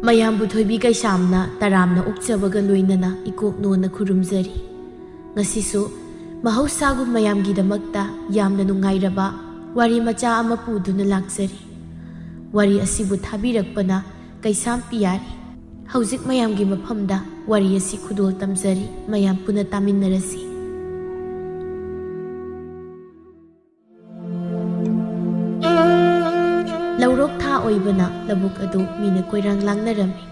ꯃꯌꯥꯝꯕꯨ ꯊꯣꯏꯕꯤ ꯀꯩꯁꯥꯝꯅ ꯇꯔꯥꯝꯅ ꯑꯣꯛꯆꯕꯒ ꯂꯣꯏꯅꯅ ꯏꯀꯣꯛꯅꯣꯅ ꯈꯨꯔꯨꯝꯖꯔꯤ꯫ ꯉꯁꯤꯁꯨ ꯃꯍꯧꯁꯥꯒꯨꯝ ꯃꯌꯥꯝꯒꯤꯗꯃꯛꯇ ꯌꯥꯝꯅ ꯅꯨꯡꯉꯥꯏꯔꯕ ꯋꯥꯔꯤ ꯃꯆꯥ ꯑꯃ ꯄꯨꯗꯨꯅ ꯂꯥꯛꯆꯔꯤ꯫ ꯋꯥꯔꯤ ꯑꯁꯤꯕꯨ ꯊꯥꯕꯤꯔꯛꯄꯅ ꯀꯩꯁꯥꯝ ꯄꯤꯌꯥꯔꯤ꯫ ꯍꯧꯖꯤꯛ ꯃꯌꯥꯝꯒꯤ ꯃꯐꯝꯗ ꯋꯥꯔꯤ ꯑꯁꯤ ꯈꯨꯗꯣꯜ ꯇꯝꯖꯔꯤ, ꯃꯌꯥꯝ ꯄꯨꯟꯅ ꯇꯥꯃꯤꯟꯅꯔꯁꯤ꯫ ꯂꯧꯔꯣꯛ ꯊꯥ ꯑꯣꯏꯕꯅ ꯂꯧꯕꯨꯛ ꯑꯗꯨ ꯃꯤꯅ ꯀꯣꯏꯔꯥꯡ ꯂꯥꯡꯅꯔꯝꯃꯤ꯫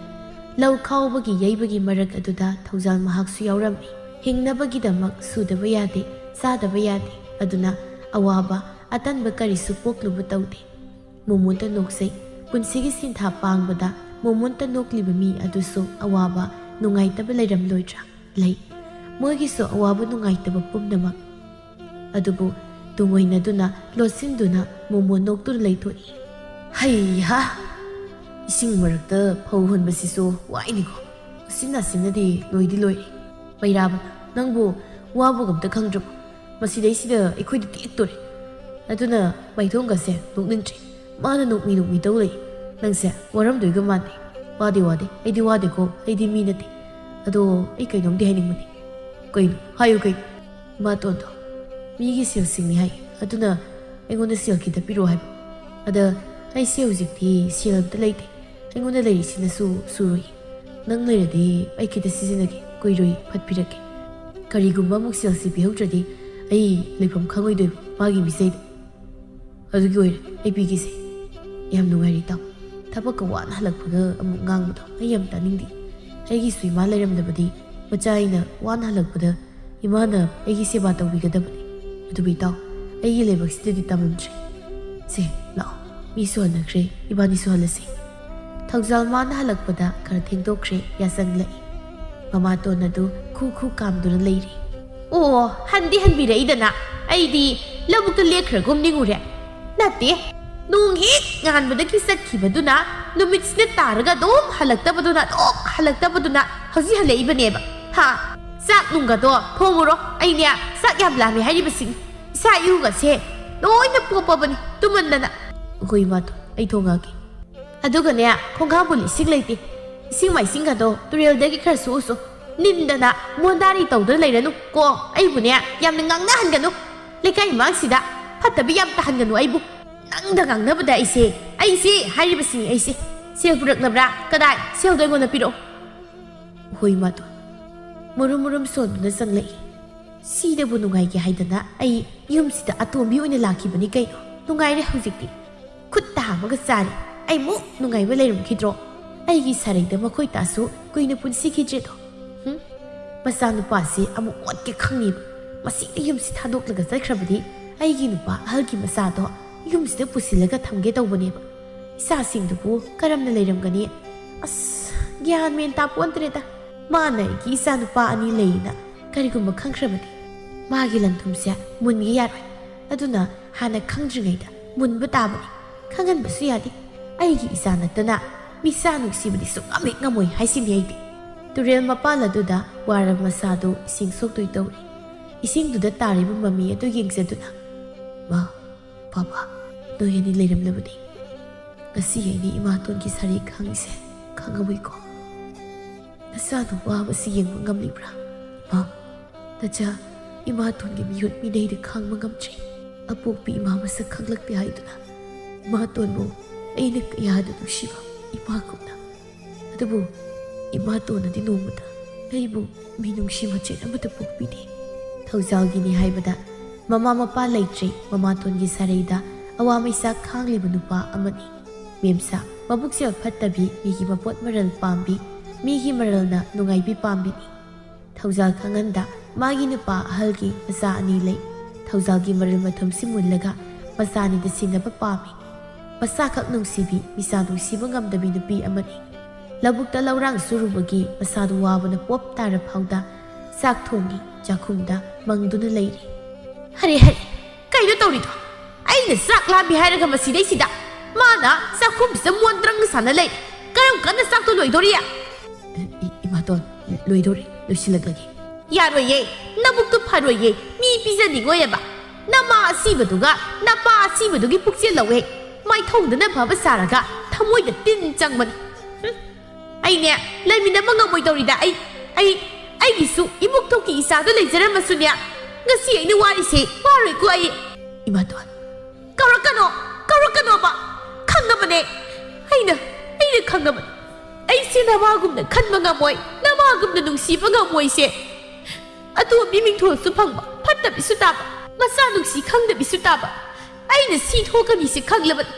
ꯂꯧ ꯈꯥꯎꯕꯒꯤ ꯌꯩꯕꯒꯤ ꯃꯔꯛ ꯑꯗꯨꯗ ꯊꯧꯖꯥꯜ ꯃꯍꯥꯛꯁꯨ ꯌꯥꯎꯔꯝꯃꯤ꯫ ꯍꯤꯡꯅꯕꯒꯤꯗꯃꯛ ꯁꯨꯗꯕ ꯌꯥꯗꯦ, ꯆꯥꯗꯕ ꯌꯥꯗꯦ, ꯑꯗꯨꯅ ꯑꯋꯥꯕ ꯑꯇꯟꯕ ꯀꯔꯤꯁꯨ ꯄꯣꯛꯂꯨꯕ ꯇꯧꯗꯦ꯫ ꯃꯣꯃꯣꯟꯇ ꯅꯣꯛꯆꯩ, ꯄꯨꯟꯁꯤꯒꯤ ꯁꯤꯟꯊꯥ ꯄꯥꯡꯕꯗ ꯃꯣꯃꯣꯟꯇ ꯅꯣꯛꯂꯤꯕ ꯃꯤ ꯑꯗꯨꯁꯨ ꯑꯋꯥꯕ ꯅꯨꯡꯉꯥꯏꯇꯕ ꯂꯩꯔꯝꯂꯣꯏꯗ꯭ꯔꯥ? ꯂꯩ, ꯃꯣꯏꯒꯤꯁꯨ ꯑꯋꯥꯕ ꯅꯨꯡꯉꯥꯏꯇꯕ ꯄꯨꯝꯅꯃꯛ꯫ ꯑꯗꯨꯕꯨ ꯇꯨꯡꯑꯣꯏꯅꯗꯨꯅ ꯂꯣꯠꯁꯤꯟꯗꯨꯅ ꯃꯣꯃꯣꯟ ꯅꯣꯛꯇꯨꯅ ꯂꯩꯊꯣꯛꯏ꯫ ꯍꯩꯍꯥ, ꯏꯁꯤꯡ ꯃꯔꯛꯇ ꯐꯧ ꯍꯨꯟꯕꯁꯤꯁꯨ ꯋꯥꯏꯅꯤꯀꯣ꯫ ꯑꯁꯤꯅꯗꯤ ꯂꯣꯏꯗꯤ ꯂꯣꯏꯔꯦ꯫ ꯃꯩꯔꯥꯕ, ꯅꯪꯕꯨ ꯋꯥꯕꯒ ꯑꯝꯇ ꯈꯪꯗ꯭ꯔꯕꯣ? ꯃꯁꯤꯗꯩꯁꯤꯗ ꯑꯩꯈꯣꯏꯗꯤ ꯇꯦꯛꯇꯣꯔꯦ꯫ ꯑꯗꯨꯅ ꯃꯩꯊꯣꯡꯒꯁꯦ ꯅꯣꯛꯅꯤꯡꯗ꯭ꯔꯦ, ꯃꯥꯅ ꯅꯣꯛꯃꯤ ꯇꯧ ꯂꯩ꯫ ꯅꯪꯁꯦ ꯋꯥꯔꯝꯗꯣꯏꯒ ꯃꯥꯟꯗꯦ꯫ ꯋꯥꯗꯦ, ꯑꯩꯗꯤ ꯋꯥꯗꯦꯀꯣ, ꯑꯩꯗꯤ ꯃꯤ ꯅꯠꯇꯦ꯫ ꯑꯗꯣ ꯑꯩ ꯀꯩꯅꯣꯝꯗꯤ ꯍꯥꯏꯅꯤꯡꯕꯅꯤ꯫ ꯀꯩꯅꯣ? ꯍꯥꯏꯌꯨ ꯀꯩꯅꯣ? ꯏꯃꯥꯇꯣꯟꯗꯣ ꯃꯤꯒꯤ ꯁꯦꯜꯁꯤꯡꯅꯤ ꯍꯥꯏ, ꯑꯗꯨꯅ ꯑꯩꯉꯣꯟꯗ ꯁꯦꯜ ꯈꯤꯇ ꯄꯤꯔꯛꯑꯣ ꯍꯥꯏꯕ꯫ ꯑꯗ ꯑꯩꯁꯦ ꯍꯧꯖꯤꯛꯇꯤ ꯁꯦꯜ ꯑꯝꯇ ꯂꯩꯇꯦ꯫ ꯑꯩꯉꯣꯟꯗ ꯂꯩꯔꯤꯁꯤꯅꯁꯨ ꯁꯨꯔꯣꯏ꯫ ꯅꯪ ꯂꯩꯔꯗꯤ ꯑꯩ ꯈꯤꯇ ꯁꯤꯖꯤꯟꯅꯒꯦ, ꯀꯨꯏꯔꯣꯏ ꯐꯠꯄꯤꯔꯛꯀꯦ꯫ ꯀꯔꯤꯒꯨꯝꯕ ꯑꯃꯨꯛ ꯁꯦꯜꯁꯤ ꯄꯤꯍꯧꯗ꯭ꯔꯗꯤ ꯑꯩ ꯂꯩꯐꯝ ꯈꯪꯉꯣꯏꯗꯣꯏꯕ ꯃꯥꯒꯤ ꯃꯤꯆꯩꯗ꯫ ꯑꯗꯨꯒꯤ ꯑꯣꯏꯔꯦ ꯑꯩ ꯄꯤꯒꯦꯁꯦ꯫ ꯌꯥꯝ ꯅꯨꯡꯉꯥꯏꯔꯤ ꯏꯇꯥꯎ, ꯊꯕꯛꯀ ꯋꯥꯅ ꯍꯜꯂꯛꯄꯒ ꯑꯃꯨꯛ ꯉꯥꯡꯕꯗꯣ ꯑꯩ ꯌꯥꯝ ꯇꯥꯅꯤꯡꯗꯦ꯫ ꯑꯩꯒꯤꯁꯨ ꯏꯃꯥ ꯂꯩꯔꯝꯗꯕꯗꯤ ꯃꯆꯥ ꯑꯩꯅ ꯋꯥꯅ ꯍꯜꯂꯛꯄꯗ ꯏꯃꯥꯅ ꯑꯩꯒꯤ ꯁꯦꯕꯥ ꯇꯧꯕꯤꯒꯗꯕꯅꯤ꯫ ꯑꯗꯨꯕꯨ ꯏꯇꯥꯎ, ꯑꯩꯒꯤ ꯂꯥꯏꯕꯛꯁꯤꯗꯗꯤ ꯇꯝꯃꯝꯗ꯭ꯔꯦ꯫ ꯁꯦ ꯂꯥꯛꯑꯣ, ꯃꯤꯁꯨ ꯍꯟꯅꯈ꯭ꯔꯦ, ꯏꯕꯥꯅꯤꯁꯨ ꯍꯜꯂꯁꯤ꯫ ꯊꯧꯖꯥꯜ ꯃꯥꯅ ꯍꯜꯂꯛꯄꯗ ꯈꯔ ꯊꯦꯡꯗꯣꯛꯈ꯭ꯔꯦ ꯌꯥꯆꯪꯂꯛꯏ꯫ ꯃꯃꯥꯇꯣꯟ ꯑꯗꯨ ꯈꯨ ꯀꯥꯝꯗꯨꯅ ꯂꯩꯔꯤ꯫ ꯑꯣ, ꯍꯟꯕꯤꯔꯛꯏꯗꯅ ꯑꯩꯗꯤ ꯂꯧꯕꯨꯛꯇ ꯂꯦꯛꯈ꯭ꯔꯒꯨꯝ ꯅꯤꯡꯉꯨꯔꯦ꯫ ꯅꯠꯇꯦ, ꯅꯣꯡ ꯍꯦꯛ ꯉꯥꯟꯕꯗꯒꯤ ꯆꯠꯈꯤꯕꯗꯨꯅ ꯅꯨꯃꯤꯠꯁꯤꯅ ꯇꯥꯔꯒ ꯑꯗꯨꯝ ꯍꯜꯂꯛꯇꯕꯗꯨꯅ ꯍꯧꯖꯤꯛ ꯍꯜꯂꯛꯏꯕꯅꯦꯕ꯫ ꯍꯥ, ꯆꯥꯛ ꯅꯨꯡꯒꯗꯣ ꯊꯣꯡꯉꯨꯔꯣ, ꯑꯩꯅꯦ ꯆꯥꯛ ꯌꯥꯝ ꯂꯥꯝꯃꯦ ꯍꯥꯏꯔꯤꯕꯁꯤꯡ꯫ ꯏꯁꯥ ꯏꯔꯨꯒꯁꯦ ꯂꯣꯏꯅ ꯄꯣꯞꯄꯕꯅꯤ ꯇꯨꯝꯃꯟꯗꯅ꯫ ꯑꯩꯈꯣꯏ ꯏꯃꯥꯇꯣꯟ, ꯑꯩ ꯊꯣꯡꯉꯛꯑꯒꯦ꯫ ꯑꯗꯨꯒꯅꯦ ꯈꯣꯡꯒꯥꯡꯕꯨꯜ ꯏꯁꯤꯡ ꯂꯩꯇꯦ꯫ ꯏꯁꯤꯡ ꯃꯥꯏꯁꯤꯡꯒꯗꯣ ꯇꯨꯔꯦꯜꯗꯒꯤ ꯈꯔ ꯁꯣꯛꯎꯁꯨ꯫ ꯅꯤꯟꯗꯅ ꯃꯣꯟꯗꯥꯔꯤ ꯇꯧꯗꯨꯅ ꯂꯩꯔꯅꯨ ꯀꯣ, ꯑꯩꯕꯨꯅꯦ ꯌꯥꯝꯅ ꯉꯥꯡꯅꯍꯟꯒꯅꯨ꯫ ꯂꯩꯀꯥꯏ ꯃꯃꯥꯡꯁꯤꯗ ꯐꯠꯇꯕ ꯌꯥꯝ ꯇꯥꯍꯟꯒꯅꯨ ꯑꯩꯕꯨ꯫ ꯅꯪꯗ ꯉꯥꯡꯅꯕꯗ ꯑꯩꯁꯦ ꯍꯥꯏꯔꯤꯕꯁꯤꯡ ꯑꯩꯁꯦ꯫ ꯁꯦꯜ ꯄꯨꯔꯛꯂꯕ꯭ꯔꯥ? ꯀꯗꯥꯏ? ꯁꯦꯜꯗꯣ ꯑꯩꯉꯣꯟꯗ ꯄꯤꯔꯛꯑꯣ꯫ ꯍꯣꯏ ꯏꯃꯥꯇꯣꯟ ꯃꯨꯔꯨꯝ ꯁꯣꯟꯗꯨꯅ ꯆꯪꯂꯛꯏ꯫ ꯁꯤꯗꯕꯨ ꯅꯨꯡꯉꯥꯏꯒꯦ ꯍꯥꯏꯗꯅ ꯑꯩ ꯌꯨꯝꯁꯤꯗ ꯑꯇꯣꯝꯕꯤ ꯑꯣꯏꯅ ꯂꯥꯛꯈꯤꯕꯅꯤ ꯀꯩꯅꯣ꯫ ꯅꯨꯡꯉꯥꯏꯔꯦ ꯍꯧꯖꯤꯛꯇꯤ, ꯈꯨꯠꯇ ꯍꯥꯝꯃꯒ ꯆꯥꯔꯤ꯫ ꯑꯩꯃꯨꯛ ꯅꯨꯡꯉꯥꯏꯕ ꯂꯩꯔꯝꯈꯤꯗ꯭ꯔꯣ? ꯑꯩꯒꯤ ꯁꯥꯔꯩꯗ ꯃꯈꯣꯏ ꯇꯥꯁꯨ ꯀꯨꯏꯅ ꯄꯨꯟꯁꯤꯈꯤꯗ꯭ꯔꯦꯗꯣ꯫ ꯃꯆꯥꯅꯨꯄꯥꯁꯤ ꯑꯃꯨꯛ ꯑꯣꯠꯀꯦ ꯈꯪꯉꯤꯕ꯫ ꯃꯁꯤꯅ ꯌꯨꯝꯁꯤ ꯊꯥꯗꯣꯛꯂꯒ ꯆꯠꯈ꯭ꯔꯕꯗꯤ ꯑꯩꯒꯤ ꯅꯨꯄꯥ ꯑꯍꯜꯒꯤ ꯃꯆꯥꯗꯣ ꯌꯨꯝꯁꯤꯗ ꯄꯨꯁꯤꯜꯂꯒ ꯊꯝꯒꯦ ꯇꯧꯕꯅꯦꯕ꯫ ꯏꯆꯥꯁꯤꯡꯗꯨꯕꯨ ꯀꯔꯝꯅ ꯂꯩꯔꯝꯒꯅꯤ? ꯑꯁ, ꯒ꯭ꯌꯥꯟ ꯃꯦꯟ ꯇꯥꯄꯣꯟꯇ꯭ꯔꯦꯗ꯫ ꯃꯥꯅ ꯑꯩꯒꯤ ꯏꯆꯥ ꯅꯨꯄꯥ ꯑꯅꯤ ꯂꯩꯌꯦꯅ ꯀꯔꯤꯒꯨꯝꯕ ꯈꯪꯈ꯭ꯔꯕꯗꯤ ꯃꯥꯒꯤ ꯂꯟꯊꯨꯝꯁꯦ ꯃꯨꯟꯒꯦ ꯌꯥꯔꯣꯏ꯫ ꯑꯗꯨꯅ ꯍꯥꯟꯅ ꯈꯪꯗ꯭ꯔꯤꯉꯩꯗ ꯃꯨꯟꯕ ꯇꯥꯕꯅꯤ꯫ ꯈꯪꯍꯟꯕꯁꯨ ꯌꯥꯗꯦ꯫ ꯑꯩꯒꯤ ꯏꯆꯥ ꯅꯠꯇꯅ ꯃꯤꯆꯥ ꯅꯨꯡꯁꯤꯕꯗꯤ ꯁꯨꯡꯉꯝ ꯍꯦꯛ ꯉꯝꯃꯣꯏ ꯍꯥꯏꯁꯤꯅꯤ ꯑꯩꯗꯤ꯫ ꯇꯨꯔꯦꯜ ꯃꯄꯥꯟ ꯑꯗꯨꯗ ꯋꯥꯔ ꯃꯆꯥꯗꯨ ꯏꯁꯤꯡ ꯁꯣꯛꯇꯣꯏ ꯇꯧꯔꯤ꯫ ꯏꯁꯤꯡꯗꯨꯗ ꯇꯥꯔꯤꯕ ꯃꯃꯤ ꯑꯗꯨ ꯌꯦꯡꯖꯗꯨꯅ, ꯃꯥ, ꯄꯥꯄꯥ, ꯅꯣꯏ ꯑꯅꯤ ꯂꯩꯔꯝꯂꯕꯗꯤ ꯉꯁꯤ ꯑꯩꯅ ꯏꯃꯥꯇꯣꯟꯒꯤ ꯁꯥꯔꯩ ꯈꯪꯉꯤꯁꯦ ꯈꯪꯉꯕꯩꯀꯣ? ꯅꯆꯥꯅ ꯋꯥꯕꯁꯤ ꯌꯦꯡꯕ ꯉꯝꯂꯤꯕ꯭ꯔꯥ? ꯏꯃꯥ, ꯅꯆꯥ ꯏꯃꯥꯇꯣꯟꯒꯤ ꯃꯤꯍꯨꯠ ꯃꯤꯅꯩꯗ ꯈꯥꯡꯕ ꯉꯝꯗ꯭ꯔꯦ꯫ ꯑꯄꯣꯛꯄꯤ ꯏꯃꯥ ꯃꯁꯛ ꯈꯪꯂꯛꯇꯦ ꯍꯥꯏꯗꯨꯅ ꯏꯃꯥꯇꯣꯟꯕꯨ ꯑꯩꯅ ꯀꯌꯥꯗ ꯅꯨꯡꯁꯤꯕ ꯏꯃꯥꯒꯨꯝꯅ꯫ ꯑꯗꯨꯕꯨ ꯏꯃꯥꯇꯣꯟꯅꯗꯤ ꯅꯣꯡꯃꯗ ꯑꯩꯕꯨ ꯃꯤꯅꯨꯡꯁꯤ ꯃꯆꯦꯠ ꯑꯃꯠꯇ ꯄꯣꯛꯄꯤꯗꯦ꯫ ꯊꯧꯖꯥꯜꯒꯤꯅꯤ ꯍꯥꯏꯕꯗ ꯃꯃꯥ ꯃꯄꯥ ꯂꯩꯇ꯭ꯔꯦ ꯃꯃꯥꯇꯣꯟꯒꯤ ꯁꯥꯔꯩꯗ ꯑꯋꯥ ꯃꯩꯁꯥ ꯈꯥꯡꯂꯤꯕ ꯅꯨꯄꯥ ꯑꯃꯅꯤ꯫ ꯃꯦꯝꯁꯥ ꯃꯕꯨꯛꯆꯦꯜ ꯐꯠꯇꯕꯤ, ꯃꯤꯒꯤ ꯃꯄꯣꯠ ꯃꯔꯜ ꯄꯥꯝꯕꯤ, ꯃꯤꯒꯤ ꯃꯔꯜꯅ ꯅꯨꯡꯉꯥꯏꯕꯤ ꯄꯥꯝꯕꯤꯅꯤ꯫ ꯊꯧꯖꯥꯜ ꯈꯪꯍꯟꯗ ꯃꯥꯒꯤ ꯅꯨꯄꯥ ꯑꯍꯜꯒꯤ ꯃꯆꯥ ꯑꯅꯤ ꯂꯩ꯫ ꯊꯧꯖꯥꯜꯒꯤ ꯃꯔꯜ ꯃꯊꯨꯝꯁꯤ ꯃꯨꯜꯂꯒ ꯃꯆꯥ ꯑꯅꯤꯗ ꯁꯤꯟꯅꯕ ꯄꯥꯝꯃꯤ꯫ ꯃꯆꯥꯈꯛ ꯅꯨꯡꯁꯤꯕꯤ, ꯃꯤꯆꯥ ꯅꯨꯡꯁꯤꯕ ꯉꯝꯗꯕꯤ ꯅꯨꯄꯤ ꯑꯃꯅꯤ꯫ ꯂꯧꯕꯨꯛꯇ ꯂꯧꯔꯥꯡ ꯁꯨꯔꯨꯕꯒꯤ ꯃꯁꯥꯗꯨ ꯋꯥꯕꯅ ꯄꯣꯞ ꯇꯥꯔ ꯐꯥꯎꯗ ꯆꯥꯛ ꯊꯣꯡꯉꯤ, ꯆꯥꯛꯈꯨꯝꯗ ꯃꯪꯗꯨꯅ ꯂꯩꯔꯤ꯫ ꯍꯔꯦ, ꯀꯩꯅꯣ ꯇꯧꯔꯤꯗꯣ? ꯑꯩꯅ ꯆꯥꯛ ꯂꯥꯝꯃꯤ ꯍꯥꯏꯔꯒ ꯃꯁꯤꯗꯩꯁꯤꯗ ꯃꯥꯅ ꯆꯥꯛꯈꯨꯝꯁꯤꯗ ꯃꯣꯟꯇ꯭ꯔꯪ ꯁꯥꯟꯅ ꯂꯩ꯫ ꯀꯔꯝ ꯀꯥꯟꯗ ꯆꯥꯛꯇꯣ ꯂꯣꯏꯗꯣꯔꯤ? ꯏꯃꯥꯇꯣꯟ, ꯂꯣꯏꯗꯣꯔꯤ, ꯂꯣꯏꯁꯤꯜꯂꯛꯂꯒꯦ꯫ ꯌꯥꯔꯣꯏꯌꯦ ꯅꯕꯨꯛꯇꯨ ꯐꯔꯣꯏꯌꯦ ꯃꯤ ꯄꯤꯖꯅꯤꯡꯉꯣꯏꯑꯕ ꯅꯃꯥ ꯑꯁꯤꯕꯗꯨꯒ ꯅꯄꯥ ꯑꯁꯤꯕꯗꯨꯒꯤ ꯄꯨꯛꯆꯦꯜ ꯂꯧꯋꯦ ꯃꯥꯏꯊꯣꯡꯗꯅ ꯐꯕ ꯁꯥꯔꯒ ꯊꯃꯣꯏꯗ ꯇꯤꯟ ꯆꯪꯕꯅꯤ ꯑꯩꯅꯦ ꯂꯩꯃꯤꯟꯅꯕ ꯉꯝꯃꯣꯏꯗꯧꯔꯤꯗ ꯑꯩꯒꯤꯁꯨ ꯏꯕꯨꯛꯊꯣꯛꯀꯤ ꯏꯆꯥꯗꯣ ꯂꯩꯖꯔꯝꯃꯁꯨꯅꯦ ꯉꯁꯤ ꯑꯩꯅ ꯋꯥꯔꯤꯁꯦ ꯋꯥꯔꯣꯏꯀꯣ ꯑꯩ ꯏꯃꯥꯇꯣꯟ ꯀꯧꯔꯛꯀꯅꯣꯕ ꯈꯪꯉꯕꯅꯦ ꯑꯩꯅ ꯈꯪꯉꯕꯅꯦ ꯑꯩꯁꯦ ꯅꯃꯥꯒꯨꯝꯅ ꯈꯟꯕ ꯉꯝꯃꯣꯏ ꯅꯃꯥꯒꯨꯝꯅ ꯅꯨꯡꯁꯤꯕ ꯉꯝꯃꯣꯏꯁꯦ ꯑꯇꯣꯝꯕꯤ ꯃꯤꯡꯊꯣꯜꯁꯨ ꯐꯪꯕ ꯐꯠꯇꯕꯤꯁꯨ ꯇꯥꯕ ꯃꯆꯥ ꯅꯨꯡꯁꯤ ꯈꯪꯗꯕꯤꯁꯨ ꯇꯥꯕ ꯑꯩꯅ ꯁꯤ ꯊꯣꯛꯀꯅꯤꯁꯦ ꯈꯪꯂꯕꯅꯤ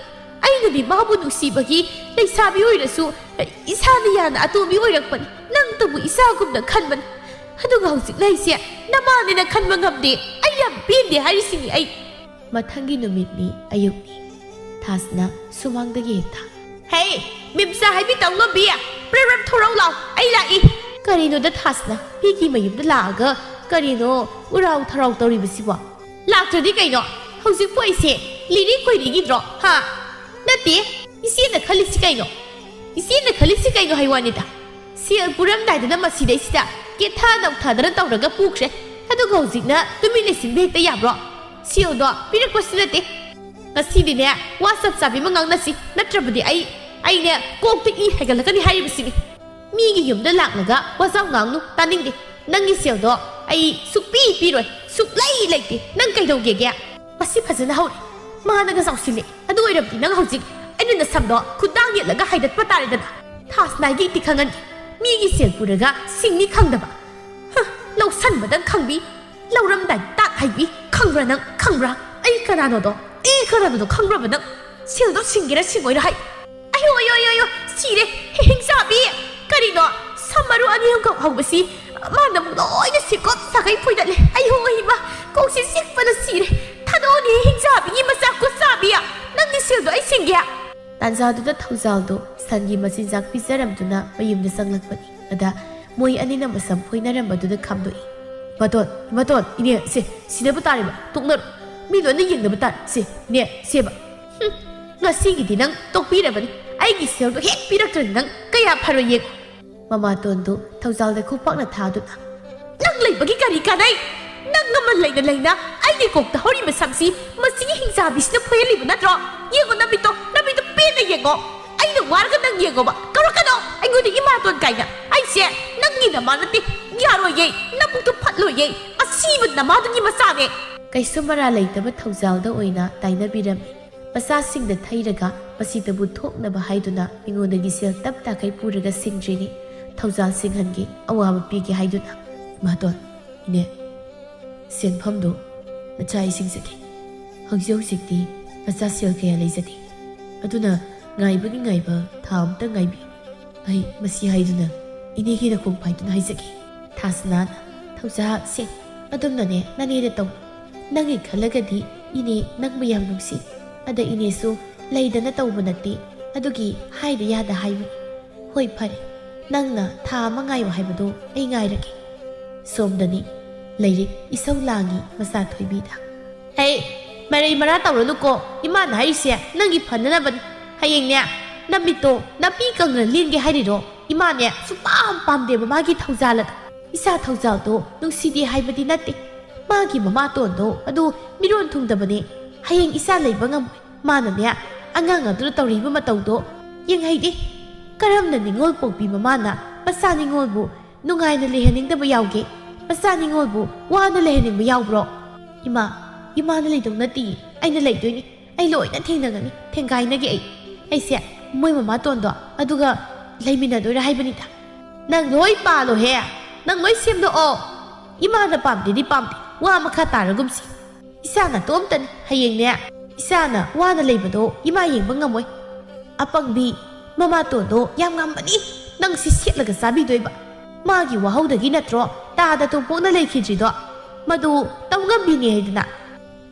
ꯑꯩꯅꯗꯤ ꯃꯥꯕꯨ ꯅꯨꯡꯁꯤꯕꯒꯤ ꯂꯩꯁꯥꯕꯤ ꯑꯣꯏꯔꯁꯨ ꯏꯁꯥꯅ ꯌꯥꯅ ꯑꯇꯣꯝꯕꯤ ꯑꯣꯏꯔꯛꯄꯅꯤ ꯅꯪꯇꯕꯨ ꯏꯁꯥꯒꯨꯝꯅ ꯈꯟꯕꯅꯤ ꯑꯗꯨꯒ ꯍꯧꯖꯤꯛ ꯂꯩꯁꯦ ꯅꯃꯥꯅꯦꯅ ꯈꯟꯕ ꯉꯝꯗꯦ ꯑꯩ ꯌꯥꯝ ꯄꯦꯟꯗꯦ ꯍꯥꯏꯔꯤꯁꯤꯅꯤ ꯑꯩ ꯃꯊꯪꯒꯤ ꯅꯨꯃꯤꯠꯅꯤ ꯑꯌꯨꯛꯅꯤ ꯊꯥꯁꯅ ꯁꯨꯃꯥꯡꯗꯒꯤ ꯍꯦꯛ ꯍꯦ ꯃꯤꯝꯆꯥ ꯍꯥꯏꯕꯤ ꯇꯧꯉꯝꯕꯤ ꯄ꯭ꯔꯦꯔꯞ ꯊꯣꯔꯧ ꯂꯥꯎ ꯑꯩ ꯂꯥꯛꯏ ꯀꯔꯤꯅꯣꯗ ꯊꯥꯁꯅ ꯃꯤꯒꯤ ꯃꯌꯨꯝꯗ ꯂꯥꯛꯑꯒ ꯀꯔꯤꯅꯣ ꯎꯔꯥꯎ ꯊꯔꯥꯎ ꯇꯧꯔꯤꯕꯁꯤꯕꯣ ꯂꯥꯛꯇ꯭ꯔꯗꯤ ꯀꯩꯅꯣ ꯍꯧꯖꯤꯛꯄꯨ ꯑꯩꯁꯦ ꯂꯤꯔꯤ ꯈꯣꯏꯔꯤꯒꯤꯗ꯭ꯔꯣ ꯍꯥ ꯅꯠꯇꯦ ꯏꯆꯦꯅ ꯈꯜꯂꯤꯁꯤ ꯀꯩꯅꯣ ꯍꯥꯏꯋꯥꯅꯤꯗ ꯁꯦꯜ ꯄꯨꯔꯝꯗꯥꯏꯗꯅ ꯃꯁꯤꯗꯩꯁꯤꯗ ꯀꯦꯊꯥ ꯅꯧꯊꯥꯗꯅ ꯇꯧꯔꯒ ꯄꯨꯈ꯭ꯔꯦ ꯑꯗꯨꯒ ꯍꯧꯖꯤꯛꯅ ꯇꯨꯃꯤꯟ ꯂꯩꯁꯤꯟꯕ ꯍꯦꯛꯇ ꯌꯥꯕ꯭ꯔꯣ ꯁꯦꯜꯗꯣ ꯄꯤꯔꯛꯄꯁꯨ ꯅꯠꯇꯦ ꯉꯁꯤꯗꯤꯅꯦ ꯋꯥ ꯆꯞ ꯆꯥꯕꯤ ꯑꯃ ꯉꯥꯡꯅꯁꯤ ꯅꯠꯇ꯭ꯔꯕꯗꯤ ꯑꯩꯅꯦ ꯀꯣꯛꯇ ꯏ ꯍꯩꯒꯠꯂꯛꯀꯅꯤ ꯍꯥꯏꯔꯤꯕꯁꯤꯅꯤ ꯃꯤꯒꯤ ꯌꯨꯝꯗ ꯂꯥꯛꯂꯒ ꯋꯥꯖꯥꯎ ꯉꯥꯡꯅꯨ ꯇꯥꯅꯤꯡꯗꯦ ꯅꯪꯒꯤ ꯁꯦꯜꯗꯣ ꯑꯩ ꯁꯨꯛꯄꯤ ꯄꯤꯔꯣꯏ ꯁꯨꯛꯂꯩ ꯂꯩꯇꯦ ꯅꯪ ꯀꯩꯗꯧꯒꯦꯒꯦ ꯃꯁꯤ ꯐꯖꯅ ꯍꯧꯔꯦ ꯃꯥꯅꯒ ꯆꯥꯎꯁꯤꯜꯂꯦ ꯑꯗꯨ ꯑꯣꯏꯔꯕꯗꯤ ꯅꯪ ꯍꯧꯖꯤꯛ ꯑꯩꯅ ꯅꯁꯝꯗꯣ ꯈꯨꯠꯇꯥꯡ ꯌꯦꯠꯂꯒ ꯍꯥꯏꯗꯠꯄ ꯇꯥꯔꯦꯗꯅ ꯊꯥꯁꯅꯥꯏꯒꯤ ꯏꯇꯤ ꯈꯪꯍꯟꯒꯦ ꯃꯤꯒꯤ ꯁꯦꯜ ꯄꯨꯔꯒ ꯁꯤꯡꯅꯤ ꯈꯪꯗꯕ ꯂꯧꯁꯟꯕꯗꯪ ꯈꯪꯕꯤ ꯂꯧꯔꯝꯗꯥꯏ ꯇꯥꯠ ꯍꯥꯏꯕꯤ ꯈꯪꯕ꯭ꯔꯥ ꯑꯩ ꯀꯅꯥꯅꯣꯗꯣ ꯈꯪꯕ꯭ꯔꯕ ꯅꯪ ꯁꯦꯜꯗꯣ ꯁꯤꯡꯒꯦꯔꯥ ꯁꯤꯡꯉꯣꯏꯔꯥ ꯍꯥꯏ ꯑꯌꯣ ꯁꯤꯔꯦ ꯍꯤꯡꯆꯥꯕꯤ ꯀꯔꯤꯅꯣ ꯁꯝ ꯃꯔꯨ ꯑꯅꯤ ꯑꯍꯨꯝꯈꯛ ꯍꯧꯕꯁꯤ ꯃꯥꯅ ꯑꯃꯨꯛ ꯂꯣꯏꯅ ꯁꯤꯀꯣꯠ ꯁꯥꯒꯩ ꯐꯣꯏꯗꯠꯂꯦ ꯑꯩꯃ ꯀꯣꯛꯁꯤ ꯆꯤꯛꯄꯅ ꯁꯤꯔꯦ ꯊꯥꯗꯣꯛꯑꯣꯅꯦ ꯍꯤꯡꯆꯥꯕꯤꯒꯤ ꯃꯆꯥ ꯀꯨꯠꯆꯥꯕꯤ ꯅꯪꯒꯤ ꯁꯦꯜꯗꯣ ꯑꯩ ꯁꯤꯡꯒꯦ ꯇꯥꯟꯖꯥꯗꯨꯗ ꯊꯧꯖꯥꯜꯗꯣ ꯁꯟꯒꯤ ꯃꯆꯤꯟꯖꯥꯛ ꯄꯤꯖꯔꯝꯗꯨꯅ ꯃꯌꯨꯝꯗ ꯆꯪꯂꯛꯄꯅꯤ ꯑꯗ ꯃꯣꯏ ꯑꯅꯤꯅ ꯃꯁꯝ ꯐꯣꯏꯅꯔꯝꯕꯗꯨꯗ ꯈꯥꯝꯗꯣꯛꯏ ꯃꯇꯣꯟ ꯏꯅꯦ ꯁꯤꯅꯕ ꯇꯥꯔꯦꯕ ꯇꯣꯛꯅꯔꯣ ꯃꯤ ꯂꯣꯏꯅ ꯌꯦꯡꯅꯕ ꯇꯥꯔꯦ ꯏꯅꯦ ꯁꯦꯕ ꯉꯁꯤꯒꯤꯗꯤ ꯅꯪ ꯇꯣꯛꯄꯤꯔꯕꯅꯤ ꯑꯩꯒꯤ ꯁꯦꯜꯗꯣ ꯍꯦꯛ ꯄꯤꯔꯛꯇ꯭ꯔꯗꯤ ꯅꯪ ꯀꯌꯥ ꯐꯔꯣꯏ ꯌꯦꯡꯉꯣ ꯃꯃꯥꯇꯣꯟꯗꯨ ꯊꯧꯖꯥꯜꯗ ꯈꯨꯄꯥꯛꯅ ꯊꯥꯗꯨꯅ ꯅꯪ ꯂꯩꯕꯒꯤ ꯀꯔꯤ ꯀꯥꯟꯅꯩ ꯅꯪ ꯑꯃ ꯂꯩꯅ ꯑꯩꯒꯤ ꯀꯣꯛꯇ ꯍꯧꯔꯤꯕ ꯁꯝꯁꯤ ꯃꯁꯤꯒꯤ ꯍꯤꯡꯆꯥꯕꯤꯁꯤꯅ ꯐꯣꯏꯍꯜꯂꯤꯕ ꯅꯠꯇ꯭ꯔꯣ ꯌꯦꯡꯉꯣ ꯅꯕꯤꯠꯇꯣ ꯄꯦꯟꯅ ꯌꯦꯡꯉꯣ ꯑꯩꯅ ꯋꯥꯔꯒ ꯅꯪ ꯌꯦꯡꯉꯣꯕ ꯀꯧꯔꯛꯀꯅꯣ ꯑꯩꯉꯣꯟꯗ ꯏꯃꯥꯇꯣꯟ ꯀꯥꯏꯅ ꯑꯩꯁꯦ ꯅꯪꯒꯤ ꯅꯃꯥ ꯅꯠꯇꯦ ꯌꯥꯔꯣꯏꯌꯦ ꯅꯕꯨꯛꯇꯨ ꯐꯠꯂꯣꯏꯌꯦ ꯑꯁꯤꯕ ꯅꯃꯥꯗꯨꯒꯤ ꯃꯆꯥꯅꯦ ꯀꯩꯁꯨ ꯃꯔꯥ ꯂꯩꯇꯕ ꯊꯧꯖꯥꯜꯗ ꯑꯣꯏꯅ ꯇꯥꯏꯅꯕꯤꯔꯝꯃꯤ ꯃꯆꯥꯁꯤꯡꯗ ꯊꯩꯔꯒ ꯃꯁꯤꯗꯕꯨ ꯊꯣꯛꯅꯕ ꯍꯥꯏꯗꯨꯅ ꯃꯤꯉꯣꯟꯗꯒꯤ ꯁꯦꯜ ꯇꯞ ꯇꯥꯈꯩ ꯄꯨꯔꯒ ꯁꯤꯡꯗ꯭ꯔꯤꯅꯤ ꯊꯧꯖꯥꯜ ꯁꯤꯡꯍꯟꯒꯦ ꯑꯋꯥꯕ ꯄꯤꯒꯦ ꯍꯥꯏꯗꯨꯅ ꯏꯃꯥꯇꯣꯟ ꯏꯅꯦ ꯁꯦꯟꯐꯝꯗꯨ ꯃꯆꯥ ꯏꯁꯤꯡꯖꯒꯦ ꯍꯧꯖꯤꯛꯇꯤ ꯃꯆꯥ ꯁꯦꯜ ꯀꯌꯥ ꯂꯩꯖꯗꯦ ꯑꯗꯨꯅ ꯉꯥꯏꯕ ꯊꯥ ꯑꯃꯇ ꯉꯥꯏꯕꯤꯌꯨ ꯑꯩ ꯃꯁꯤ ꯍꯥꯏꯗꯨꯅ ꯏꯅꯦꯒꯤ ꯅꯈꯣꯡ ꯄꯥꯏꯗꯨꯅ ꯍꯥꯏꯖꯒꯦ ꯊꯥꯁꯅꯥꯅ ꯊꯧꯖꯥ ꯁꯦ ꯑꯗꯨꯝꯅꯅꯦ ꯅꯅꯦꯗ ꯇꯧ ꯅꯪꯒꯤ ꯈꯜꯂꯒꯗꯤ ꯏꯅꯦ ꯅꯪꯕꯨ ꯌꯥꯝ ꯅꯨꯡꯁꯤ ꯑꯗ ꯏꯅꯦꯁꯨ ꯂꯩꯗꯅ ꯇꯧꯕ ꯅꯠꯇꯦ ꯑꯗꯨꯒꯤ ꯍꯥꯏꯗ ꯌꯥꯗ ꯍꯥꯏꯕꯅꯤ ꯍꯣꯏ ꯐꯔꯦ ꯅꯪꯅ ꯊꯥ ꯑꯃ ꯉꯥꯏꯌꯣ ꯍꯥꯏꯕꯗꯣ ꯑꯩ ꯉꯥꯏꯔꯒꯦ ꯁꯣꯝꯗꯅꯤ ꯂꯩꯔꯤꯛ ꯏꯁꯧ ꯂꯥꯡꯉꯤ ꯃꯆꯥ ꯊꯣꯏꯕꯤꯗ ꯃꯔꯩ ꯃꯔꯥ ꯇꯧꯔꯅꯨꯀꯣ ꯏꯃꯥꯅ ꯍꯥꯏꯔꯤꯁꯦ ꯅꯪꯒꯤ ꯐꯅꯅꯕꯅꯤ ꯍꯌꯦꯡꯅꯦ ꯅꯃꯤꯠꯇꯣ ꯅꯥꯄꯤ ꯀꯪꯅ ꯂꯦꯟꯒꯦ ꯍꯥꯏꯔꯤꯔꯣ ꯏꯃꯥꯅꯦ ꯁꯨꯄꯥꯝ ꯄꯥꯝꯗꯦꯕ ꯃꯥꯒꯤ ꯊꯧꯖꯥꯜꯗꯣ ꯏꯆꯥ ꯊꯧꯖꯥꯜꯗꯣ ꯅꯨꯡꯁꯤꯗꯦ ꯍꯥꯏꯕꯗꯤ ꯅꯠꯇꯦ ꯃꯥꯒꯤ ꯃꯃꯥꯇꯣꯟꯗꯣ ꯑꯗꯨ ꯃꯤꯔꯣꯟ ꯊꯨꯡꯗꯕꯅꯦ ꯍꯌꯦꯡ ꯏꯆꯥ ꯂꯩꯕ ꯉꯝꯃꯣꯏ ꯃꯥꯅꯅꯦ ꯑꯉꯥꯡ ꯑꯗꯨꯅ ꯇꯧꯔꯤꯕ ꯃꯇꯧꯗꯣ ꯌꯦꯡꯍꯩꯗꯦ ꯀꯔꯝꯅ ꯅꯤꯡꯉꯣꯜ ꯄꯣꯛꯄꯤ ꯃꯃꯥꯅ ꯃꯆꯥ ꯅꯤꯡꯉꯣꯜꯕꯨ ꯅꯨꯡꯉꯥꯏꯅ ꯂꯩꯍꯟꯅꯤꯡꯗꯕ ꯌꯥꯎꯒꯦ ꯃꯆꯥ ꯅꯤꯡꯉꯣꯜꯕꯨ ꯋꯥꯅ ꯂꯩꯍꯟꯅꯤꯡꯕ ꯌꯥꯎꯕ꯭ꯔോ ꯏꯃꯥꯅ ꯂꯩꯗꯧ ꯅꯠꯇꯦ ꯑꯩꯅ ꯂꯩꯗꯣꯏꯅꯤ ꯑꯩ ꯂꯣꯏꯅ ꯊꯦꯡꯅꯒꯅꯤ ꯊꯦꯡꯒꯥꯏꯅꯒꯦ ꯑꯩꯁꯦ ꯃꯣꯏ ꯃꯃꯥꯇꯣꯟꯗꯣ ꯑꯗꯨꯒ ꯂꯩꯃꯤꯟꯅꯗꯣꯏꯔꯥ ꯍꯥꯏꯕꯅꯤꯗ ꯅꯪ ꯂꯣꯏ ꯄꯥꯜꯂꯣꯍꯦ ꯅꯪ ꯂꯣꯏ ꯁꯦꯝꯗꯣꯛꯑꯣ ꯏꯃꯥꯅ ꯄꯥꯝꯗꯦ ꯋꯥ ꯃꯈꯥ ꯇꯥꯔꯒꯨꯝꯁꯤ ꯏꯆꯥꯅ ꯇꯣꯝꯇꯅꯤ ꯍꯌꯦꯡꯅꯦ ꯏꯆꯥꯅ ꯋꯥꯅ ꯂꯩꯕꯗꯣ ꯏꯃꯥ ꯌꯦꯡꯕ ꯉꯝꯃꯣꯏ ꯑꯄꯪꯕꯤ ꯃꯃꯥꯇꯣꯟꯗꯣ ꯌꯥꯝ ꯉꯝꯕꯅꯤ ꯅꯪ ꯁꯤ ꯁꯦꯠꯂꯒ ꯆꯥꯕꯤꯗꯣꯏꯕ ꯃꯥꯒꯤ ꯋꯥꯍꯧꯗꯒꯤ ꯅꯠꯇ꯭ꯔꯣ ꯇꯥꯗ ꯇꯣꯡꯄꯣꯛꯅ ꯂꯩꯈꯤꯗ꯭ꯔꯤꯗꯣ ꯃꯗꯨ ꯇꯧꯉꯝꯕꯤꯅꯤ ꯍꯥꯏꯗꯅ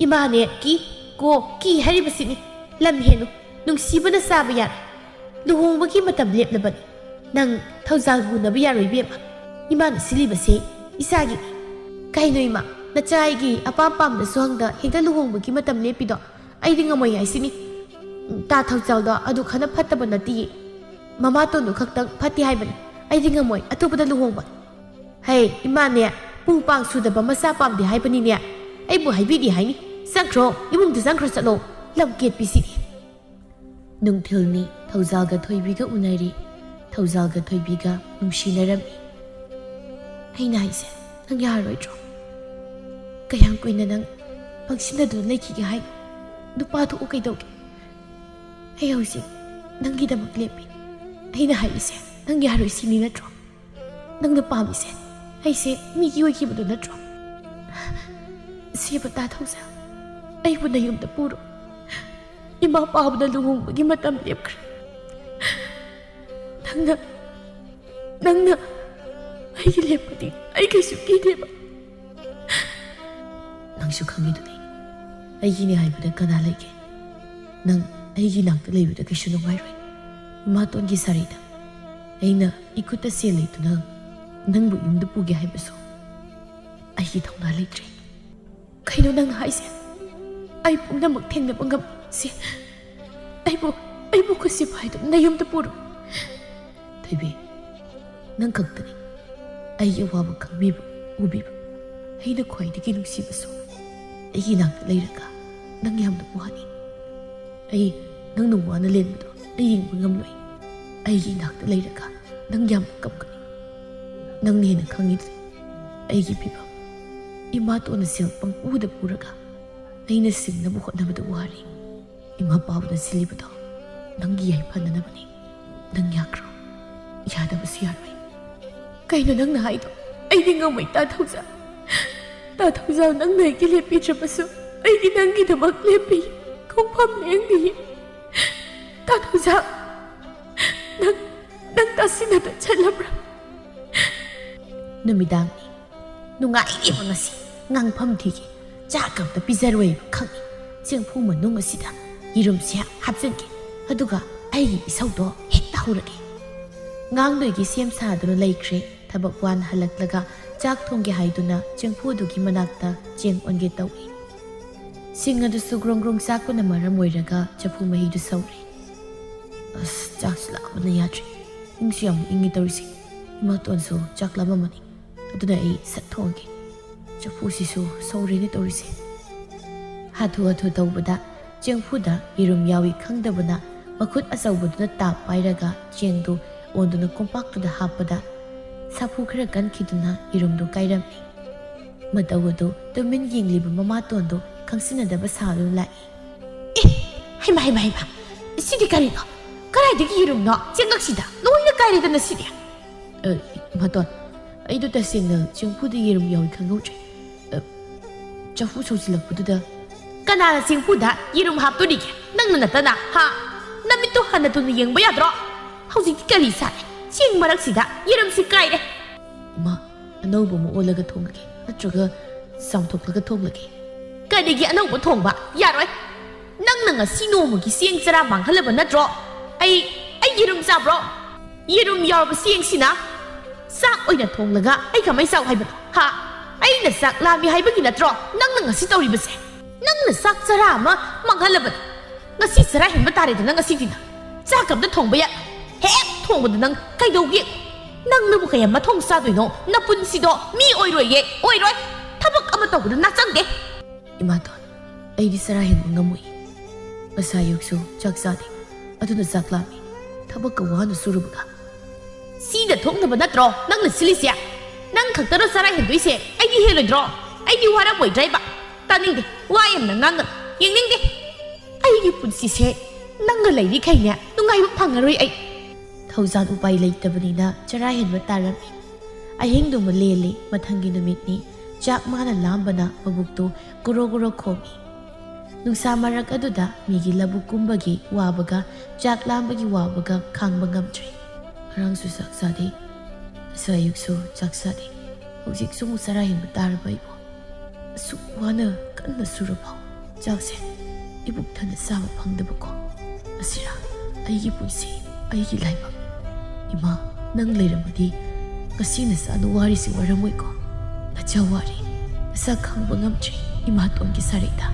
ꯏꯃꯥꯅꯦ ꯀꯤ ꯍꯥꯏꯔꯤꯕꯁꯤꯅꯤ ꯂꯝ ꯍꯦꯟꯅꯨ ꯅꯨꯡꯁꯤꯕꯅ ꯆꯥꯕ ꯌꯥꯔꯦ ꯂꯨꯍꯣꯡꯕꯒꯤ ꯃꯇꯝ ꯂꯦꯞꯂꯕꯅꯤ ꯅꯪ ꯊꯧꯖꯥꯜ ꯄꯨꯅꯕ ꯌꯥꯔꯣꯏ ꯏꯕꯦꯝꯃ ꯏꯃꯥꯅ ꯁꯤꯜꯂꯤꯕꯁꯦ ꯏꯆꯥꯒꯤꯅꯤ ꯀꯩꯅꯣ ꯏꯃꯥ ꯅꯆꯥ ꯑꯩꯒꯤ ꯑꯄꯥꯝ ꯄꯥꯝꯗꯁꯨ ꯍꯪꯗ ꯍꯦꯛꯇ ꯂꯨꯍꯣꯡꯕꯒꯤ ꯃꯇꯝ ꯂꯦꯞꯄꯤꯗꯣ ꯑꯩꯗꯤ ꯉꯝꯃꯣꯏ ꯍꯥꯏꯁꯤꯅꯤ ꯇꯥ ꯊꯧꯖꯥꯜꯗꯣ ꯑꯗꯨ ꯈꯅ ꯐꯠꯇꯕ ꯅꯠꯇꯤꯌꯦ ꯃꯃꯥꯇꯣꯟꯗꯨ ꯈꯛꯇꯪ ꯐꯠꯇꯦ ꯍꯥꯏꯕꯅꯤ ꯑꯩꯗꯤ ꯉꯝꯃꯣꯏ ꯑꯇꯣꯞꯄꯗ ꯂꯨꯍꯣꯡꯕ ꯏꯃꯥꯅꯦ ꯄꯨ ꯄꯥꯡ ꯁꯨꯗꯕ ꯃꯆꯥ ꯄꯥꯝꯗꯦ ꯍꯥꯏꯕꯅꯤꯅꯦ ꯑꯩꯕꯨ ꯍꯥꯏꯕꯤꯗꯦ ꯍꯥꯏꯅꯤ ꯆꯪꯈ꯭ꯔꯣ ꯏꯃꯨꯡꯗ ꯆꯪꯈ꯭ꯔꯣ ꯆꯠꯂꯣ ꯂꯝ ꯀꯦꯠꯄꯤꯁꯤꯗꯤ ꯅꯨꯡꯊꯤꯜꯅꯤ ꯊꯧꯖꯥꯜꯒ ꯊꯣꯏꯕꯤꯒ ꯎꯅꯔꯤ ꯊꯧꯖꯥꯜꯒ ꯊꯣꯏꯕꯤꯒ ꯅꯨꯡꯁꯤꯅꯔꯝꯃꯤ ꯑꯩꯅ ꯍꯥꯏꯁꯦ ꯅꯪ ꯌꯥꯔꯣꯏꯗ꯭ꯔꯣ ꯀꯌꯥꯝ ꯀꯨꯏꯅ ꯅꯪ ꯄꯪꯁꯤꯟꯅꯗꯨꯅ ꯂꯩꯈꯤꯒꯦ ꯍꯥꯏꯅꯣ ꯅꯨꯄꯥ ꯊꯣꯛꯎ ꯀꯩꯗꯧꯒꯦ ꯑꯩ ꯍꯧꯖꯤꯛ ꯅꯪꯒꯤꯗꯃꯛ ꯂꯦꯞꯄꯤ ꯑꯩꯅ ꯍꯥꯏꯔꯤꯁꯦ ꯅꯪ ꯌꯥꯔꯣꯏ ꯁꯤꯅꯤ ꯅꯠꯇ꯭ꯔꯣ ꯅꯪꯅ ꯄꯥꯝꯃꯤꯁꯦ ꯑꯩꯁꯦ ꯃꯤꯒꯤ ꯑꯣꯏꯈꯤꯕꯗꯣ ꯅꯠꯇ꯭ꯔꯣ ꯁꯦꯕꯇꯥ ꯊꯧꯖꯥꯜ ꯑꯩꯕꯨ ꯅꯌꯨꯝꯗ ꯄꯨꯔꯣ ꯏꯃꯥ ꯄꯥꯕꯗ ꯂꯨꯍꯣꯡꯕꯒꯤ ꯃꯇꯝ ꯂꯦꯞꯈ꯭ꯔꯦ ꯅꯪꯅ ꯑꯩꯒꯤ ꯂꯦꯞꯄꯗꯤ ꯑꯩ ꯀꯩꯁꯨ ꯀꯤꯗꯦꯕ ꯅꯪꯁꯨ ꯈꯪꯉꯤꯗꯨꯅꯤ ꯑꯩꯒꯤꯅꯦ ꯍꯥꯏꯕꯗ ꯀꯅꯥ ꯂꯩꯒꯦ ꯅꯪ ꯑꯩꯒꯤ ꯅꯥꯛꯇ ꯂꯩꯕꯗ ꯀꯩꯁꯨ ꯅꯨꯡꯉꯥꯏꯔꯣꯏ ꯏꯃꯥꯇꯣꯟꯒꯤ ꯁꯥꯔꯩꯗ ꯑꯩꯅ ꯏꯈꯨꯠꯇ ꯁꯦꯜ ꯂꯩꯇꯨꯅ ꯅꯪꯕꯨ ꯌꯨꯝꯗ ꯄꯨꯒꯦ ꯍꯥꯏꯕꯁꯨ ꯑꯩꯒꯤ ꯊꯧꯅꯥ ꯂꯩꯇ꯭ꯔꯦ ꯀꯩꯅꯣ ꯅꯪ ꯍꯥꯏꯁꯦ ꯑꯩ ꯄꯨꯝꯅꯃꯛ ꯊꯦꯡꯅꯕ ꯉꯝꯁꯦ ꯑꯩꯕꯨ ꯈꯨꯠꯁꯤ ꯄꯥꯏꯗꯨꯅ ꯅꯌꯨꯝꯗ ꯄꯨꯔꯣ ꯊꯣꯏꯕꯤ ꯅꯪ ꯈꯛꯇꯅꯤ ꯑꯩꯒꯤ ꯑꯋꯥꯕ ꯈꯪꯕꯤꯕ ꯎꯕꯤꯕ ꯑꯩꯅ ꯈ꯭ꯋꯥꯏꯗꯒꯤ ꯅꯨꯡꯁꯤꯕꯁꯨ ꯑꯩꯒꯤ ꯅꯥꯛꯇ ꯂꯩꯔꯒ ꯅꯪ ꯌꯥꯝꯅ ꯋꯥꯅꯤ ꯑꯩ ꯅꯪꯅ ꯋꯥꯅ ꯂꯦꯟꯕꯗꯣ ꯑꯩ ꯌꯦꯡꯕ ꯉꯝꯂꯣꯏ ꯑꯩꯒꯤ ꯅꯥꯛꯇ ꯂꯩꯔꯒ ꯅꯪ ꯌꯥꯝꯅ ꯀꯞꯀꯅꯤ ꯅꯪꯅ ꯍꯦꯟꯅ ꯈꯪꯉꯤꯗ꯭ꯔꯦ ꯑꯩꯒꯤ ꯐꯤꯕꯝ ꯏꯃꯥꯇꯣꯟꯅ ꯁꯦꯜ ꯄꯪꯄꯨꯗ ꯄꯨꯔꯒ ꯑꯩꯅ ꯁꯤꯡꯅꯕ ꯍꯣꯠꯅꯕꯗ ꯋꯥꯔꯤ ꯏꯃꯥ ꯄꯥꯕꯅ ꯁꯤꯜꯂꯤꯕꯗꯣ ꯅꯪꯒꯤ ꯌꯥꯏꯐꯅꯅꯕꯅꯤ ꯅꯪ ꯌꯥꯈ꯭ꯔꯣ ꯌꯥꯗꯕꯁꯨ ꯌꯥꯔꯣꯏ ꯀꯩꯅꯣ ꯅꯪꯅ ꯍꯥꯏꯗꯣ ꯑꯩꯗꯤ ꯉꯝꯃꯣꯏ ꯇꯥ ꯊꯧꯖꯥꯜ ꯅꯪꯅ ꯑꯩꯒꯤ ꯂꯦꯞꯄꯤꯗ꯭ꯔꯕꯁꯨ ꯑꯩꯗꯤ ꯅꯪꯒꯤꯗꯃꯛ ꯂꯦꯞꯄꯤ ꯈꯣꯡꯐꯝ ꯂꯦꯡꯗꯤ ꯇꯥ ꯊꯧꯖꯥꯜ ꯅꯪ ꯇꯥꯁꯤꯟꯅꯗ ꯆꯠꯂꯕ꯭ꯔꯥ ꯅꯨꯃꯤꯗꯥꯡꯅꯤ ꯅꯨꯡꯉꯥꯏꯔꯤꯕ ꯉꯁꯤ ꯉꯥꯡꯐꯝ ꯊꯤꯒꯦ ꯆꯥꯛ ꯑꯝꯇ ꯄꯤꯖꯔꯣꯏꯕ ꯈꯪꯉꯤ ꯆꯦꯡꯐꯨ ꯃꯅꯨꯡ ꯑꯁꯤꯗ ꯌꯦꯔꯨꯝꯁꯦ ꯍꯥꯞꯆꯤꯟꯒꯦ ꯑꯗꯨꯒ ꯑꯩꯒꯤ ꯏꯁꯧꯗꯣ ꯍꯦꯛꯇ ꯍꯧꯔꯒꯦ ꯉꯥꯡꯗꯣꯏꯒꯤ ꯁꯦꯝ ꯁꯥꯗꯨꯅ ꯂꯩꯈ꯭ꯔꯦ ꯊꯕꯛ ꯋꯥꯅ ꯍꯜꯂꯛꯂꯒ ꯆꯥꯛ ꯊꯣꯡꯒꯦ ꯍꯥꯏꯗꯨꯅ ꯆꯦꯡꯐꯨꯗꯨꯒꯤ ꯃꯅꯥꯛꯇ ꯆꯦꯡ ꯑꯣꯟꯒꯦ ꯇꯧꯏ ꯁꯤꯡ ꯑꯗꯨꯁꯨ ꯒ꯭ꯔꯣꯡ ꯒ꯭ꯔꯣꯡ ꯆꯥꯛꯄꯅ ꯃꯔꯝ ꯑꯣꯏꯔꯒ ꯆꯐꯨ ꯃꯍꯤꯗꯨ ꯁꯧꯔꯦ ꯑꯁ ꯆꯥꯛꯁꯨ ꯂꯥꯛꯕꯅ ꯌꯥꯗ꯭ꯔꯦ ꯏꯪꯁꯨ ꯌꯥꯝ ꯏꯪꯉꯤ ꯇꯧꯔꯤꯁꯦ ꯏꯃꯥꯇꯣꯟꯁꯨ ꯆꯥꯛ ꯂꯥꯝꯃꯝꯃꯅꯤ ꯑꯗꯨꯅ ꯑꯩ ꯁꯠ ꯊꯣꯡꯒꯦ ꯆꯐꯨꯁꯤꯁꯨ ꯁꯧꯔꯦꯅꯦ ꯇꯧꯔꯤꯁꯦ ꯍꯥꯊꯨ ꯍꯥꯊꯨ ꯇꯧꯕꯗ ꯆꯦꯡꯐꯨꯗ ꯌꯦꯔꯨꯝ ꯌꯥꯎꯏ ꯈꯪꯗꯕꯅ ꯃꯈꯨꯠ ꯑꯆꯧꯕꯗꯨꯅ ꯇꯥꯞ ꯄꯥꯏꯔꯒ ꯆꯦꯡꯗꯨ ꯑꯣꯟꯗꯨꯅ ꯀꯣꯝꯄꯥꯛꯇꯨꯗ ꯍꯥꯞꯄꯗ ꯁꯥꯐꯨ ꯈꯔ ꯀꯟꯈꯤꯗꯨꯅ ꯌꯦꯔꯨꯝꯗꯨ ꯀꯥꯏꯔꯝꯃꯤ ꯃꯇꯧ ꯑꯗꯨ ꯇꯨꯃꯤꯟ ꯌꯦꯡꯂꯤꯕ ꯃꯃꯥꯇꯣꯟꯗꯨ ꯈꯪꯁꯤꯟꯅꯗꯕ ꯁꯥꯗꯨꯅ ꯂꯥꯛꯏ ꯍꯩꯃ ꯁꯤꯗꯤ ꯀꯔꯤꯅꯣ ꯀꯗꯥꯏꯗꯒꯤ ꯌꯦꯔꯨꯝꯅꯣ ꯆꯦꯡꯉꯛꯁꯤꯗ ꯂꯣꯏꯅ ꯀꯥꯏꯔꯦꯗꯅ ꯁꯤꯗꯤ ꯃꯇꯣꯟ ꯑꯩꯗꯣ ꯇꯁꯦꯡꯅ ꯆꯦꯡꯐꯨꯗ ꯌꯦꯔꯨꯝ ꯌꯥꯎꯏ ꯈꯪꯍꯧꯗ꯭ꯔꯦ ꯆꯐꯨ ꯁꯧꯖꯤꯜꯂꯛꯄꯗꯨꯗ ꯀꯅꯥꯅ ꯆꯦꯡꯐꯨꯗ ꯌꯦꯔꯨꯝ ꯍꯥꯞꯇꯣꯔꯤꯒꯦ ꯅꯪꯅ ꯅꯠꯇꯅ ꯅꯃꯤꯠꯇꯣ ꯍꯟꯅ ꯊꯨꯅ ꯌꯦꯡꯕ ꯌꯥꯗ꯭ꯔꯣ ꯍꯧꯖꯤꯛꯇꯤ ꯀꯔꯤ ꯁꯥꯔꯦ ꯆꯦꯡ ꯃꯔꯛꯁꯤꯗ ꯌꯦꯔꯨꯝꯁꯤ ꯀꯥꯏꯔꯦ ꯏꯃꯥ ꯑꯅꯧꯕ ꯑꯃ ꯑꯣꯜꯂꯒ ꯊꯣꯡꯂꯒꯦ ꯅꯠꯇ꯭ꯔꯒ ꯆꯥꯝꯊꯣꯛꯂꯒ ꯊꯣꯡꯂꯒꯦ ꯀꯔꯤꯒꯤ ꯑꯅꯧꯕ ꯊꯣꯡꯕ ꯌꯥꯔꯣꯏ ꯅꯪꯅ ꯉꯁꯤ ꯅꯣꯡꯃꯒꯤ ꯆꯦꯡ ꯆꯔꯥ ꯃꯥꯡꯍꯜꯂꯕ ꯅꯠꯇ꯭ꯔꯣ ꯑꯩ ꯌꯦꯔꯨꯝ ꯆꯥꯕ꯭ꯔꯣ ꯌꯦꯔꯨꯝ ꯌꯥꯎꯔꯕ ꯆꯦꯡꯁꯤꯅ ꯆꯥꯛ ꯑꯣꯏꯅ ꯊꯣꯡꯂꯒ ꯑꯩ ꯀꯃꯥꯏ ꯆꯥꯎ ꯍꯥꯏꯕꯅꯣ ꯑꯩꯅ ꯆꯥꯛ ꯂꯥꯝꯃꯤ ꯍꯥꯏꯕꯒꯤ ꯅꯠꯇ꯭ꯔꯣ ꯅꯪꯅ ꯉꯁꯤ ꯇꯧꯔꯤꯕꯁꯦ ꯅꯪꯅ ꯆꯥꯛ ꯆꯔꯥ ꯑꯃ ꯃꯥꯡꯍꯜꯂꯕꯅꯤ ꯉꯁꯤ ꯆꯔꯥ ꯍꯦꯟꯕ ꯇꯥꯔꯦꯗꯅ ꯉꯁꯤꯗꯤꯅ ꯆꯥꯛ ꯑꯝꯇ ꯊꯣꯡꯕ ꯌꯥꯏ ꯍꯦꯛ ꯊꯣꯡꯕꯗ ꯅꯪ ꯀꯩꯗꯧꯒꯦ ꯅꯪꯅꯕꯨ ꯀꯌꯥ ꯃꯊꯣꯡ ꯆꯥꯗꯣꯏꯅꯣ ꯅꯄꯨꯟꯁꯤꯗꯣ ꯃꯤ ꯑꯣꯏꯔꯣꯏ ꯊꯕꯛ ꯑꯃ ꯇꯧꯕꯗ ꯅꯥꯆꯪꯗꯦ ꯏꯃꯥꯇꯣꯟ ꯑꯩꯗꯤ ꯆꯔꯥ ꯍꯦꯟꯕ ꯉꯝꯃꯣꯏ ꯉꯁꯥꯏ ꯑꯌꯨꯛꯁꯨ ꯆꯥꯛ ꯆꯥꯗꯦ ꯑꯗꯨꯅ ꯆꯥꯛ ꯂꯥꯝꯃꯤ ꯊꯕꯛꯀ ꯋꯥꯅ ꯁꯨꯔꯨꯕꯒ ꯁꯤꯗ ꯊꯣꯛꯅꯕ ꯅꯠꯇ꯭ꯔꯣ ꯅꯪꯅ ꯁꯤꯜꯂꯤꯁꯦ ꯅꯪ ꯈꯛꯇꯔꯣ ꯆꯔꯥ ꯍꯦꯟꯗꯣꯏꯁꯦ ꯑꯩꯗꯤ ꯍꯦꯜꯂꯣꯏꯗ꯭ꯔꯣ ꯑꯩꯗꯤ ꯋꯥꯔꯝꯃꯣꯏꯗ꯭ꯔꯥꯏꯕ ꯇꯥꯅꯤꯡꯗꯦ ꯋꯥ ꯌꯥꯝꯅ ꯉꯥꯡꯒꯅꯨ ꯌꯦꯡꯅꯤꯡꯗꯦ ꯑꯩꯒꯤ ꯄꯨꯟꯁꯤꯁꯦ ꯅꯪꯒ ꯂꯩꯔꯤꯈꯩꯅꯦ ꯅꯨꯡꯉꯥꯏꯕ ꯐꯪꯉꯔꯣꯏ ꯑꯩ ꯊꯧꯖꯥꯜ ꯎꯄꯥꯏ ꯂꯩꯇꯕꯅꯤꯅ ꯆꯔꯥ ꯍꯦꯟꯕ ꯇꯥꯔꯝꯃꯤ ꯑꯍꯤꯡꯗꯨꯃ ꯂꯦꯜꯂꯤ ꯃꯊꯪꯒꯤ ꯅꯨꯃꯤꯠꯅꯤ ꯆꯥꯛ ꯃꯥꯅ ꯂꯥꯝꯕꯅ ꯃꯕꯨꯛꯇꯨ ꯒꯣꯔꯣ ꯒꯣꯔꯣ ꯈꯣꯡꯏ ꯅꯨꯡꯁꯥ ꯃꯔꯛ ꯑꯗꯨꯗ ꯃꯤꯒꯤ ꯂꯧꯕꯨꯛ ꯀꯨꯝꯕꯒꯤ ꯋꯥꯕꯒ ꯆꯥꯛ ꯂꯥꯝꯕꯒꯤ ꯋꯥꯕꯒ ꯈꯥꯡꯕ ꯉꯝꯗ꯭ꯔꯦ ꯉꯔꯥꯡꯁꯨ ꯆꯥꯛ ꯆꯥꯗꯦ ꯉꯁꯥꯏ ꯑꯌꯨꯛꯁꯨ ꯆꯥꯛ ꯆꯥꯗꯦ ꯍꯧꯖꯤꯛꯁꯨ ꯑꯃꯨꯛ ꯆꯔꯥ ꯍꯦꯟꯕ ꯇꯥꯔꯕ ꯑꯩꯕꯨ ꯑꯁꯨꯛ ꯋꯥꯅ ꯀꯟꯅ ꯁꯨꯔꯐꯥꯎ ꯆꯥꯛꯁꯦ ꯏꯕꯨꯛ ꯊꯟꯅ ꯆꯥꯕ ꯐꯪꯗꯕꯀꯣ ꯑꯁꯤꯔꯥ ꯑꯩꯒꯤ ꯄꯨꯟꯁꯤ ꯑꯩꯒꯤ ꯂꯥꯏꯕꯛ ꯏꯃꯥ ꯅꯪ ꯂꯩꯔꯝꯃꯗꯤ ꯉꯁꯤ ꯅꯆꯥꯅ ꯋꯥꯔꯤꯁꯤ ꯋꯥꯔꯝꯃꯣꯏꯀꯣ ꯅꯆꯥ ꯋꯥꯔꯤ ꯅꯆꯥ ꯈꯪꯕ ꯉꯝꯗ꯭ꯔꯦ ꯏꯃꯥꯇꯣꯟꯒꯤ ꯁꯥꯔꯩꯗ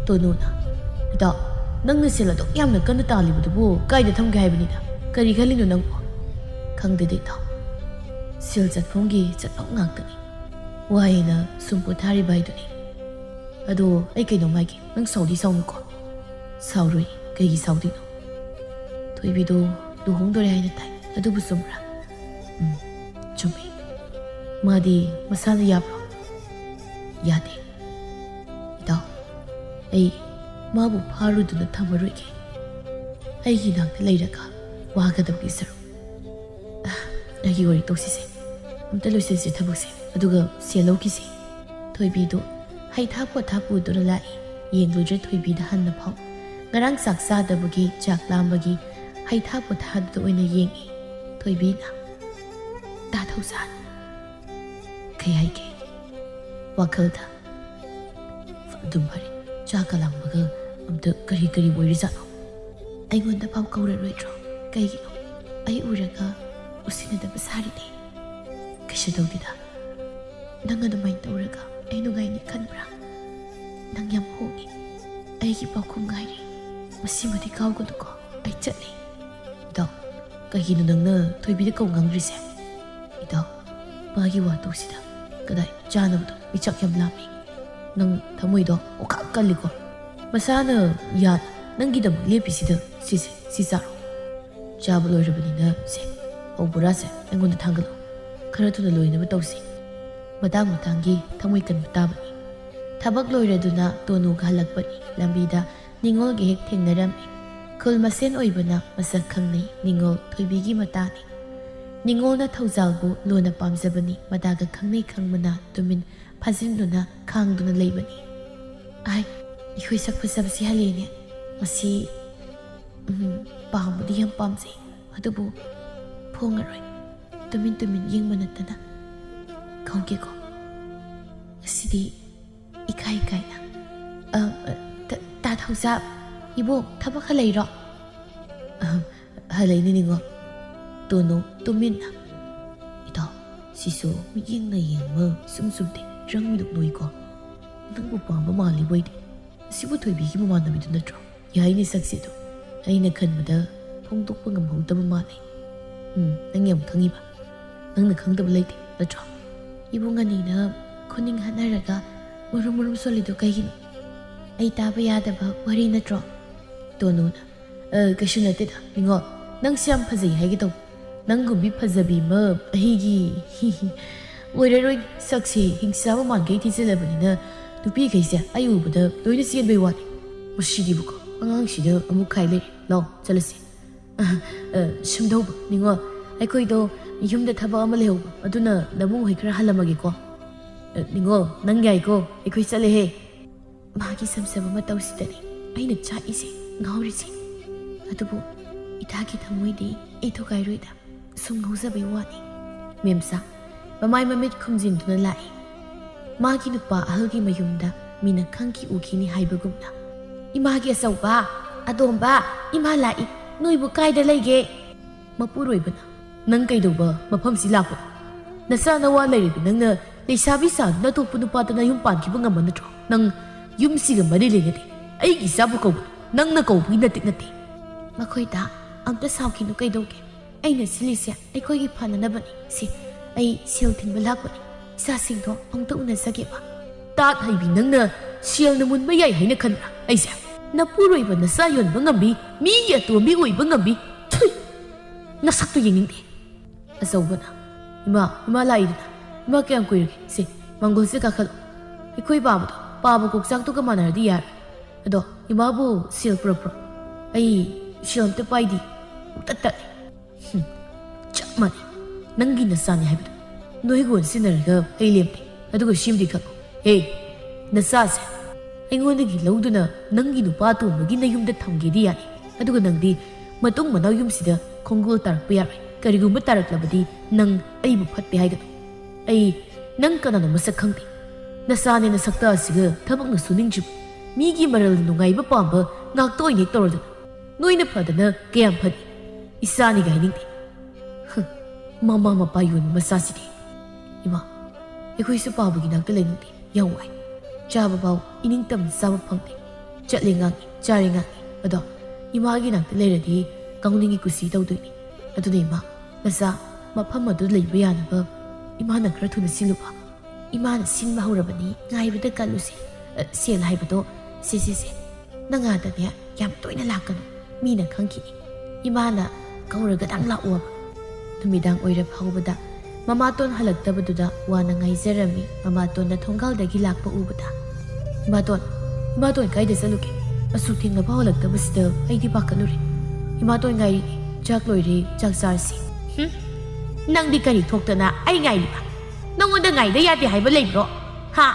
ꯇꯣꯅꯨꯅ ꯏꯇꯥꯎ ꯅꯪꯅ ꯁꯦꯜ ꯑꯗꯨꯛ ꯌꯥꯝꯅ ꯀꯟꯅ ꯇꯥꯜꯂꯤꯕꯗꯨꯕꯨ ꯀꯥꯏꯗ ꯊꯝꯒꯦ ꯍꯥꯏꯕꯅꯤꯗ ꯀꯔꯤ ꯈꯜꯂꯤꯅꯣ ꯅꯪꯕꯨ ꯈꯪꯗꯦꯗ ꯏꯇꯥꯎ ꯁꯦꯜ ꯆꯠꯐꯝꯒꯤ ꯆꯠꯐꯝ ꯉꯥꯛꯇꯅꯤ ꯋꯥꯏꯅ ꯁꯨꯝ ꯄꯣꯊꯥꯔꯤꯕ ꯍꯥꯏꯗꯨꯅꯤ ꯑꯗꯣ ꯑꯩ ꯀꯩꯅꯣꯝ ꯍꯥꯏꯒꯦ ꯅꯪ ꯁꯥꯎꯗꯤ ꯁꯥꯎꯅꯨꯀꯣ ꯁꯥꯎꯔꯣꯏ ꯀꯩꯒꯤ ꯁꯥꯎꯗꯣꯏꯅꯣ ꯊꯣꯏꯕꯤꯗꯣ ꯂꯨꯍꯣꯡꯗꯣꯔꯦ ꯍꯥꯏꯅ ꯇꯥꯏ ꯑꯗꯨꯕꯨ ꯆꯨꯝꯕ꯭ꯔꯥ ꯆꯨꯝꯃꯤ ꯃꯥꯗꯤ ꯃꯁꯥꯅ ꯌꯥꯕ꯭ꯔꯣ ꯌꯥꯗꯦ ꯏꯇꯥꯎ ꯑꯩ ꯃꯥꯕꯨ ꯐꯥꯔꯨꯗꯨꯅ ꯊꯝꯃꯔꯣꯏꯒꯦ ꯑꯩꯒꯤ ꯅꯥꯛꯇ ꯂꯩꯔꯒ ꯋꯥꯒꯗꯕꯒꯤ ꯁꯔꯨꯛ ꯑꯩꯒꯤ ꯋꯥꯔꯤ ꯇꯧꯁꯤꯁꯦ ꯑꯝꯇ ꯂꯣꯏꯁꯤꯟꯁꯤ ꯊꯕꯛꯁꯦ ꯑꯗꯨꯒ ꯁꯦꯜ ꯂꯧꯈꯤꯁꯤ ꯊꯣꯏꯕꯤꯗꯣ ꯍꯩꯊꯥ ꯄꯣꯊꯥ ꯄꯨꯗꯨꯅ ꯂꯥꯛꯏ ꯌꯦꯡꯂꯨꯗ꯭ꯔꯦ ꯊꯣꯏꯕꯤꯗ ꯍꯟꯅ ꯐꯥꯎ ꯉꯔꯥꯡ ꯆꯥꯛ ꯆꯥꯗꯕꯒꯤ ꯆꯥꯛ ꯂꯥꯝꯕꯒꯤ ꯍꯩꯊꯥ ꯄꯣꯊꯥꯗꯨꯗ ꯑꯣꯏꯅ ꯌꯦꯡꯏ ꯊꯣꯏꯕꯤꯅ ꯇꯥ ꯊꯧꯖꯥꯟ ꯀꯩ ꯍꯥꯏꯒꯦ ꯋꯥꯈꯜꯗ ꯑꯗꯨꯝ ꯐꯔꯦ ꯆꯥꯛꯀ ꯂꯥꯡꯕꯒ ꯑꯝꯇ ꯀꯔꯤ ꯑꯣꯏꯔꯤꯖꯥꯠꯅꯣ ꯑꯩꯉꯣꯟꯗ ꯐꯥꯎ ꯀꯧꯔꯔꯣꯏꯗ꯭ꯔꯣ ꯀꯩꯒꯤꯅꯣ ꯑꯩ ꯎꯔꯒ ꯎꯁꯤꯟꯅꯗꯕ ꯁꯥꯔꯤꯅꯦ ꯀꯩꯁꯨ ꯇꯧꯗꯦꯗ ꯅꯪ ꯑꯗꯨꯃꯥꯏꯅ ꯇꯧꯔꯒ ꯑꯩ ꯅꯨꯡꯉꯥꯏꯅꯤ ꯈꯟꯕ꯭ꯔꯥ ꯅꯪ ꯌꯥꯝ ꯍꯣꯡꯉꯤ ꯑꯩꯒꯤ ꯄꯥꯎꯈꯨꯝ ꯉꯥꯏꯔꯤ ꯃꯁꯤꯃꯗꯤ ꯀꯥꯎꯒꯅꯨꯀꯣ ꯑꯩ ꯆꯠꯂꯤ ꯏꯇꯥꯎ ꯀꯩꯒꯤꯅꯣ ꯅꯪꯅ ꯊꯣꯏꯕꯤꯗ ꯀꯧ ꯉꯥꯡꯗ꯭ꯔꯤꯁꯦ ꯏꯇꯥꯎ ꯃꯥꯒꯤ ꯋꯥꯇꯧꯁꯤꯗ ꯀꯗꯥꯏ ꯆꯥꯅꯕꯗꯣ ꯃꯤꯆꯥꯛ ꯌꯥꯝ ꯂꯥꯝꯃꯤ ꯅꯪ ꯊꯃꯣꯏꯗꯣ ꯑꯣꯈꯥꯛ ꯀꯜꯂꯤꯀꯣ ꯃꯁꯥꯅ ꯌꯥꯅ ꯅꯪꯒꯤꯗꯃꯛ ꯂꯦꯞꯄꯤꯁꯤꯗ ꯁꯤꯁꯦ ꯁꯤ ꯆꯥꯔꯣ ꯆꯥꯕ ꯂꯣꯏꯔꯕꯅꯤꯅ ꯁꯦ ꯕꯣꯔꯥꯁꯦ ꯑꯩꯉꯣꯟꯗ ꯊꯥꯡꯒꯠꯂꯣ ꯈꯔ ꯊꯨꯅ ꯂꯣꯏꯅꯕ ꯇꯧꯁꯤ ꯃꯇꯥꯡ ꯃꯇꯥꯡꯒꯤ ꯊꯃꯣꯏ ꯀꯟꯕ ꯇꯥꯕꯅꯤ ꯊꯕꯛ ꯂꯣꯏꯔꯗꯨꯅ ꯇꯣꯅꯨꯒ ꯍꯜꯂꯛꯄꯅꯤ ꯂꯝꯕꯤꯗ ꯅꯤꯡꯉꯣꯜꯒ ꯍꯦꯛ ꯊꯦꯡꯅꯔꯝꯃꯤ ꯈꯨꯜ ꯃꯁꯦꯟ ꯑꯣꯏꯕꯅ ꯃꯁꯛ ꯈꯪꯅꯩ ꯅꯤꯡꯉꯣꯜ ꯊꯣꯏꯕꯤꯒꯤ ꯃꯇꯥꯅꯤ ꯅꯤꯡꯉꯣꯜꯅ ꯊꯧꯖꯥꯜꯕꯨ ꯂꯣꯟꯅ ꯄꯥꯝꯖꯕꯅꯤ ꯃꯇꯥꯒ ꯈꯪꯅꯩ ꯈꯪꯕꯅ ꯇꯨꯃꯤꯟ ꯐꯥꯖꯤꯟꯗꯨꯅ ꯈꯥꯡꯗꯨꯅ ꯂꯩꯕꯅꯤ ꯑꯩꯈꯣꯏ ꯁꯛ ꯐꯖꯕꯁꯤ ꯍꯜꯂꯦꯅꯦ ꯃꯁꯤ ꯄꯥꯝꯕꯗꯤ ꯌꯥꯝ ꯄꯥꯝꯖꯩ ꯑꯗꯨꯕꯨ ꯐꯣꯡꯉꯔꯣꯏ ꯇꯨꯃꯤꯟ ꯌꯦꯡꯕ ꯅꯠꯇꯅ ꯀꯧꯒꯦꯀꯣ ꯉꯁꯤꯗꯤ ꯏꯀꯥꯏꯅ ꯇꯥ ꯊꯧꯖꯥꯜ 이보 ꯊꯕꯛ ꯍꯜꯂꯛꯏꯔꯣ ꯍꯜꯂꯛꯏꯅꯦ ꯅꯤꯡꯉꯣꯜ ꯇꯣꯅꯨ ꯇꯨꯃꯤꯟꯅ ꯏꯇꯥꯎ ꯁꯤꯁꯨ ꯃꯤꯠꯌꯦꯡꯅ ꯌꯦꯡꯕ ꯁꯨꯝꯗꯦ ꯔꯪꯃꯤꯗꯨꯛ ꯅꯣꯏꯀꯣ ꯅꯪꯕꯨ ꯄꯥꯝꯕ ꯃꯥꯜꯂꯤꯕꯣꯏꯗꯤ ꯑꯁꯤꯕꯨ ꯊꯣꯏꯕꯤꯒꯤ ꯃꯃꯥꯟꯅꯕꯤꯗꯨ ꯅꯠꯇ꯭ꯔꯣ ꯌꯥꯏꯅꯦ ꯁꯛꯁꯤꯗꯣ ꯑꯩꯅ ꯈꯟꯕꯗ ꯐꯣꯡꯗꯣꯛꯄ ꯉꯝꯍꯧꯗꯕ ꯃꯥꯜꯂꯤ ꯅꯪ ꯌꯥꯝ ꯈꯪꯉꯤꯕ ꯅꯪꯅ ꯈꯪꯗꯕ ꯂꯩꯇꯦ ꯅꯠꯇ꯭ꯔꯣ 이ꯕꯨꯡ ꯑꯅꯤꯅ ꯈꯨꯅꯤꯡ ꯍꯥꯠꯅꯔꯒ ꯃꯔꯨꯝ ꯁꯣꯜꯂꯤꯗꯣ ꯀꯩꯒꯤꯅꯣ ꯑꯩ ꯇꯥꯕ ꯌꯥꯗꯕ ꯋꯥꯔꯤ ꯅꯠꯇ꯭ꯔꯣ ꯇꯣꯅꯨꯅ ꯀꯩꯁꯨ ꯅꯠꯇꯦꯗ ꯅꯤꯡꯉꯣꯜ ꯅꯪꯁꯤ ꯌꯥꯝ ꯐꯖꯩ ꯍꯥꯏꯒꯦ ꯇꯧꯕ ꯅꯪꯒꯨꯝꯕꯤ ꯐꯖꯕꯤ ꯑꯃ ꯑꯩꯒꯤ ꯑꯣꯏꯔꯔꯣꯏ ꯁꯛꯁꯤ ꯍꯤꯡꯆꯥꯕ ꯃꯥꯟꯈꯩ ꯊꯤꯖꯤꯜꯂꯕꯅꯤꯅ ꯅꯨꯄꯤꯈꯩꯁꯦ ꯑꯩ ꯎꯕꯗ ꯂꯣꯏꯅ ꯆꯦꯟꯕꯩ ꯋꯥꯅꯤ ꯃꯁꯤꯗꯤꯕꯨꯀꯣ ꯑꯉꯥꯡꯁꯤꯗ ꯑꯃꯨꯛ ꯈꯥꯏ ꯂꯩꯔꯦ ꯂꯥꯎ ꯆꯠꯂꯁꯤ ꯁꯨꯝꯗꯧꯕ ꯅꯤꯡꯉꯣꯜ ꯑꯩꯈꯣꯏꯗꯣ ꯌꯨꯝꯗ ꯊꯕꯛ ꯑꯃ ꯂꯩꯍꯧꯕ ꯑꯗꯨꯅ ꯅꯕꯨꯡ ꯍꯣꯏ ꯈꯔ ꯍꯜꯂꯝꯃꯒꯦꯀꯣ ꯅꯤꯡꯉꯣꯜ ꯅꯪ ꯌꯥꯏꯀꯣ ꯑꯩꯈꯣꯏ ꯆꯠꯂꯦꯍꯦ ꯃꯥꯒꯤ ꯁꯝꯁꯕ ꯃꯇꯧꯁꯤꯗꯅꯤ ꯑꯩꯅ ꯆꯥꯛꯏꯁꯦ ꯉꯥꯎꯔꯤꯁꯦ ꯑꯗꯨꯕꯨ ꯏꯊꯥꯒꯤ ꯊꯃꯣꯏꯗꯤ ꯑꯩ ꯊꯨꯒꯥꯏꯔꯣꯏꯗ ꯁꯨꯝ ꯉꯥꯎꯖꯕꯩ ꯋꯥꯅꯤ ꯃꯦꯝꯆꯥ ꯃꯃꯥꯏ ꯃꯃꯤꯠ ꯈꯨꯝꯖꯤꯟꯗꯨꯅ ꯂꯥꯛꯏ ꯃꯥꯒꯤ ꯅꯨꯄꯥ ꯑꯍꯜꯒꯤ ꯃꯌꯨꯝꯗ ꯃꯤꯅ ꯈꯪꯈꯤ ꯎꯈꯤꯅꯤ ꯍꯥꯏꯕꯒꯨꯝꯅ ꯏꯃꯥꯒꯤ ꯑꯆꯧꯕ ꯑꯗꯣꯝꯕ ꯏꯃꯥ ꯂꯥꯛꯏ ꯅꯣꯏꯕꯨ ꯀꯥꯏꯗ ꯂꯩꯒꯦ ꯃꯄꯨꯔꯣꯏꯕꯅ ꯅꯪ ꯀꯩꯗꯧꯕ ꯃꯐꯝꯁꯤ ꯂꯥꯛꯄꯅꯣ ꯅꯆꯥ ꯅꯋꯥ ꯂꯩꯔꯤꯕ ꯅꯪꯅ ꯂꯩꯁꯥꯕꯤ ꯁꯥꯗꯨꯅ ꯑꯇꯣꯞꯄ ꯅꯨꯄꯥꯗꯅ ꯌꯨꯝ ꯄꯥꯟꯈꯤꯕ ꯉꯝꯕ ꯅꯠꯇ꯭ꯔꯣ ꯅꯪ ꯌꯨꯝꯁꯤꯒ ꯃꯔꯤ ꯂꯩꯅꯗꯦ ꯑꯩꯒꯤ ꯏꯆꯥꯕꯨ ꯀꯧꯕꯅꯣ ꯅꯪꯅ ꯀꯧꯕꯒꯤ ꯅꯠꯇꯦ ꯃꯈꯣꯏꯗ ꯑꯝꯇ ꯁꯥꯎꯈꯤꯅꯨ ꯀꯩꯗꯧꯒꯦ ꯑꯩꯅ ꯁꯤꯜꯂꯤꯁꯦ ꯑꯩꯈꯣꯏꯒꯤ ꯐꯅꯅꯕꯅꯤ ꯁꯤ ꯑꯩ ꯁꯦꯜ ꯊꯤꯟꯕ ꯂꯥꯛꯄꯅꯤ ꯏꯆꯥꯁꯤꯡꯗꯣ ꯑꯝꯇ ꯎꯅꯖꯒꯦꯕ ꯇꯥꯠ ꯍꯩꯕꯤ ꯅꯪꯅ ꯁꯦꯜꯅ ꯃꯨꯟꯕ ꯌꯥꯏ ꯍꯥꯏꯅ ꯈꯟꯕ꯭ꯔꯥ ꯑꯩꯁꯦ ꯅꯄꯨꯔꯣꯏꯕ ꯅꯆꯥ ꯌꯣꯟꯕ ꯉꯝꯕꯤ ꯃꯤꯒꯤ ꯑꯇꯣꯝꯕꯤ ꯑꯣꯏꯕ ꯉꯝꯕꯤ ꯅꯁꯛꯇꯨ ꯌꯦꯡꯅꯤꯡꯗꯦ ꯑꯆꯧꯕꯅ ꯏꯃꯥ ꯂꯥꯛꯏꯗꯅ ꯏꯃꯥ ꯀꯌꯥꯝ ꯀꯨꯏꯔꯒꯦ ꯁꯤ ꯃꯪꯒꯣꯜꯁꯦ ꯀꯥꯈꯠꯂꯣ ꯑꯩꯈꯣꯏ ꯄꯥꯕ ꯀꯣꯛꯆꯥꯛꯇꯨꯒ ꯃꯥꯟꯅꯔꯗꯤ ꯌꯥꯔꯦ ꯑꯗꯣ ꯏꯃꯥꯕꯨ ꯁꯦꯜ ꯄꯨꯔꯛꯄ꯭ꯔꯣ ꯑꯩ ꯁꯦꯜ ꯑꯝꯇ ꯄꯥꯏꯗꯤ ꯇꯠꯂꯦ ꯆꯞ ꯃꯥꯟꯅꯩ ꯅꯪꯒꯤ ꯅꯆꯥꯅꯤ ꯍꯥꯏꯕꯗꯣ ꯅꯣꯏꯒꯣꯟ ꯁꯤꯟꯅꯔꯒ ꯑꯩ ꯂꯦꯝꯗꯦ ꯑꯗꯨꯒ ꯁꯤꯃꯗꯤ ꯈꯪꯉꯨ ꯅꯆꯥꯁꯦ ꯑꯩꯉꯣꯟꯗꯒꯤ ꯂꯧꯗꯨꯅ ꯅꯪꯒꯤ ꯅꯨꯄꯥ ꯇꯣꯟꯕꯒꯤ ꯅꯌꯨꯝꯗ ꯊꯝꯒꯦꯗꯤ ꯌꯥꯅꯤ ꯑꯗꯨꯒ ꯅꯪꯗꯤ ꯃꯇꯨꯡ ꯃꯅꯥꯎ ꯌꯨꯝꯁꯤꯗ ꯈꯣꯡꯒꯣꯜ ꯇꯥꯔꯛꯄ ꯌꯥꯔꯣꯏ ꯀꯔꯤꯒꯨꯝꯕ ꯇꯥꯔꯛꯂꯕꯗꯤ ꯅꯪ ꯑꯩꯕꯨ ꯐꯠꯇꯦ ꯍꯥꯏꯒꯅꯨ ꯑꯩ ꯅꯪ ꯀꯅꯥꯅꯣ ꯃꯁꯛ ꯈꯪꯗꯦ ꯅꯆꯥꯅꯦꯅ ꯁꯛꯇ ꯑꯁꯤꯒ ꯊꯕꯛꯅ ꯁꯨꯅꯤꯡꯗ꯭ꯔꯤꯕ ꯃꯤꯒꯤ ꯃꯔꯜ ꯅꯨꯡꯉꯥꯏꯕ ꯄꯥꯝꯕ ꯉꯥꯛꯇ ꯑꯣꯏꯅ ꯇꯧꯔꯗꯅ ꯅꯣꯏꯅ ꯐꯗꯅ ꯀꯌꯥꯝ ꯐꯅꯤ ꯏꯆꯥꯅꯤꯒ ꯍꯥꯏꯅꯤꯡꯗꯦ ꯃꯃꯥ ꯃꯄꯥ ꯌꯣꯟꯕ ꯃꯆꯥꯁꯤꯗꯤ ꯏꯃꯥ ꯑꯩꯈꯣꯏꯁꯨ ꯄꯥꯕꯒꯤ ꯅꯥꯛꯇ ꯂꯩꯅꯤꯡꯗꯦ ꯌꯥꯝ ꯋꯥꯏ ꯆꯥꯕ ꯐꯥꯎ ꯏꯅꯤꯡꯇꯝꯅ ꯆꯥꯕ ꯐꯪꯗꯦ ꯆꯠꯂꯦ ꯉꯥꯡꯉꯤ ꯆꯥꯔꯦ ꯉꯥꯡꯉꯤ ꯑꯗꯣ ꯏꯃꯥꯒꯤ ꯅꯥꯛꯇ ꯂꯩꯔꯗꯤ ꯀꯥꯎꯅꯤꯡꯉꯤ ꯀꯨꯁꯤ ꯇꯧꯗꯣꯏꯅꯤ ꯑꯗꯨꯅ ꯏꯃꯥ ꯃꯆꯥ ꯃꯐꯝ ꯑꯗꯨ ꯂꯩꯕ ꯌꯥꯅꯕ ꯏꯃꯥꯅ ꯈꯔ ꯊꯨꯅ ꯁꯤꯜꯂꯨꯕ Imana sin mahurabani ngaibada kaluse sel haibado se nanga da ne yam toina lakanu mina khangki Imana kauraga dang lawa numidang oira phawbada mamaton halaktabaduda wana ngaijarami mamaton na thongal dagi lakpa ubada imaton kaida saluke asu thingna phawlaktabasida aidi pakalure imaton ngai chak loire chak sarsi nang di kari thoktana ai ngai liba nangonda ngai da yati haiba leibro ha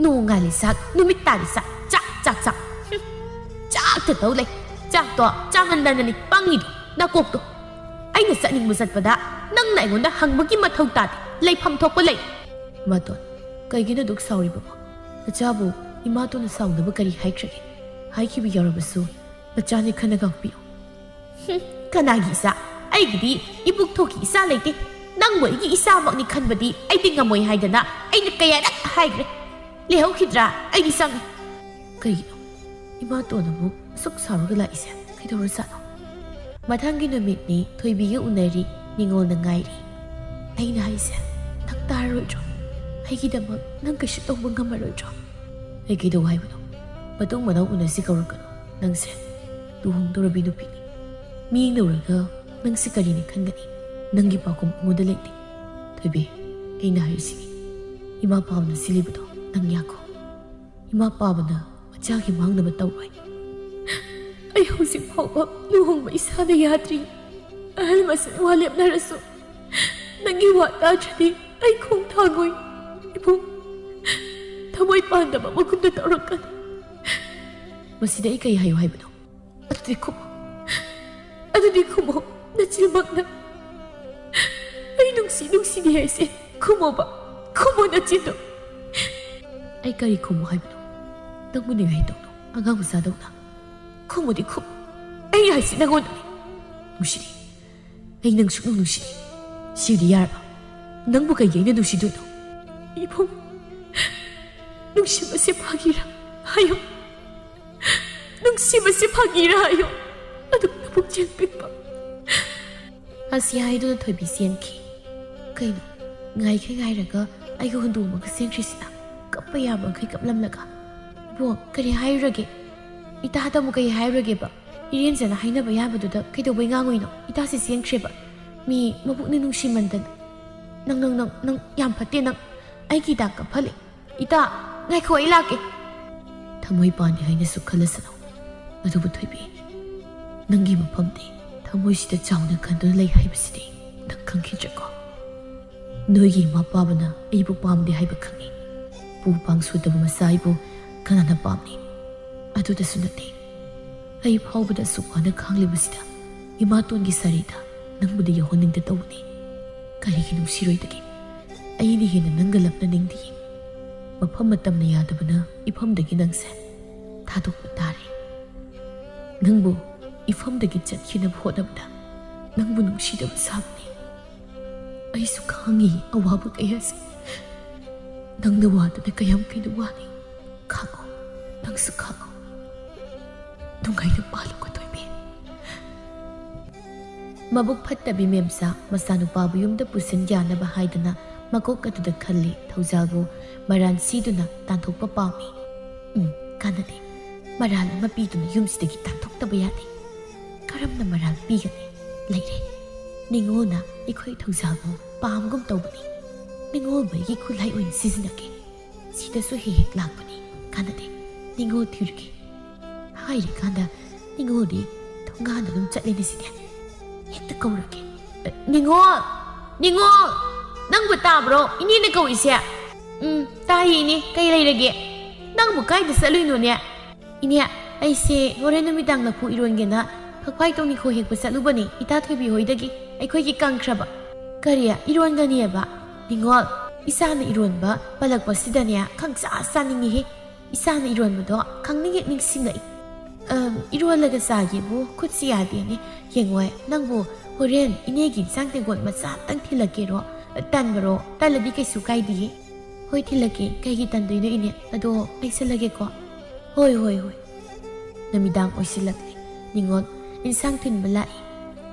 nu ngali sak numit tari sak chak chak ta tole chak to changandanani pangi na kokto aina saning musatpada nang na ngonda hangbagi mathau tati leifam thokpa lei maton kaigina duk sauri baba achabu imato na saudaba kari haikrage haikibi yarabasu bachani khana gakpi kanagi sa aigidi ibuk thoki isa leite nang moi gi isa makni khanbadi aidi ngamoi haidana aina kaya dak haigre lehau khidra aidi sang kaigino imato na bu suk saruga la isa kaidor sa mathanggi numitni thoibiga unari ningol na ngairi aina haise taktaroidro aigidama nang kashi tongba ngamaroidro aigido haibano matung manau unasi kaurakano nangse tuhongdorobi nupini miying nauraga nangsi karini khangani nangi pakum ngoda leite thoibi aina haisini ima pamna silibado nang yako ima pabana machagi mangnaba tawai ai hauzik phawba luhongba isada yadri ahal masan walepnarasu nangi wa tajadi ai khong thangoi ibung thamoi pandaba makumda tawrakan masida ai kai hayo haibano adudi khumo nachilmakna ai nungsi ni haise khumo na chido ai kari khumo haibano tangmuni hai tawno agang sadawna khumo di khum ai haise nangon nushiri ai nang suknung nushiri siri yarba nangbu kai yaina nusiduno ibong nungshibase phagira hayo nungshibase phagira hayo adu nabuk chen pikpa asi haidu na thoibi senki kaino ngai raga ai go hundu ma sen krisina kappa ya ba kai kaplam laga bo kari hairage ita hada mu kai hairage ba iren jana haina ba ya badu da kai do bai ngangoi no ita si sen kreba mi mabuk ni nungshi mandan nang yam phatte nang ai ki da ka phale ita ngai khoi lake thamoi pani haina su khalasano adu bu thoibi nangi mapamde thamoi sida chauna khandu lei haibasidi nang khangki jako noigi mapabana aibu pamde haiba khangi pu pangsu da masai bu kanana pamni adu da sunate ai phawbada suwana khangli basida imaton gi sarida nangbuda yohoning da tawni kari gi nusiroi dagi ai ni hina nangalapna ningdi mafam matamna yadabana ifam dagi nangse thadok tare nangbu ifam dagi chatkina phodabda nangbu nusida sabni ai su khangi awabu kayas nangna wada da kayam kaidu wani khago nangsu khago dungai na palu ko toibe mabuk phattabi memsa masanu pabu yumda pusin yana ba haidana makok atuda khalli thaujago maran siduna tanthokpa pami kanade maral ma piduna yumsidagi tanthokta bayani karamna maral pigani leire ningona ikhoi thaujago pamgum tawbani ningol bagi khulai oin sizinake sida so hek lakpani kanade ningol thirki haire kanda ningol di thongana dum chatleni side hekta kaurake ningol nang betabro ini ne kau isya tahi ini kai leirage nang bu kai da saluino ne ini ai se hore numidang la pu irongena phakpai tongni kho hek pasalu bani ita thobi hoidagi ai khoi gi kangkhraba kariya irongani ba ningol isana ironba palak pasidania khangsa saningi he isana ironba do khangni ning singai irolaga sagi bu khutsi ade ne yengwai nangbu horen inegi sangte gon macha tang thilake ro tanbro taladi kai sukai di hoi thilake kai gi tan doino ine ado aisalage ko hoi namidang oisilakle ningol insang thin balai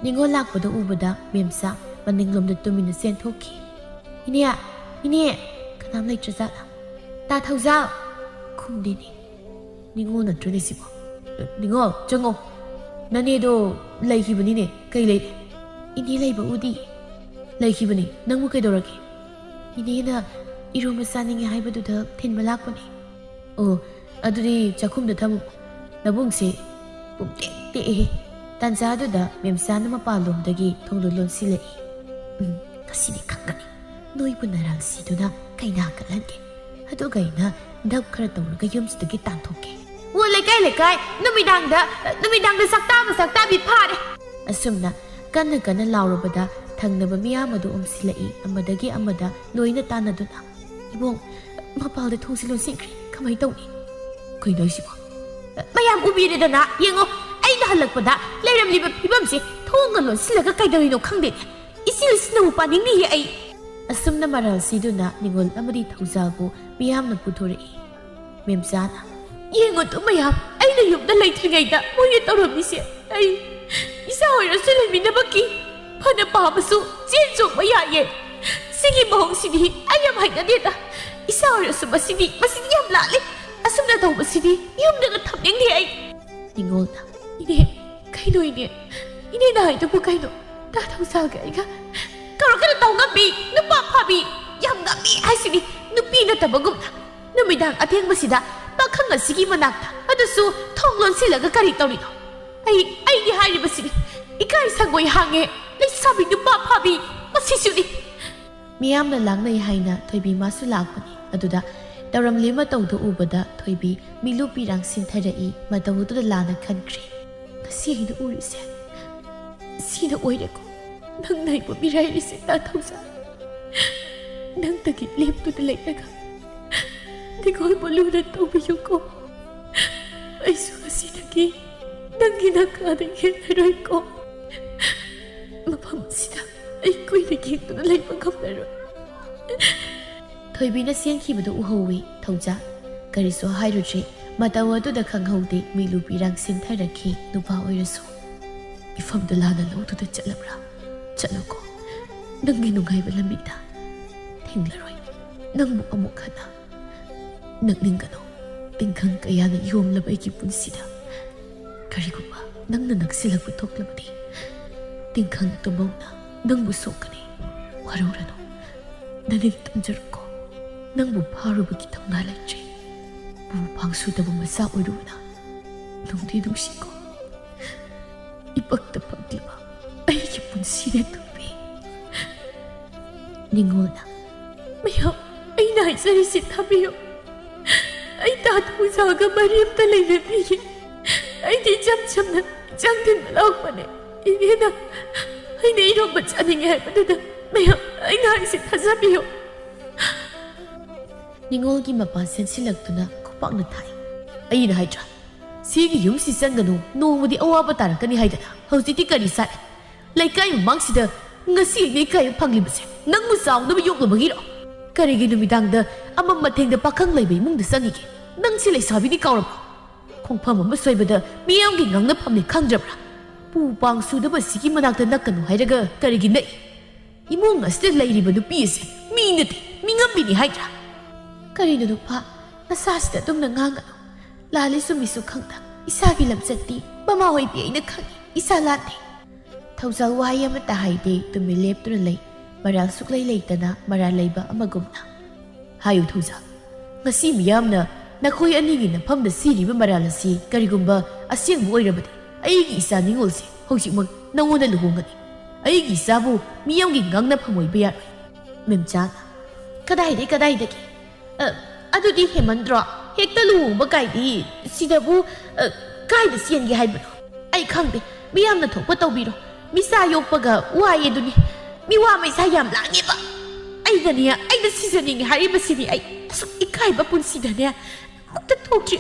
ningol lakpada ubada memsa maninglom da tumina sen thoki ine ꯀꯅꯥꯝ ꯂꯩꯇ꯭ꯔꯖꯥꯠꯂ ꯇꯥ ꯊꯧꯖꯥꯜ ꯈꯨꯝꯗꯦꯅꯦ ꯅꯤꯡꯉꯣꯜ ꯅꯠꯇ꯭ꯔꯅꯦ ꯁꯤꯕꯣ ꯅꯤꯡꯉꯣꯜ ꯆꯪꯉꯣ ꯅꯅꯦꯗꯣ ꯂꯩꯈꯤꯕꯅꯤꯅꯦ ꯀꯩ ꯂꯩꯔꯦ ꯏꯅꯦ ꯂꯩꯕ ꯎꯗꯤ ꯂꯩꯈꯤꯕꯅꯤ ꯅꯪꯕꯨ ꯀꯩꯗꯧꯔꯒꯦ ꯏꯅꯦꯅ ꯏꯔꯣꯝꯕ ꯆꯥꯅꯤꯡꯉꯦ ꯍꯥꯏꯕꯗꯨꯗ ꯊꯤꯟꯕ ꯂꯥꯛꯄꯅꯦ ꯑꯣ ꯑꯗꯨꯗꯤ ꯆꯥꯛꯈꯨꯝꯗ ꯊꯝꯃꯨ ꯅꯕꯨꯡꯁꯦ ꯄꯨꯡꯇꯦꯛ ꯇꯦꯛꯑꯦ ꯇꯥꯟꯖꯥꯗꯨꯗ ꯃꯦꯝꯆꯥꯅ ꯃꯄꯥꯟꯂꯣꯝꯗꯒꯤ ꯊꯣꯡꯗꯣ ꯂꯣꯟꯁꯤꯜꯂꯛꯏ ꯉꯁꯤꯗꯤ ꯈꯪꯒꯅꯤ ꯅꯣꯏꯕꯨ ꯅꯔꯥꯜꯁꯤꯗꯨꯅ ꯀꯩꯅꯥ ꯀꯠꯍꯟꯒꯦ ꯑꯗꯨꯒ ꯑꯩꯅ ꯗꯞ ꯈꯔ ꯇꯧꯔꯒ ꯌꯨꯝꯁꯤꯗꯒꯤ ꯇꯥꯟꯊꯣꯛꯀꯦ ꯑꯣ ꯂꯩꯀꯥꯏ ꯅꯨꯃꯤꯗꯥꯡꯗ ꯆꯥꯛꯇꯥꯕꯤ ꯐꯥꯔꯦ ꯑꯁꯨꯝꯅ ꯀꯟꯅ ꯀꯟꯅ ꯂꯥꯎꯔꯕꯗ ꯊꯪꯅꯕ ꯃꯤꯌꯥꯝ ꯑꯗꯨ ꯑꯣꯝꯁꯤꯜꯂꯛꯏ ꯑꯃꯗꯒꯤ ꯑꯃꯗ ꯂꯣꯏꯅ ꯇꯥꯟꯅꯗꯨꯅ ꯏꯕꯣꯡ ꯃꯄꯥꯜꯗ ꯊꯣꯡꯁꯤ ꯂꯣꯟꯁꯤꯟꯈ꯭ꯔꯦ ꯀꯃꯥꯏ ꯇꯧꯅꯤ ꯀꯩꯅꯣ ꯍꯥꯏꯁꯤꯕꯣ ꯃꯌꯥꯝ ꯎꯕꯤꯔꯦꯗꯅ ꯌꯦꯡꯉꯣ ꯑꯩꯅ ꯍꯜꯂꯛꯄꯗ ꯂꯩꯔꯝꯂꯤꯕ ꯐꯤꯕꯝꯁꯦ ꯊꯣꯡꯒ ꯂꯣꯟꯁꯤꯜꯂꯒ ꯀꯩꯗꯧꯔꯤꯅꯣ ꯈꯪꯗꯦꯅꯦ ꯏꯆꯤꯜꯁꯤꯅꯕꯨ ꯄꯥꯅꯤꯡꯅꯤꯌꯦ ꯑꯩ ꯑꯁꯨꯝꯅ ꯃꯔꯥꯜ ꯁꯤꯗꯨꯅ ꯅꯤꯡꯉꯣꯜ ꯑꯃꯗꯤ ꯊꯧꯖꯥꯜꯕꯨ ꯃꯤꯌꯥꯝꯅ ꯄꯨꯊꯣꯔꯛꯏ ꯃꯦꯝꯆꯥꯅ ꯌꯦꯡꯉꯣ ꯇꯨ ꯃꯌꯥꯝ ꯑꯩꯅ ꯌꯨꯝꯗ ꯂꯩꯇ꯭ꯔꯤꯉꯩꯗ ꯃꯣꯏꯅ ꯇꯧꯔꯝꯃꯤꯁꯦ ꯑꯩ ꯏꯆꯥ ꯑꯣꯏꯔꯁꯨ ꯂꯩꯃꯤꯟꯅꯕꯒꯤ ꯐꯅ ꯄꯥꯝꯃꯁꯨ ꯆꯦꯟ ꯆꯣꯡꯕ ꯌꯥꯏꯌꯦ ꯁꯤꯒꯤ ꯃꯑꯣꯡꯁꯤꯗꯤ ꯑꯩ ꯌꯥꯝ ꯍꯩꯅꯗꯦꯗ ꯏꯆꯥ ꯑꯣꯏꯔꯁꯨ ꯃꯁꯤꯗꯤ ꯌꯥꯝ ꯂꯥꯜꯂꯤ ꯑꯁꯨꯝꯅ ꯇꯧꯕꯁꯤꯗꯤ ꯌꯨꯝꯗꯒ ꯊꯝꯅꯤꯡꯗꯦ ꯑꯩ ꯅꯤꯡꯉꯣꯜꯅ ꯏꯅꯦ ꯀꯩꯅꯣ ꯏꯅꯦꯅ ꯍꯥꯏꯗꯨꯕꯨ ꯀꯩꯅꯣ ꯇꯥ ꯊꯧꯖꯥꯜꯒ ꯑꯩꯒ ꯀꯧꯔꯛꯀꯅ ꯇꯧ ꯉꯝꯃꯤ ꯅꯨꯄꯥ ꯐꯥꯕꯤ ꯌꯥꯝ ꯉꯝꯃꯤ ꯍꯥꯏꯁꯤꯅꯤ ꯅꯨꯄꯤ ꯅꯠꯇꯕꯒꯨꯝꯅ ꯅꯨꯃꯤꯗꯥꯡ ꯑꯊꯦꯡꯕꯁꯤꯗ ꯄꯥꯈꯪ ꯑꯁꯤꯒꯤ ꯃꯅꯥꯛꯇ ꯑꯗꯨꯁꯨ ꯊꯣꯡ ꯂꯣꯟꯁꯤꯜꯂꯒ ꯀꯔꯤ ꯇꯧꯔꯤꯅꯣ ꯑꯩꯒꯤ ꯍꯥꯏꯔꯤꯕꯁꯤꯅꯤ ꯏꯀꯥꯏ ꯁꯪꯒꯣꯏ ꯍꯥꯡꯉꯦ ꯂꯩꯁꯥꯕꯤ ꯅꯨꯄꯥ ꯐꯥꯕꯤ ꯃꯁꯤꯁꯨꯅꯤ ꯃꯤꯌꯥꯝꯅ ꯂꯥꯡꯅꯩ ꯍꯥꯏꯅ ꯊꯣꯏꯕꯤ ꯃꯥꯁꯨ ꯂꯥꯛꯄꯅꯤ ꯑꯗꯨꯗ ꯇꯧꯔꯝꯂꯤ ꯃꯇꯧꯗꯨ ꯎꯕꯗ ꯊꯣꯏꯕꯤ ꯃꯤꯂꯨ ꯄꯤꯔꯥꯡ ꯁꯤꯟꯊꯔꯛꯏ ꯃꯇꯧꯗꯨꯗ ꯂꯥꯟꯅ ꯈꯟꯈ꯭ꯔꯦ ꯉꯁꯤ ꯑꯩꯅ ꯎꯔꯤꯁꯦ ꯁꯤꯅ ꯑꯣꯏꯔꯦꯀꯣ ꯅꯪꯅ ꯑꯩꯕꯨ ꯃꯤꯔꯥꯏꯔꯤꯁꯦ ꯇꯥ ꯊꯧꯖꯥꯜ ꯅꯪꯗꯒꯤ ꯂꯦꯞꯇꯨꯅ ꯂꯩꯔꯒ ꯅꯤꯡꯉꯣꯜꯕꯨ ꯂꯨꯅ ꯇꯧꯕꯤꯌꯨꯀꯣ ꯑꯩꯁꯨ ꯉꯁꯤꯗꯒꯤ ꯅꯪꯒꯤ ꯅꯥꯀꯥꯗ ꯌꯦꯡꯂꯔꯣꯏꯀꯣ ꯃꯐꯝ ꯑꯁꯤꯗ ꯑꯩ ꯀꯨꯏꯅ ꯌꯦꯡꯗꯨꯅ ꯂꯩꯕ ꯉꯝꯂꯔꯣꯏ ꯊꯣꯏꯕꯤꯅ ꯆꯦꯟꯈꯤꯕꯗꯨ ꯎꯍꯧꯏ ꯊꯧꯖꯥꯜ ꯀꯔꯤꯁꯨ ꯍꯥꯏꯔꯨꯗ꯭ꯔꯦ ꯃꯇꯧ ꯑꯗꯨꯗ ꯈꯪꯍꯧꯗꯦ ꯃꯤꯂꯨ ꯄꯤꯔꯥꯡ ꯁꯤꯟꯊꯔꯛꯈꯤ ꯅꯨꯄꯥ ꯑꯣꯏꯔꯁꯨ ꯃꯤꯐꯝꯗ ꯂꯥꯟꯅ ꯂꯧꯗꯨꯅ ꯆꯠꯂꯕ꯭ꯔꯥ ꯆꯠꯂꯣꯀꯣ ꯅꯪꯒꯤ ꯅꯨꯡꯉꯥꯏꯕ ꯂꯝꯕꯤꯗ ꯊꯦꯡꯂꯔꯣꯏ ꯅꯪꯕꯨ ꯑꯃꯨꯛ ꯍꯟꯅ ꯅꯛꯅꯤꯡꯒꯅꯨ ꯇꯤꯡꯈꯪ ꯀꯌꯥꯅ ꯌꯣꯝꯂꯕ ꯑꯩꯒꯤ ꯄꯨꯟꯁꯤꯗ ꯀꯔꯤꯒꯨꯝꯕ ꯅꯪꯅ ꯅꯛꯁꯤꯜꯂꯛꯄ ꯊꯣꯛꯂꯕꯗꯤ ꯇꯤꯡꯈꯪ ꯇꯨꯝꯃꯧꯅ ꯅꯪꯕꯨ ꯁꯣꯛꯀꯅꯤ ꯋꯥꯔꯧꯔꯅꯨ ꯅꯅꯤꯡ ꯇꯝꯖꯔꯛꯀꯣ ꯅꯪꯕꯨ ꯐꯥꯔꯨꯕꯒꯤ ꯊꯧꯅꯥ ꯂꯩꯇ꯭ꯔꯦ ꯄꯨ ꯄꯥꯡꯁꯨꯗꯕ ꯃꯆꯥ ꯑꯣꯏꯔꯨꯕꯅ ꯅꯨꯡꯗꯤ ꯅꯨꯡꯁꯤꯀꯣ ꯏꯄꯛꯇ ꯄꯛꯂꯤꯕ ꯑꯩꯒꯤ ꯄꯨꯟꯁꯤꯅ ꯇꯨꯝꯕꯤ ꯅꯤꯡꯉꯣꯜꯅ ꯃꯌꯥꯝ ꯑꯩꯅ ꯍꯥꯏꯖꯔꯤꯁꯤ ꯊꯥꯕꯤꯌꯨ ꯑꯩ ꯇꯥ ꯊꯧꯖꯥꯜꯒ ꯃꯔꯤ ꯑꯝꯇ ꯂꯩꯅꯗꯤꯌꯦ ꯑꯩꯗꯤ ꯏꯆꯝ ꯆꯝꯅ ꯏꯟꯖꯥꯡ ꯊꯤꯟꯕ ꯂꯥꯛꯄꯅꯦ ꯏꯅꯦꯅ ꯑꯩꯅ ꯏꯔꯣꯝꯕ ꯆꯥꯅꯤꯡꯉꯦ ꯍꯥꯏꯕꯗꯨꯗ ꯃꯌꯥꯝ ꯑꯩꯅ ꯍꯥꯏꯁꯤ ꯊꯥꯖꯕꯤꯌꯨ ꯅꯤꯡꯉꯣꯜꯒꯤ ꯃꯄꯥ ꯁꯦꯟꯁꯤꯜꯂꯛꯇꯨꯅ ꯈꯨꯄꯥꯛꯅ ꯊꯥꯏ ꯑꯩꯅ ꯍꯥꯏꯗ꯭ꯔꯥ ꯁꯤꯒꯤ ꯌꯨꯝꯁꯤ ꯆꯪꯒꯅꯨ ꯅꯣꯡꯃꯗꯤ ꯑꯋꯥꯕ ꯇꯥꯔꯛꯀꯅꯤ ꯍꯥꯏꯗꯅ ꯍꯧꯖꯤꯛꯇꯤ ꯀꯔꯤ ꯆꯥꯔꯦ ꯂꯩꯀꯥꯏ ꯃꯃꯥꯡꯁꯤꯗ ꯉꯁꯤ ꯑꯩꯅ ꯏꯀꯥꯏꯕ ꯐꯪꯂꯤꯕꯁꯦ ꯅꯪꯕꯨ ꯆꯥꯎꯅꯕ ꯌꯣꯛꯅꯕꯒꯤꯔꯣ ꯀꯔꯤꯒꯤ ꯅꯨꯃꯤꯗꯥꯡꯗ ꯑꯃꯝ ꯃꯊꯦꯡꯗ ꯄꯥꯈꯪ ꯂꯩꯕ ꯏꯃꯨꯡꯗ ꯆꯪꯉꯤꯒꯦ ꯅꯪꯁꯤ ꯂꯩꯁꯥꯕꯤꯅꯤ ꯀꯥꯎꯔꯕ꯭ꯔꯣ ꯈꯣꯡꯐꯝ ꯑꯃ ꯁꯣꯏꯕꯗ ꯃꯤꯌꯥꯝꯒꯤ ꯉꯥꯡꯅꯐꯝꯅꯤ ꯈꯪꯗ꯭ꯔꯕ꯭ꯔꯥ ꯄꯨ ꯄꯥꯡ ꯁꯨꯗꯕ ꯁꯤꯒꯤ ꯃꯅꯥꯛꯇ ꯅꯛꯀꯅꯨ ꯍꯥꯏꯔꯒ ꯀꯔꯤꯒꯤ ꯅꯛꯏ 이몽 아스데 레이리버 누피에세 미인데 민감비니 하이라 그리는 누파 나사시다 dumna nganga lalisu misu khangda isagi lamchatti mama hoi bi aina khangi isalate thawjal wai amata haide tumi leptuna lei maral suklai leitana maral leiba amagumna hayu thuja ngasi miyamna nakhoi ani gi nafamda siriba maral asi karigumba asengbu oirabadi aigi isa ningolse hojikmak nangona luhongani aigi sabu miyamgi ngangna phamoi biya memchana kadai deki adudi hemandro hekta luhongba kaidi sidabu kaida siengi haibano ai khangde miyamna thokpa tawbiro misa yokpaga waye duni miwa maisa yam langeba aidania aida sizaningi haribasini ai asuk ikaiba punsidane akta thokri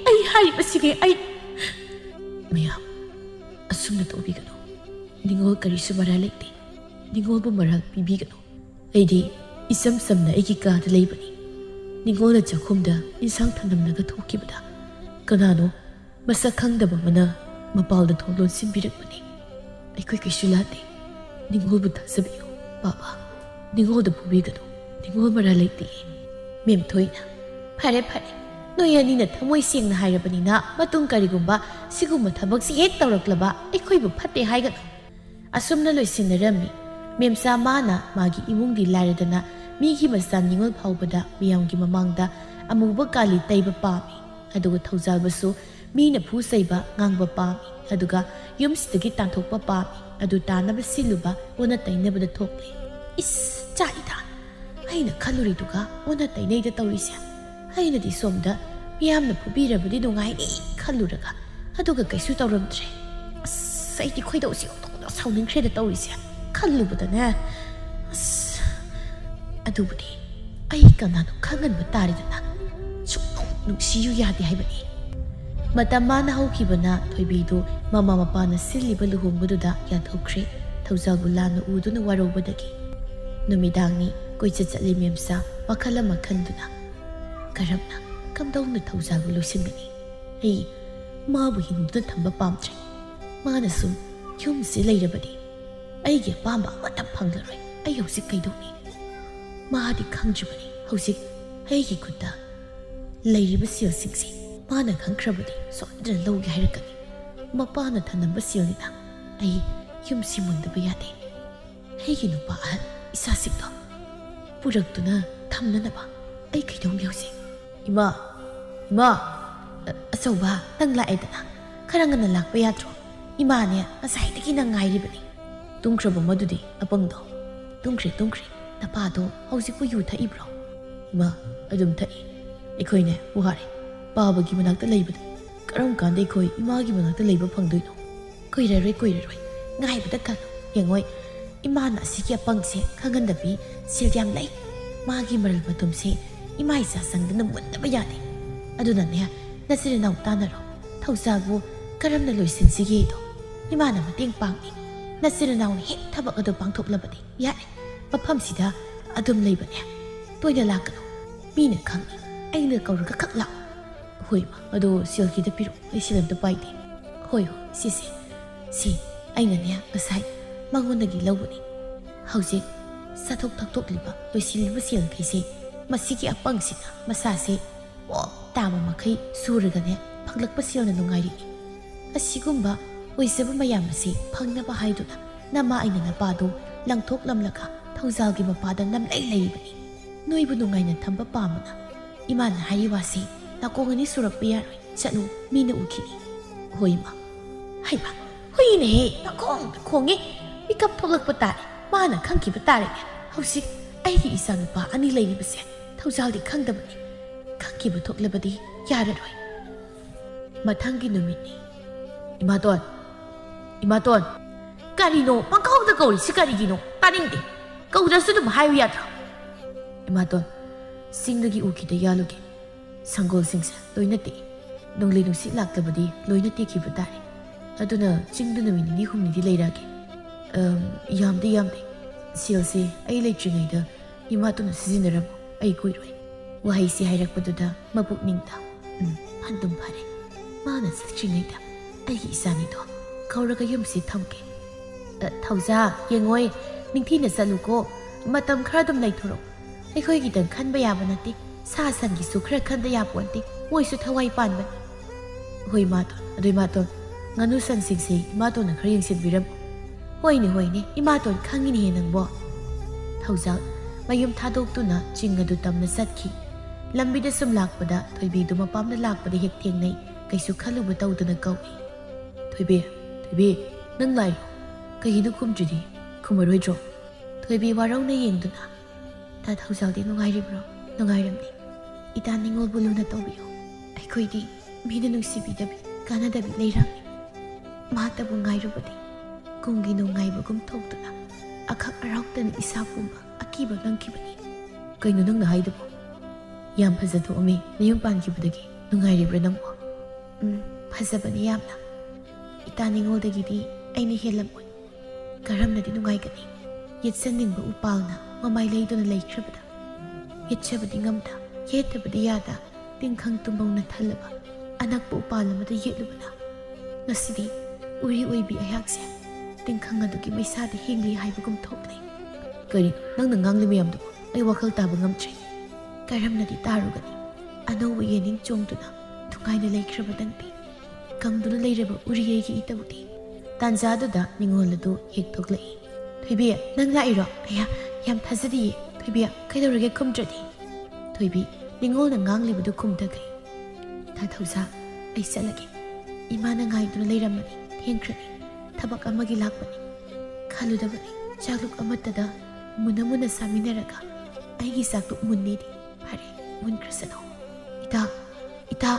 ai haribasini ai miyam asumna tobigano ningol karisu maralekte ningol bu maral pibigano aidi isam samna egi kaada leibani ningol na chakhumda insang thanamnaga thokibada kanano masak khangdaba mana mapalda tholon simbirakmani aikoi kaisulate ningol bu thasabiyo baba ningol da pubigano ningol maralekte ꯃꯦꯝ ꯊꯣꯏꯅ ꯐꯔꯦ ꯐꯔꯦ ꯅꯣꯏ ꯑꯅꯤꯅ ꯊꯃꯣꯏ ꯁꯦꯡꯅ ꯍꯥꯏꯔꯕꯅꯤꯅ ꯃꯇꯨꯡ ꯀꯔꯤꯒꯨꯝꯕ ꯁꯤꯒꯨꯝꯕ ꯊꯕꯛꯁꯤ ꯍꯦꯛ ꯇꯧꯔꯛꯂꯕ ꯑꯩꯈꯣꯏꯕꯨ ꯐꯠꯇꯦ ꯍꯥꯏꯒꯅꯨ ꯑꯁꯨꯝꯅ ꯂꯣꯏꯁꯤꯟꯅꯔꯝꯃꯤ ꯃꯦꯝꯆꯥ ꯃꯥꯅ ꯃꯥꯒꯤ ꯏꯃꯨꯡꯗꯤ ꯂꯥꯏꯔꯗꯅ ꯃꯤꯒꯤ ꯃꯆꯥ ꯅꯤꯡꯉꯣꯜ ꯐꯥꯎꯕꯗ ꯃꯤꯌꯥꯝꯒꯤ ꯃꯃꯥꯡꯗ ꯑꯃꯨꯕ ꯀꯥꯂꯤ ꯇꯩꯕ ꯄꯥꯝꯃꯤ ꯑꯗꯨꯒ ꯊꯧꯖꯥꯜꯕꯁꯨ ꯃꯤꯅ ꯐꯨ ꯆꯩꯕ ꯉꯥꯡꯕ ꯄꯥꯝꯃꯤ ꯑꯗꯨꯒ ꯌꯨꯝꯁꯤꯗꯒꯤ ꯇꯥꯟꯊꯣꯛꯄ ꯄꯥꯝꯃꯤ ꯑꯗꯨ ꯇꯥꯅꯕ ꯁꯤꯜꯂꯨꯕ ꯑꯣꯟꯅ ꯇꯩꯅꯕꯗ ꯊꯣꯛꯂꯦ ꯏꯁ ꯆꯥꯛꯏꯗ ꯑꯩꯅ ꯈꯜꯂꯨꯔꯤꯗꯨꯒ ꯑꯣꯟꯅ ꯇꯩꯅꯩꯗ ꯇꯧꯔꯤꯁꯦ ꯑꯩꯅꯗꯤ ꯁꯣꯝꯗ ꯃꯤꯌꯥꯝꯅ ꯐꯨꯕꯤꯔꯕꯗꯤ ꯅꯨꯡꯉꯥꯏꯅꯤ ꯈꯜꯂꯨꯔꯒ ꯑꯗꯨꯒ ꯀꯩꯁꯨ ꯇꯧꯔꯝꯗ꯭ꯔꯦ ꯑꯁ ꯑꯩꯗꯤ ꯈꯣꯏꯗꯧꯁꯤ ꯑꯣꯟꯊꯣꯛꯅ ꯁꯥꯎꯅꯤꯡꯈ꯭ꯔꯦꯗ ꯇꯧꯔꯤꯁꯦ ꯈꯜꯂꯨꯕꯗꯅꯦ ꯑꯁ ꯑꯗꯨꯕꯨꯗꯤ ꯑꯩ ꯀꯅꯥꯅꯣ ꯈꯪꯍꯟꯕ ꯇꯥꯔꯦꯗꯅ ꯁꯨꯛꯅꯨꯡ ꯅꯨꯡꯁꯤꯌꯨ ꯌꯥꯗꯦ ꯍꯥꯏꯕꯅꯤ ꯃꯇꯝ ꯃꯥꯅ ꯍꯧꯈꯤꯕꯅ ꯊꯣꯏꯕꯤꯗꯨ ꯃꯃꯥ ꯃꯄꯥꯅ ꯁꯤꯜꯂꯤꯕ ꯂꯨꯍꯣꯡꯕꯗꯨꯗ ꯌꯥꯟꯊꯣꯛꯈ꯭ꯔꯦ ꯊꯧꯖꯥꯜꯕꯨ ꯂꯥꯟꯅ ꯎꯗꯨꯅ ꯋꯥꯔꯧꯕꯗꯒꯤ ꯅꯨꯃꯤꯗꯥꯡꯅꯤ ꯀꯣꯏꯆꯠ ꯆꯠꯂꯤ ꯃꯦꯝꯆꯥ ꯋꯥꯈꯜ ꯑꯃ ꯈꯟꯗꯨꯅ ꯀꯔꯝꯅ ꯀꯝꯗꯧꯅ ꯊꯧꯖꯥꯜꯕꯨ ꯂꯣꯏꯁꯤꯟꯒꯅꯤ ꯑꯩ ꯃꯥꯕꯨ ꯍꯤꯡꯗꯨꯅ ꯊꯝꯕ ꯄꯥꯝꯗ꯭ꯔꯦ ꯃꯥꯅ ꯁꯨꯝ ꯌꯨꯝꯁꯤ ꯂꯩꯔꯕꯗꯤ ꯑꯩꯒꯤ ꯑꯄꯥꯝꯕ ꯑꯃꯠꯇ ꯐꯪꯂꯔꯣꯏ ꯑꯩ ꯍꯧꯖꯤꯛ ꯀꯩꯗꯧꯅꯤ ꯃꯥꯗꯤ ꯈꯪꯗ꯭ꯔꯤꯕꯅꯤ ꯍꯧꯖꯤꯛ ꯑꯩꯒꯤ ꯈꯨꯠꯇ ꯂꯩꯔꯤꯕ ꯁꯦꯜꯁꯤꯡꯁꯤ ꯃꯥꯅ ꯈꯪꯈ꯭ꯔꯕꯗꯤ ꯁꯣꯏꯗꯅ ꯂꯧꯒꯦ ꯍꯥꯏꯔꯛꯀꯅꯤ ꯃꯄꯥꯅ ꯊꯅꯝꯕ ꯁꯦꯜꯅꯤꯅ ꯑꯩ ꯌꯨꯝꯁꯤ ꯃꯨꯟꯗꯕ ꯌꯥꯗꯦ ꯑꯩꯒꯤ ꯅꯨꯄꯥ ꯑꯍꯟ ꯏꯆꯥꯁꯤꯡꯗꯣ ꯄꯨꯔꯛꯇꯨꯅ ꯊꯝꯅꯅꯕ ꯑꯩ ꯀꯩꯗꯧꯅꯤ ꯍꯧꯖꯤꯛ ꯏꯃꯥ ꯏꯃꯥ ꯑꯆꯧꯕ ꯅꯪ ꯂꯥꯛꯑꯦꯗꯅ ꯈꯔ ꯉꯟꯅ ꯂꯥꯛꯄ ꯌꯥꯗ꯭ꯔꯣ ꯏꯃꯥꯅꯦ ꯉꯁꯥꯏꯗꯒꯤ ꯅꯪ ꯉꯥꯏꯔꯤꯕꯅꯤ ꯇꯨꯝꯈ꯭ꯔꯕ ꯃꯗꯨꯗꯤ ꯑꯄꯪꯗꯣ ꯇꯨꯝꯈ꯭ꯔꯦ ꯅꯄꯥꯗꯣ ꯍꯧꯖꯤꯛꯄꯨ ꯌꯨ ꯊꯛꯏꯕ꯭ꯔꯣ ꯏꯃꯥ ꯑꯗꯨꯝ ꯊꯛꯏ ꯑꯩꯈꯣꯏꯅꯦ ꯋꯥꯔꯦ ꯄꯥꯕꯒꯤ ꯃꯅꯥꯛꯇ ꯂꯩꯕꯗ ꯀꯔꯝ ꯀꯥꯟꯗ ꯑꯩꯈꯣꯏ ꯏꯃꯥꯒꯤ ꯃꯅꯥꯛꯇ ꯂꯩꯕ ꯐꯪꯗꯣꯏꯅꯣ ꯀꯨꯏꯔꯔꯣꯏ ꯉꯥꯏꯕꯗ ꯀꯜꯂꯨ ꯌꯦꯡꯉꯣꯏ ꯏꯃꯥꯅ ꯑꯁꯤꯒꯤ ꯑꯄꯪꯁꯦ ꯈꯪꯍꯟꯗꯕꯤ ꯁꯦꯜ ꯌꯥꯝ ꯂꯩ ꯃꯥꯒꯤ ꯃꯔꯜ ꯃꯇꯨꯝꯁꯦ ꯏꯃꯥ ꯏꯆꯥ ꯆꯪꯗꯅ ꯃꯨꯟꯗꯕ ꯌꯥꯗꯦ ꯑꯗꯨꯅꯅꯦ ꯅꯆꯤꯟ ꯅꯅꯥꯎ ꯇꯥꯟꯅꯔꯣ ꯊꯧꯖꯥꯜꯕꯨ ꯀꯔꯝꯅ ꯂꯣꯏꯁꯤꯟꯁꯤꯒꯦꯗꯣ ꯏꯃꯥꯅ ꯃꯇꯦꯡ ꯄꯥꯡꯅꯤ ꯅꯆꯤꯟ ꯅꯅꯥꯎꯅ ꯍꯦꯛ ꯊꯕꯛ ꯑꯗꯨ ꯄꯥꯡꯊꯣꯛꯂꯕꯗꯤ ꯌꯥꯔꯦ ꯃꯐꯝꯁꯤꯗ ꯑꯗꯨꯝ ꯂꯩꯕꯅꯦ ꯇꯣꯏꯅ ꯂꯥꯛꯀꯅꯨ ꯃꯤꯅ ꯈꯪꯉꯤ ꯑꯩꯅ ꯀꯧꯔꯒ ꯈꯛ ꯂꯥꯛꯑꯣ ꯍꯣꯏ ꯑꯗꯣ ꯁꯦꯜꯈꯤꯗ ꯄꯤꯔꯛꯑꯣ ꯑꯩ ꯁꯦꯜ ꯑꯝꯇ ꯄꯥꯏꯗꯦ ꯍꯣꯏ ꯁꯤꯁꯦ ꯁꯤ ꯑꯩꯅꯅꯦ ꯉꯁꯥꯏ ꯃꯉꯣꯟꯗꯒꯤ ꯂꯧꯕꯅꯤ ꯍꯧꯖꯤꯛ ꯆꯥꯊꯣꯛ ꯊꯛꯇꯣꯛꯂꯤꯕ ꯂꯣꯏꯁꯤꯜꯂꯤꯕ ꯁꯦꯜꯈꯩꯁꯦ ꯃꯁꯤꯒꯤ ꯑꯄꯪꯁꯤꯅ ꯃꯁꯥꯁꯦ ꯑꯣ ꯇꯥꯕ ꯃꯈꯩ ꯁꯨꯔꯒꯅꯦ ꯐꯪꯂꯛꯄ ꯁꯦꯜꯅ ꯅꯨꯡꯉꯥꯏꯔꯤꯅꯤ ꯑꯁꯤꯒꯨꯝꯕ ꯑꯣꯏꯖꯕ ꯃꯌꯥꯝ ꯑꯁꯤ ꯐꯪꯅꯕ ꯍꯥꯏꯗꯨꯅ ꯅꯃꯥ ꯑꯩꯅ ꯅꯄꯥꯗꯣ ꯂꯪꯊꯣꯛꯂꯝꯂꯒ ꯊꯧꯖꯥꯜꯒꯤ ꯃꯄꯥꯗ ꯅꯝꯂꯩ ꯂꯩꯔꯤꯕꯅꯤ ꯅꯣꯏꯕꯨ ꯅꯨꯡꯉꯥꯏꯅ ꯊꯝꯕ ꯄꯥꯝꯕꯅ ꯏꯃꯥꯅ ꯍꯥꯏꯔꯤ ꯋꯥꯁꯤ ꯅꯥꯀꯣꯡ ꯑꯅꯤ ꯁꯨꯔꯛꯄ ꯌꯥꯔꯣꯏ ꯆꯠꯂꯨ ꯃꯤꯅ ꯎꯈꯤꯅꯤ ꯍꯣꯏ ꯏꯃꯥ ꯍꯩꯃꯥ ꯍꯨꯏꯅꯦꯍꯦ ꯅꯥꯀꯣꯡꯗ ꯈꯣꯡꯉꯦ ꯄꯤꯀꯞ ꯊꯣꯛꯂꯛꯄ ꯇꯥꯔꯦ ꯃꯥꯅ ꯈꯪꯈꯤꯕ ꯇꯥꯔꯦꯅꯦ ꯍꯧꯖꯤꯛ ꯑꯩꯒꯤ ꯏꯆꯥꯅꯨꯄꯥ ꯑꯅꯤ ꯂꯩꯔꯤꯕꯁꯦ ꯊꯧꯖꯥꯜꯗꯤ ꯈꯪꯗꯕꯅꯤ ꯈꯪꯈꯤꯕ ꯊꯣꯛꯂꯕꯗꯤ ꯌꯥꯔꯔꯣꯏ ꯃꯊꯪꯒꯤ ꯅꯨꯃꯤꯠꯅꯤ ꯏꯃꯥꯇꯣꯟ ꯀꯔꯤꯅꯣ ꯄꯪꯀꯧꯗ ꯀꯧꯔꯤꯁꯤ ꯀꯔꯤꯒꯤꯅꯣ ꯇꯥꯅꯤꯡꯗꯦ ꯀꯧꯗ꯭ꯔꯁꯨ ꯑꯗꯨꯝ ꯍꯥꯏꯌꯨ ꯌꯥꯗ꯭ꯔꯣ ꯏꯃꯥꯇꯣꯟ ꯆꯤꯡꯗꯒꯤ ꯎꯈꯤꯗ ꯌꯥꯜꯂꯨꯒꯦ ꯁꯪꯒꯣꯜꯁꯤꯡꯁꯦ ꯂꯣꯏꯅ ꯇꯦꯛꯏ ꯅꯣꯡꯂꯩ ꯅꯨꯡꯁꯤꯠ ꯂꯥꯛꯂꯕꯗꯤ ꯂꯣꯏꯅ ꯇꯦꯛꯈꯤꯕ ꯇꯥꯔꯦ ꯑꯗꯨꯅ ꯆꯤꯡꯗ ꯅꯨꯃꯤꯠ ꯅꯤꯅꯤ ꯍꯨꯝꯅꯤꯗꯤ ꯂꯩꯔꯛꯑꯒꯦ ꯌꯥꯝꯗꯦ ꯁꯦꯜꯁꯦ ꯑꯩ ꯂꯩꯇ꯭ꯔꯤꯉꯩꯗ ꯏꯃꯥꯇꯣꯟꯅ ꯁꯤꯖꯤꯟꯅꯔꯝꯃꯣ ꯑꯩ ꯀꯨꯏꯔꯣꯏ ꯋꯥꯍꯩꯁꯤ ꯍꯥꯏꯔꯛꯄꯗꯨꯗ ꯃꯄꯨꯛꯅꯤꯡꯗ ꯑꯗꯨꯝ ꯐꯔꯦ ꯃꯥꯅ ꯆꯠꯇ꯭ꯔꯤꯉꯩꯗ ꯑꯩꯒꯤ ꯏꯆꯥꯅꯤꯗꯣ ꯀꯧꯔꯒ ꯌꯨꯝꯁꯤ ꯊꯝꯒꯦ ꯊꯧꯖꯥ ꯌꯦꯡꯉꯣꯏ ꯅꯤꯡꯊꯤꯅ ꯆꯠꯂꯨꯀꯣ ꯃꯇꯝ ꯈꯔ ꯑꯗꯨꯝ ꯂꯩꯊꯣꯔꯛꯎ ꯑꯩꯈꯣꯏꯒꯤꯗꯪ ꯈꯟꯕ ꯌꯥꯕ ꯅꯠꯇꯦ ꯁꯥ ꯁꯟꯒꯤꯁꯨ ꯈꯔ ꯈꯟꯗ ꯌꯥꯄꯣꯟꯇꯦ ꯃꯣꯏꯁꯨ ꯊꯋꯥꯏ ꯄꯥꯟꯕꯅꯤ ꯍꯣꯏ ꯏꯃꯥꯇꯣꯟ ꯉꯥꯅꯨ ꯁꯟꯁꯤꯡꯁꯦ ꯏꯃꯥꯇꯣꯟꯅ ꯈꯔ ꯌꯦꯡꯁꯤꯟꯕꯤꯔꯝꯃꯨ ꯍꯣꯏꯅꯦ ꯏꯃꯥꯇꯣꯟ ꯈꯪꯉꯤꯅꯦꯍꯦ ꯅꯪꯕꯣ ꯊꯧꯖꯥꯜ ꯃꯌꯨꯝ ꯊꯥꯗꯣꯛꯇꯨꯅ ꯆꯤꯡ ꯑꯗꯨ ꯇꯝꯅ ꯆꯠꯈꯤ ꯂꯝꯕꯤꯗ ꯁꯨꯝ ꯂꯥꯛꯄꯗ ꯊꯣꯏꯕꯤꯗꯨ ꯃꯄꯥꯝꯗ ꯂꯥꯛꯄꯗ ꯍꯦꯛ ꯊꯦꯡꯅꯩ ꯀꯩꯁꯨ ꯈꯜꯂꯨꯕ ꯇꯧꯗꯨꯅ ꯀꯧꯏ ꯊꯣꯏꯕꯤ ꯅꯪ ꯂꯥꯛꯏꯔꯣ ꯀꯩꯒꯤꯅꯣ ꯈꯨꯝꯗ꯭ꯔꯤꯗꯤ ꯈꯨꯝꯃꯔꯣꯏꯗ꯭ꯔꯣ ꯊꯣꯏꯕꯤ ꯋꯥꯔꯧꯅ ꯌꯦꯡꯗꯨꯅ ꯇꯥ ꯊꯧꯖꯥꯜꯗꯤ ꯅꯨꯡꯉꯥꯏꯔꯤꯕ꯭ꯔꯣ ꯅꯨꯡꯉꯥꯏꯔꯝꯅꯤ ꯏꯇꯥ ꯅꯤꯡꯉꯣꯜꯕꯨ ꯂꯨꯅ ꯇꯧꯕꯤꯌꯨ ꯑꯩꯈꯣꯏꯗꯤ ꯃꯤꯅ ꯅꯨꯡꯁꯤꯕꯤꯗꯕꯤ ꯀꯥꯟꯅꯗꯕꯤ ꯂꯩꯔꯝꯃꯤ ꯃꯍꯥꯛꯇꯕꯨ ꯉꯥꯏꯔꯨꯕꯗꯤ ꯀꯨꯝꯒꯤ ꯅꯨꯡꯉꯥꯏꯕꯒꯨꯝ ꯊꯣꯛꯇꯨꯅ ꯑꯈꯛ ꯑꯔꯥꯎꯇꯅ ꯏꯁꯥ ꯄꯨꯝꯕ ꯑꯀꯤꯕ ꯉꯝꯈꯤꯕꯅꯤ ꯀꯩꯅꯣ ꯅꯪꯅ ꯍꯥꯏꯗꯨꯕꯣ ꯌꯥꯝ ꯐꯖꯊꯣꯛꯑꯝꯃꯤ ꯅꯌꯨꯝ ꯄꯥꯟꯈꯤꯕꯗꯒꯤ ꯅꯨꯡꯉꯥꯏꯔꯤꯕ꯭ꯔꯥ ꯅꯪꯕꯣ ꯐꯖꯕꯅꯤ ꯌꯥꯝꯅ ꯏꯇꯥ ꯅꯤꯡꯉꯣꯜꯗꯒꯤꯗꯤ ꯑꯩꯅ ꯍꯦꯜꯂꯝꯃꯣꯏ ꯀꯔꯝꯅꯗꯤ ꯅꯨꯡꯉꯥꯏꯒꯅꯤ ꯌꯦꯠꯆꯅꯤꯡꯕ ꯎꯄꯥꯜꯅ ꯃꯃꯥꯏ ꯂꯩꯗꯨꯅ ꯂꯩꯈ꯭ꯔꯕꯗ ꯌꯦꯠꯆꯕꯗꯤ ꯉꯝꯗ ꯌꯦꯠꯇꯕꯗꯤ ꯌꯥꯗ ꯇꯤꯡꯈꯪ ꯇꯨꯝꯕꯧꯅ ꯊꯜꯂꯕ ꯑꯅꯛꯄ ꯎꯄꯥꯜ ꯑꯃꯗ ꯌꯦꯠꯂꯨꯕꯅ ꯉꯁꯤꯗꯤ ꯎꯔꯤ ꯑꯣꯏꯕꯤ ꯑꯩꯍꯥꯛꯁꯦ ꯇꯤꯡꯈꯪ ꯑꯗꯨꯒꯤ ꯃꯩꯁꯥꯗ ꯍꯤꯡꯂꯤ ꯍꯥꯏꯕꯒꯨꯝ ꯊꯣꯛꯂꯦ ꯀꯔꯤꯅꯣ ꯅꯪꯅ ꯉꯥꯡꯂꯤ ꯃꯌꯥꯝꯗꯨꯕꯨ ꯑꯩ ꯋꯥꯈꯜ ꯇꯥꯕ ꯉꯝꯗ꯭ꯔꯦ ꯀꯔꯝꯅꯗꯤ ꯇꯥꯔꯨꯒꯅꯤ ꯑꯅꯧꯕ ꯌꯦꯅꯤꯡ ꯆꯣꯡꯗꯨꯅ ꯅꯨꯡꯉꯥꯏꯅ ꯂꯩꯈ꯭ꯔꯕꯗꯪꯗꯤ ꯀꯪꯗꯨꯅ ꯂꯩꯔꯕ ꯎꯔꯤꯌꯩꯒꯤ ꯏꯇꯧꯗꯤ ꯇꯥꯟꯖꯥꯗꯨꯗ ꯅꯤꯡꯉꯣꯜ ꯑꯗꯨ ꯍꯦꯛ ꯊꯣꯛꯂꯛꯏ ꯊꯣꯏꯕꯤ ꯅꯪ ꯂꯥꯛꯏꯔꯣ ꯑꯌꯥ ꯌꯥꯝ ꯊꯥꯖꯗꯤꯌꯦ ꯊꯣꯏꯕꯤ ꯀꯩꯗꯧꯔꯒꯦ ꯈꯨꯝꯗ꯭ꯔꯗꯤ ꯊꯣꯏꯕꯤ ꯅꯤꯡꯉꯣꯜꯅ ꯉꯥꯡꯂꯤꯕꯗꯨ ꯈꯨꯝꯊꯈꯩ ꯇꯥ ꯊꯧꯖꯥꯜ ꯑꯩ ꯆꯠꯂꯒꯦ ꯏꯃꯥꯅ ꯉꯥꯏꯗꯨꯅ ꯂꯩꯔꯝꯃꯅꯤ ꯊꯦꯡꯈ꯭ꯔꯅꯤ ꯊꯕꯛ ꯑꯃꯒꯤ ꯂꯥꯛꯄꯅꯤ ꯈꯜꯂꯨꯗꯕꯅꯤ ꯆꯥꯛꯂꯨꯛ ꯑꯃꯠꯇꯗ ꯃꯨꯟꯅ ꯆꯥꯃꯤꯟꯅꯔꯒ ꯑꯩꯒꯤ ꯆꯥꯛꯇꯨ ꯃꯨꯟꯅꯤꯗꯤ ꯐꯔꯦ ꯃꯨꯟꯈ꯭ꯔꯁꯅꯨ ꯏꯇꯥ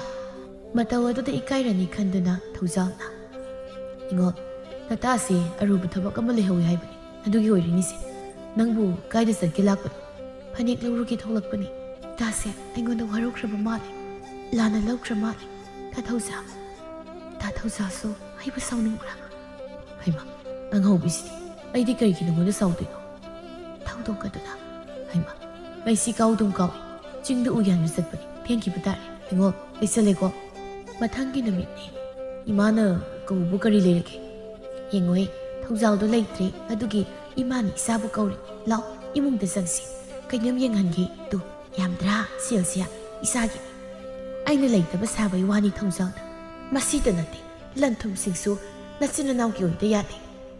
ꯃꯇꯧ ꯑꯗꯨꯗ ꯏꯀꯥꯏꯔꯅꯤ ꯈꯟꯗꯨꯅ ꯊꯧꯖꯥꯜꯅ ꯅꯤꯡꯉꯣꯜ ꯅꯇꯥꯁꯦ ꯑꯔꯨꯕ ꯊꯕꯛ ꯑꯃ ꯂꯩꯍꯧꯏ ꯍꯥꯏꯕꯅꯤ ꯑꯗꯨꯒꯤ ꯑꯣꯏꯔꯤꯅꯤꯁꯦ ꯅꯪꯕꯨ ꯀꯥꯏꯗ ꯆꯠꯀꯦ ꯂꯥꯛꯄꯅꯣ ꯐꯅꯦꯛ ꯂꯧꯔꯨꯒꯦ ꯊꯣꯛꯂꯛꯄꯅꯤ ꯏꯇꯥꯁꯦ ꯑꯩꯉꯣꯟꯗ ꯋꯥꯔꯧꯈ꯭ꯔꯕ ꯃꯥꯜꯂꯦ ꯂꯥꯟꯅ ꯂꯧꯈ꯭ꯔ ꯃꯥꯜꯂꯦ ꯇꯥ ꯊꯧꯖꯥꯜꯁꯨ ꯑꯩꯕꯨ ꯁꯥꯎꯅꯤꯡꯕ꯭ꯔꯥ ꯍꯩꯃꯥ ꯑꯉꯧꯕꯤꯁꯤꯗꯤ ꯑꯩꯗꯤ ꯀꯔꯤꯒꯤ ꯅꯉꯣꯟꯗ ꯁꯥꯎꯗꯣꯏꯅꯣ ꯊꯧꯗꯣꯛꯀꯗꯨꯅ ꯍꯩꯃꯥ ꯑꯩꯁꯤ ꯀꯥꯎꯗꯨꯝ ꯀꯥꯎꯏ ꯆꯤꯡꯗ ꯎ ꯌꯥꯟꯕ ꯆꯠꯄꯅꯤ ꯊꯦꯡꯈꯤꯕ ꯇꯥꯔꯦ ꯅꯤꯡꯉꯣꯜ ꯑꯩ ꯆꯠꯂꯦꯀꯣ ꯃꯊꯪꯒꯤ ꯅꯨꯃꯤꯠꯅꯤ ꯏꯃꯥꯅ ꯀꯧꯕ ꯀꯔꯤ ꯂꯩꯔꯒꯦ ꯌꯦꯡꯉꯣꯏ ꯊꯧꯖꯥꯜꯗꯣ ꯂꯩꯇ꯭ꯔꯦ ꯑꯗꯨꯒꯤ ꯏꯃꯥꯅ ꯏꯆꯥꯕꯨ ꯀꯧꯔꯤ ꯂꯥꯎ ꯏꯃꯨꯡꯗ ꯆꯪꯁꯤ ꯀꯩꯅꯣꯝ ꯌꯦꯡꯍꯟꯒꯦ ꯇꯨ ꯌꯥꯝꯗ꯭ꯔꯥ ꯁꯦꯜꯁꯤꯌꯥ ꯏꯆꯥꯒꯤꯅꯤ ꯑꯩꯅ ꯂꯩꯇꯕ ꯁꯥꯕꯩ ꯋꯥꯅꯤ ꯊꯧꯖꯥꯜꯅ ꯃꯁꯤꯗ ꯅꯠꯇꯦ ꯂꯟ ꯊꯨꯝꯁꯤꯡꯁꯨ ꯅꯆꯤꯟ ꯅꯅꯥꯎꯒꯤ ꯑꯣꯏꯗ ꯌꯥꯗꯦ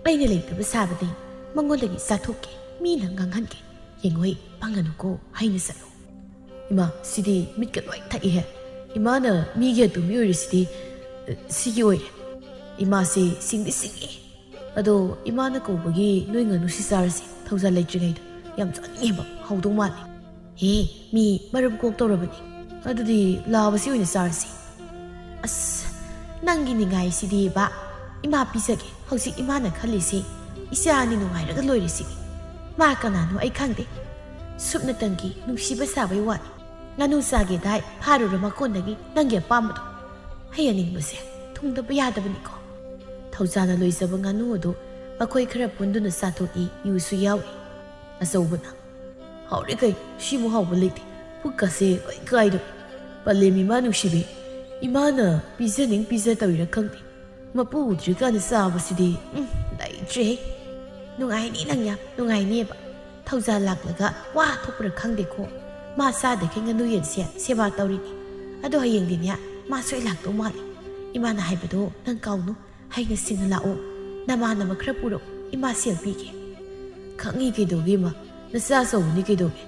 ꯑꯩꯅ ꯂꯩꯇꯕ ꯁꯥꯕꯗꯩ ꯃꯉꯣꯟꯗꯒꯤ ꯆꯥꯊꯣꯛꯀꯦ ꯃꯤꯅ ꯉꯥꯡꯍꯟꯒꯦ ꯌꯦꯡꯉꯣꯏ ꯄꯥꯡꯒꯅꯨꯀꯣ ꯍꯩꯅ ꯆꯠꯂꯨ ꯏꯃꯥ ꯁꯤꯗꯤ ꯃꯤꯠꯀ ꯂꯣꯏ ꯊꯛꯏꯍꯦ ꯏꯃꯥꯅ ꯃꯤꯒꯤ ꯑꯇꯨꯝꯕꯤ ꯑꯣꯏꯔꯤꯁꯤꯗꯤ ꯁꯤꯒꯤ ꯑꯣꯏꯔꯦ ꯏꯃꯥꯁꯦ ꯁꯤꯡꯉꯤ ꯑꯗꯣ ꯏꯃꯥꯅ ꯀꯧꯕꯒꯤ ꯅꯣꯏ ꯉꯥꯅꯨꯁꯤ ꯆꯥꯔꯁꯤ ꯊꯧꯖꯥꯜ ꯂꯩꯇ꯭ꯔꯤꯉꯩꯗ ꯌꯥꯝ ꯆꯥꯅꯤꯡꯉꯦꯕ ꯍꯧꯗꯧ ꯃꯥꯜꯂꯦ ꯃꯤ ꯃꯔꯨꯝ ꯀꯣꯛꯇꯧꯔꯕꯅꯤ ꯑꯗꯨꯗꯤ ꯂꯥꯕꯁꯤ ꯑꯣꯏꯅ ꯆꯥꯔꯁꯤ ꯑꯁ ꯅꯪꯒꯤ ꯅꯤꯡꯉꯥꯏꯁꯤꯗꯤ ꯕꯥ ꯏꯃꯥ ꯄꯤꯖꯒꯦ ꯍꯧꯖꯤꯛ ꯏꯃꯥꯅ ꯈꯜꯂꯤꯁꯤ ꯏꯆꯥꯅꯤ ꯅꯨꯡꯉꯥꯏꯔꯒ ꯂꯣꯏꯔꯤꯁꯤꯅꯤ ꯃꯥ ꯀꯅꯥꯅꯣ ꯑꯩ ꯈꯪꯗꯦ ꯁꯨꯞꯅꯇꯪꯒꯤ ꯅꯨꯡꯁꯤꯕ ꯁꯥꯕꯩ ꯋꯥꯅꯤ ꯉꯥꯅꯨ ꯆꯥꯒꯦꯗꯥꯏ ꯐꯥꯔꯨꯔ ꯃꯀꯣꯟꯗꯒꯤ ꯅꯪꯒꯤ ꯑꯄꯥꯝꯕꯗꯣ ꯍꯩꯍꯟꯅꯤꯡꯕꯁꯦ ꯊꯨꯡꯗꯕ ꯌꯥꯗꯕꯅꯤꯀꯣ ꯊꯧꯖꯥꯜꯅ ꯂꯣꯏꯖꯕ ꯉꯥꯅꯨ ꯑꯗꯨ ꯑꯩꯈꯣꯏ ꯈꯔ ꯄꯨꯟꯗꯨꯅ ꯆꯥꯊꯣꯛꯏ ꯌꯨꯁꯨ ꯌꯥꯎꯏ ꯑꯆꯧꯕꯅ ꯍꯥꯎꯔꯦ ꯀꯩ ꯁꯤꯃꯨꯛ ꯍꯥꯎꯕ ꯂꯩꯇꯦ ꯄꯨꯛꯀꯁꯦ ꯂꯣꯏ ꯀꯥꯏꯗꯣꯏ ꯄꯜꯂꯦꯝ ꯏꯃꯥ ꯅꯨꯡꯁꯤꯕꯤ ꯏꯃꯥꯅ ꯄꯤꯖꯅꯤꯡ ꯄꯤꯖꯗꯧꯔꯤꯔꯥ ꯈꯪꯗꯦ ꯃꯄꯨ ꯎꯗ꯭ꯔꯤꯀꯥꯟꯗ ꯆꯥꯕꯁꯤꯗꯤ ꯂꯩꯇ꯭ꯔꯦꯍꯦ ꯅꯨꯡꯉꯥꯏꯅꯤ ꯅꯪ ꯌꯥꯝ ꯅꯨꯡꯉꯥꯏꯅꯤꯕ ꯊꯧꯖꯥꯜ ꯂꯥꯛꯂꯒ ꯋꯥ ꯊꯣꯛꯄ꯭ꯔꯥ ꯈꯪꯗꯦꯀꯣ ꯃꯥ ꯆꯥꯗꯈꯩ ꯉꯥꯅꯨ ꯌꯦꯟꯁꯦ ꯁꯦꯕꯥ ꯇꯧꯔꯤꯅꯤ ꯑꯗꯣ ꯍꯌꯦꯡꯗꯤꯅꯦ ꯃꯥ ꯁꯣꯏ ꯂꯥꯛꯇꯧ ꯃꯥꯜꯂꯦ ꯏꯃꯥꯅ ꯍꯥꯏꯕꯗꯣ ꯅꯪ ꯀꯥꯎꯅꯨ ꯍꯩꯅ ꯁꯤꯡꯅ ꯂꯥꯛꯑꯣ ꯅꯃꯥꯟꯅꯕ ꯈꯔ ꯄꯨꯔꯛꯎ ꯏꯃꯥ ꯁꯦꯜ ꯄꯤꯒꯦ ꯈꯪꯉꯤ ꯀꯩꯗꯧꯒꯦ ꯏꯃꯥ ꯅꯆꯥ ꯑꯆꯧꯕꯅꯤ ꯀꯩꯗꯧꯒꯦ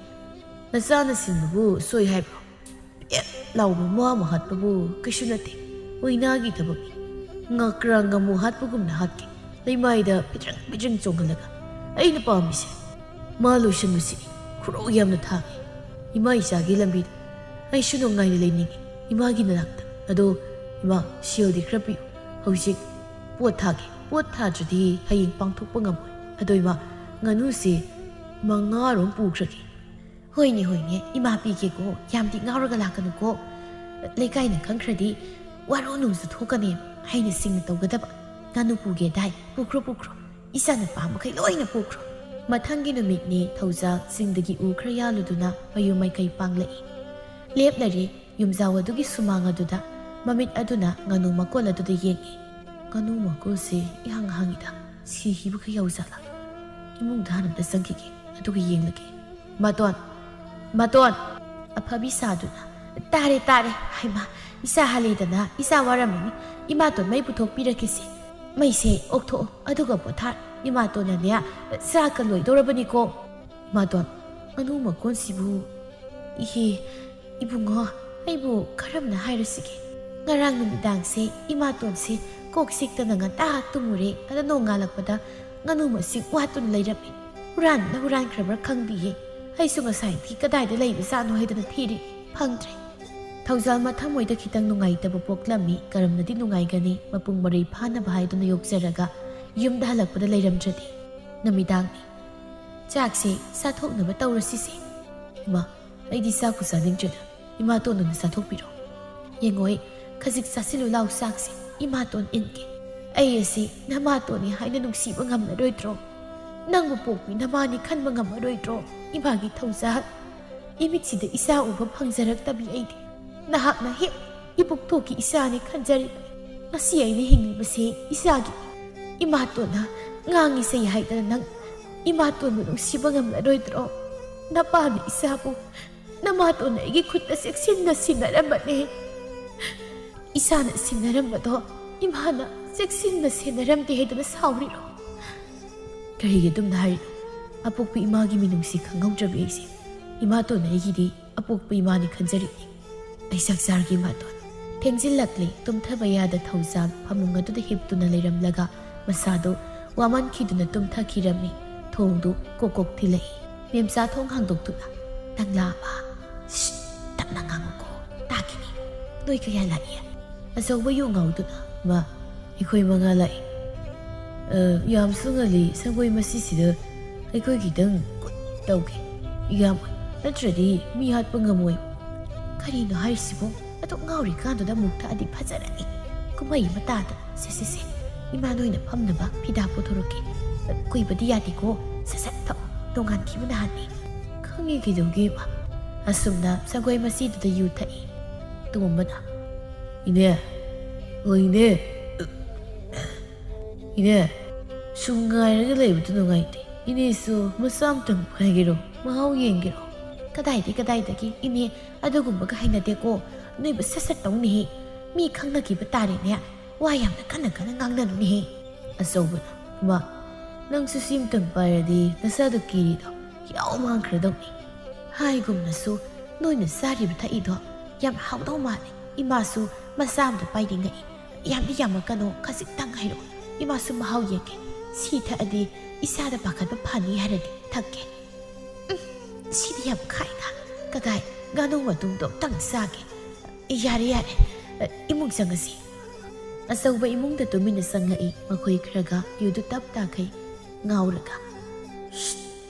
ꯅꯆꯥꯅ ꯁꯤꯟꯕꯕꯨ ꯁꯣꯏ ꯍꯥꯏꯕ꯭ꯔꯣ ꯄꯦꯠ ꯂꯥꯎꯕ ꯃꯥ ꯍꯥꯠꯄꯕꯨ ꯀꯩꯁꯨ ꯅꯠꯇꯦ ꯑꯣꯏꯅꯥꯒꯤ ꯊꯕꯛꯅꯤ ꯉꯀ꯭ꯔꯥ ꯉꯥꯃꯨ ꯍꯥꯠꯄꯒꯨꯝꯅ ꯍꯥꯠꯀꯦ ꯂꯩꯃꯥꯏꯗ ꯄꯤꯗ꯭ꯔꯪ ꯆꯣꯡꯍꯜꯂꯒ ꯑꯩꯅ ꯄꯥꯝꯃꯤꯁꯦ ꯃꯥ ꯂꯣꯏꯁꯤꯟꯕꯁꯤꯅꯤ ꯈꯨꯔꯧ ꯌꯥꯝꯅ ꯊꯥꯡꯉꯤ ꯏꯃꯥ ꯏꯆꯥꯒꯤ ꯂꯝꯕꯤꯗ ꯑꯩꯁꯨ ꯅꯨꯡꯉꯥꯏꯅ ꯂꯩꯅꯤꯡꯉꯤ ꯏꯃꯥꯒꯤ ꯅꯅꯥꯛꯇ ꯑꯗꯣ ꯏꯃꯥ ꯁꯦꯜꯗꯤ ꯈꯔ ꯄꯤꯌꯨ ꯍꯧꯖꯤꯛ ꯄꯣꯠ ꯊꯥꯒꯦ ꯄꯣꯠ ꯊꯥꯗ꯭ꯔꯗꯤ ꯍꯌꯦꯡ ꯄꯥꯡꯊꯣꯛꯄ ꯉꯝꯃꯣꯏ ꯑꯗꯣ ꯏꯃꯥ ꯉꯥꯅꯨꯁꯦ 5 ꯄꯨꯈ꯭ꯔꯒꯦ ꯍꯣꯏꯅꯦ ꯏꯃꯥ ꯄꯤꯒꯦꯀꯣ ꯌꯥꯝꯗꯤ ꯉꯥꯎꯔꯒ ꯂꯥꯛꯀꯅꯨꯀꯣ ꯂꯩꯀꯥꯏꯅ ꯈꯪꯈ꯭ꯔꯗꯤ ꯋꯥꯔꯣ ꯅꯨꯡꯁꯨ ꯊꯣꯛꯀꯅꯦꯕ ꯍꯩꯅ ꯁꯤꯡꯅ ꯇꯧꯒꯗꯕ ꯉꯥꯅꯨ ꯄꯨꯒꯦꯗꯥꯏ ꯄꯨꯈ꯭ꯔꯣ ꯏꯆꯥꯅ ꯄꯥꯝꯕꯈꯩ ꯂꯣꯏꯅ ꯄꯨꯈ꯭ꯔꯣ ꯃꯊꯪꯒꯤ ꯅꯨꯃꯤꯠꯅꯤ ꯊꯧꯖꯥꯜ ꯆꯤꯡꯗꯒꯤ ꯎ ꯈꯔ ꯌꯥꯜꯂꯨꯗꯨꯅ ꯃꯌꯨꯝ ꯃꯥꯏꯀꯩ ꯄꯥꯡꯂꯛꯏ ꯂꯦꯞꯂꯔꯤ ꯌꯨꯝꯖꯥꯎ ꯑꯗꯨꯒꯤ ꯁꯨꯃꯥꯡ ꯑꯗꯨꯗ ꯃꯃꯤꯠ ꯑꯗꯨꯅ ꯉꯥꯅꯨ ꯃꯀꯣꯜ ꯑꯗꯨꯗ ꯌꯦꯡꯉꯤ ꯉꯥꯅꯨ ꯃꯀꯣꯜꯁꯦ ꯏꯍꯥꯡ ꯍꯥꯡꯉꯤꯗ ꯁꯤꯈꯤꯕꯒ ꯌꯥꯎꯖꯥꯠꯂꯥ ꯏꯃꯨꯡꯗ ꯍꯥꯟꯅ ꯆꯪꯈꯤꯒꯦ ꯑꯗꯨꯒ ꯌꯦꯡꯂꯒꯦ ꯃꯇꯣꯟ ꯑꯐꯕꯤ ꯁꯥꯗꯨꯅ ꯇꯥꯔꯦ ꯍꯩꯃꯥ ꯏꯆꯥ ꯍꯜꯂꯤꯗꯅ ꯏꯆꯥ ꯋꯥꯔꯝꯃꯅꯤ ꯏꯃꯥꯇꯣꯟ ꯃꯩ ꯄꯨꯊꯣꯛꯄꯤꯔꯛꯈꯤꯁꯤ ꯃꯩꯁꯦ ꯑꯣꯛꯊꯣꯛꯑꯣ ꯑꯗꯨꯒ ꯄꯣꯊꯥꯔ ꯏꯃꯥꯇꯣꯟꯅꯅꯦ ꯆꯥꯛꯀ ꯂꯣꯏꯗꯧꯔꯕꯅꯤꯀꯣ ꯏꯃꯥꯇꯣꯟ ꯉꯥꯅꯨ ꯃꯀꯣꯟꯁꯤꯕꯨ ꯏꯍꯦ ꯏꯕꯨꯡꯉꯣ ꯑꯩꯕꯨ ꯀꯔꯝꯅ ꯍꯥꯏꯔꯁꯤꯒꯦ ꯉꯔꯥꯡ ꯅꯨꯃꯤꯗꯥꯡꯁꯦ ꯏꯃꯥꯇꯣꯟꯁꯦ ꯀꯣꯛ ꯆꯤꯛꯇꯅ ꯉꯟꯇꯥ ꯇꯨꯝꯃꯨꯔꯦ ꯑꯗ ꯅꯣꯡꯉꯥꯜꯂꯛꯄꯗ ꯉꯥꯅꯨ ꯃꯁꯤꯡ ꯋꯥꯠꯇꯨꯅ ꯂꯩꯔꯝꯃꯤ ꯍꯨꯔꯥꯟꯈ꯭ꯔꯕ꯭ꯔꯥ ꯈꯪꯗꯤꯌꯦ ꯑꯩꯁꯨ ꯉꯁꯥꯏꯗꯤ ꯀꯗꯥꯏꯗ ꯂꯩꯕꯖꯥꯠꯅꯣ ꯍꯥꯏꯗꯅ ꯊꯤꯔꯤ ꯐꯪꯗ꯭ꯔꯦ ꯊꯧꯖꯥꯜ ꯃꯊꯃꯣꯏꯗ ꯈꯤꯇꯪ ꯅꯨꯡꯉꯥꯏꯇꯕ ꯄꯣꯛꯂꯝꯃꯤ ꯀꯔꯝꯅꯗꯤ ꯅꯨꯡꯉꯥꯏꯒꯅꯤ ꯃꯄꯨꯡ ꯃꯔꯩ ꯐꯥꯅꯕ ꯍꯥꯏꯗꯨꯅ ꯌꯣꯛꯆꯔꯒ ꯌꯨꯝꯗ ꯍꯜꯂꯛꯄꯗ ꯂꯩꯔꯝꯗ꯭ꯔꯗꯤ ꯅꯨꯃꯤꯗꯥꯡꯅꯤ ꯆꯥꯛꯁꯦ ꯆꯥꯊꯣꯛꯅꯕ ꯇꯧꯔꯁꯤꯁꯦ ꯏꯃꯥ ꯑꯩꯗꯤ ꯆꯥꯛꯄꯨ ꯆꯥꯅꯤꯡꯗ꯭ꯔꯦꯗ ꯏꯃꯥꯇꯣꯟꯅ ꯆꯥꯊꯣꯛꯄꯤꯔꯣ ꯌꯦꯡꯉꯣꯏ ꯈꯖꯤꯛ ꯆꯥꯁꯤꯜꯂꯨ ꯂꯥꯎ ꯆꯥꯛꯁꯦ ꯏꯃꯥꯇꯣꯟ ꯏꯟꯒꯦ ꯑꯩ ꯑꯁꯤ ꯅꯃꯥꯇꯣꯟꯅꯤ ꯍꯥꯏꯅ ꯅꯨꯡꯁꯤꯕ ꯉꯝꯂꯔꯣꯏꯗ꯭ꯔో ꯅꯪꯕꯨ ꯄꯣꯛꯄꯤ ꯅꯃꯥꯅꯤ ꯈꯟꯕ ꯉꯝꯃꯔꯣꯏꯗ꯭ꯔꯣ ꯏꯃꯥꯒꯤ ꯊꯧꯖꯥꯜ ꯏꯃꯤꯠꯁꯤꯗ ꯏꯆꯥ ꯎꯕ ꯐꯪꯖꯔꯛꯇꯕꯤ ꯑꯩꯗꯤ ꯅꯍꯥꯛꯅ ꯍꯦꯛ ꯏꯕꯨꯛꯊꯣꯛꯀꯤ ꯏꯆꯥꯅꯤ ꯈꯟꯖꯔꯤꯕꯅꯤ ꯉꯁꯤ ꯑꯩꯅ ꯍꯤꯡꯂꯤꯕꯁꯦ ꯏꯆꯥꯒꯤ ꯏꯃꯥꯇꯣꯟꯅ ꯉꯥꯡꯉꯤꯁꯦ ꯍꯥꯏꯗꯅ ꯅꯪ ꯏꯃꯥꯇꯣꯟꯕꯨ ꯅꯨꯡꯁꯤꯕ ꯉꯝꯂꯔꯣꯏꯗ꯭ꯔꯣ ꯅꯄꯥꯅ ꯏꯆꯥꯕꯨ ꯅꯃꯥꯇꯣꯟꯅ ꯑꯩꯒꯤ ꯈꯨꯠꯇ ꯆꯦꯛꯁꯤꯟꯅ ꯁꯤꯟꯅꯔꯝꯕꯅꯦ ꯏꯁꯥꯅ ꯁꯤꯟꯅꯔꯝꯕꯗꯣ ꯏꯃꯥꯅ ꯆꯦꯛꯁꯤꯟꯅ ꯁꯦꯟꯅꯔꯝꯗꯦ ꯍꯥꯏꯗꯨꯅ ꯁꯥꯎꯔꯤꯔꯣ ꯀꯔꯤꯒꯤ ꯑꯗꯨꯝꯅ ꯍꯥꯏꯔꯤꯅꯣ ꯑꯄꯣꯛꯄ ꯏꯃꯥꯒꯤ ꯃꯤꯅꯨꯡꯁꯤ ꯈꯪꯍꯧꯗ꯭ꯔꯕꯤ ꯑꯩꯁꯦ ꯏꯃꯥꯇꯣꯟꯅ ꯑꯩꯒꯤꯗꯤ ꯑꯄꯣꯛꯄ ꯏꯃꯥꯅꯤ ꯈꯟꯖꯔꯤꯅꯤ ꯑꯩ ꯆꯥꯛ ꯆꯥꯔꯒꯦ ꯏꯃꯥꯇꯣꯟ ꯊꯦꯡꯖꯤꯜꯂꯛꯂꯤ ꯇꯨꯝꯊꯕ ꯌꯥꯗ ꯊꯧꯖꯥꯜ ꯐꯃꯨꯡ ꯑꯗꯨꯗ ꯍꯤꯞꯇꯨꯅ ꯂꯩꯔꯝꯂꯒ ꯃꯁꯥꯗꯣ ꯋꯥꯃꯟꯈꯤꯗꯨꯅ ꯇꯨꯝꯊꯈꯤꯔꯝꯃꯤ ꯊꯣꯡꯗꯨ ꯀꯣꯛ ꯊꯤꯜꯂꯛꯏ ꯃꯦꯝꯆꯥ ꯊꯣꯡ ꯍꯥꯡꯗꯣꯛꯇꯨꯅ ꯅꯪ ꯂꯥꯛꯑꯕ ꯇꯞꯅ ꯉꯥꯡꯉꯨꯀꯣ ꯇꯥꯈꯤꯅꯤ ꯅꯣꯏ ꯀꯌꯥ ꯂꯥꯛꯏ ꯑꯆꯧꯕ ꯌꯣꯡꯉꯥꯎꯗꯨꯅ ꯃꯥ ꯑꯩꯈꯣꯏ 5 ꯂꯥꯛꯏ ꯌꯥꯝꯁꯨ ꯉꯜꯂꯤ ꯁꯪꯒꯣꯏ ꯃꯁꯤꯁꯤꯗ ꯑꯩꯈꯣꯏ ꯈꯤꯇꯪ ꯇꯧꯒꯦ ꯌꯥꯝꯃꯣꯏ ꯅꯠꯇ꯭ꯔꯗꯤ ꯃꯤ ꯍꯥꯠꯄ ꯉꯝꯃꯣꯏ ꯀꯔꯤꯅꯣ ꯍꯥꯏꯔꯤꯁꯤꯕꯣ ꯑꯗꯨꯛ ꯉꯥꯎꯔꯤꯀꯥꯟꯗꯨꯗ ꯑꯃꯨꯛ ꯊꯛꯑꯗꯤ ꯐꯖꯔꯅꯤ ꯀꯨꯝꯍꯩ ꯑꯃ ꯇꯥꯗ ꯁꯦ ꯏꯃꯥ ꯅꯣꯏꯅ ꯐꯝꯅꯕ ꯐꯤꯗꯥ ꯄꯨꯊꯣꯔꯛꯀꯦ ꯀꯨꯏꯕꯗꯤ ꯌꯥꯗꯦꯀꯣ ꯁꯠ ꯊꯛꯑꯣ ꯇꯣꯉꯥꯟꯈꯤꯕꯅ ꯍꯥꯟꯅꯤ ꯈꯪꯉꯤ ꯀꯩꯗꯧꯒꯦꯕ ꯑꯁꯨꯝꯅ ꯁꯪꯒꯣꯏ ꯃꯁꯤꯗꯨꯗ ꯌꯨ ꯊꯛꯏ ꯇꯣꯝꯕꯅ ꯏꯅꯦ ꯏꯅꯦ ꯏꯅꯦ ꯁꯨꯝ ꯉꯥꯏꯔꯒ ꯂꯩꯕꯗꯨ ꯅꯨꯡꯉꯥꯏꯇꯦ ꯏꯅꯦꯁꯨ ꯃꯆꯥ ꯑꯃꯇꯪ ꯄꯥꯏꯒꯦꯔꯣ ꯃꯍꯥꯎ ꯌꯦꯡꯒꯦꯔꯣ ꯀꯗꯥꯏꯗꯒꯤ ꯏꯅꯦ ꯑꯗꯨꯒꯨꯝꯕꯒ ꯍꯩꯅꯗꯦꯀꯣ ꯅꯣꯏꯕꯨ ꯁꯠ ꯇꯧꯅꯤꯍꯦ ꯃꯤ ꯈꯪꯅꯈꯤꯕ ꯇꯥꯔꯦꯅꯦ ꯋꯥ ꯌꯥꯝꯅ ꯀꯟꯅ ꯉꯥꯡꯅꯅꯨꯅꯦꯍꯦ ꯑꯆꯧꯕꯅ ꯃꯥ ꯅꯪꯁꯨ ꯁꯤꯝꯇꯪ ꯄꯥꯏꯔꯗꯤ ꯅꯁꯥꯗꯣ ꯀꯤꯔꯤꯗꯣ ꯌꯥꯎ ꯃꯥꯡꯈ꯭ꯔꯗꯧꯅꯤ ꯍꯥꯏꯒꯨꯝꯅꯁꯨ ꯅꯣꯏꯅ ꯆꯥꯔꯤꯕ ꯊꯛꯏꯗꯣ ꯌꯥꯝ ꯍꯥꯎꯗꯧ ꯃꯥꯜꯂꯦ ꯏꯃꯥꯁꯨ ꯃꯆꯥ ꯑꯃꯗ ꯄꯥꯏꯅꯤꯡꯉꯛꯏ ꯌꯥꯝꯗꯤ ꯌꯥꯝꯃꯛꯀꯅꯣ ꯈꯖꯤꯛꯇꯪ ꯍꯥꯏꯔꯛꯑꯣ 이마수 마하우 얘기 시타디 이사다 바카도 파니 하르디 탁게 시리압 카이가 가가이 가노와 둥도 땅 싸게 야래 이몽 상가시 아싸우바 이몽다 도미나 상가이 마코이 크라가 유두 답다카이 ngauraga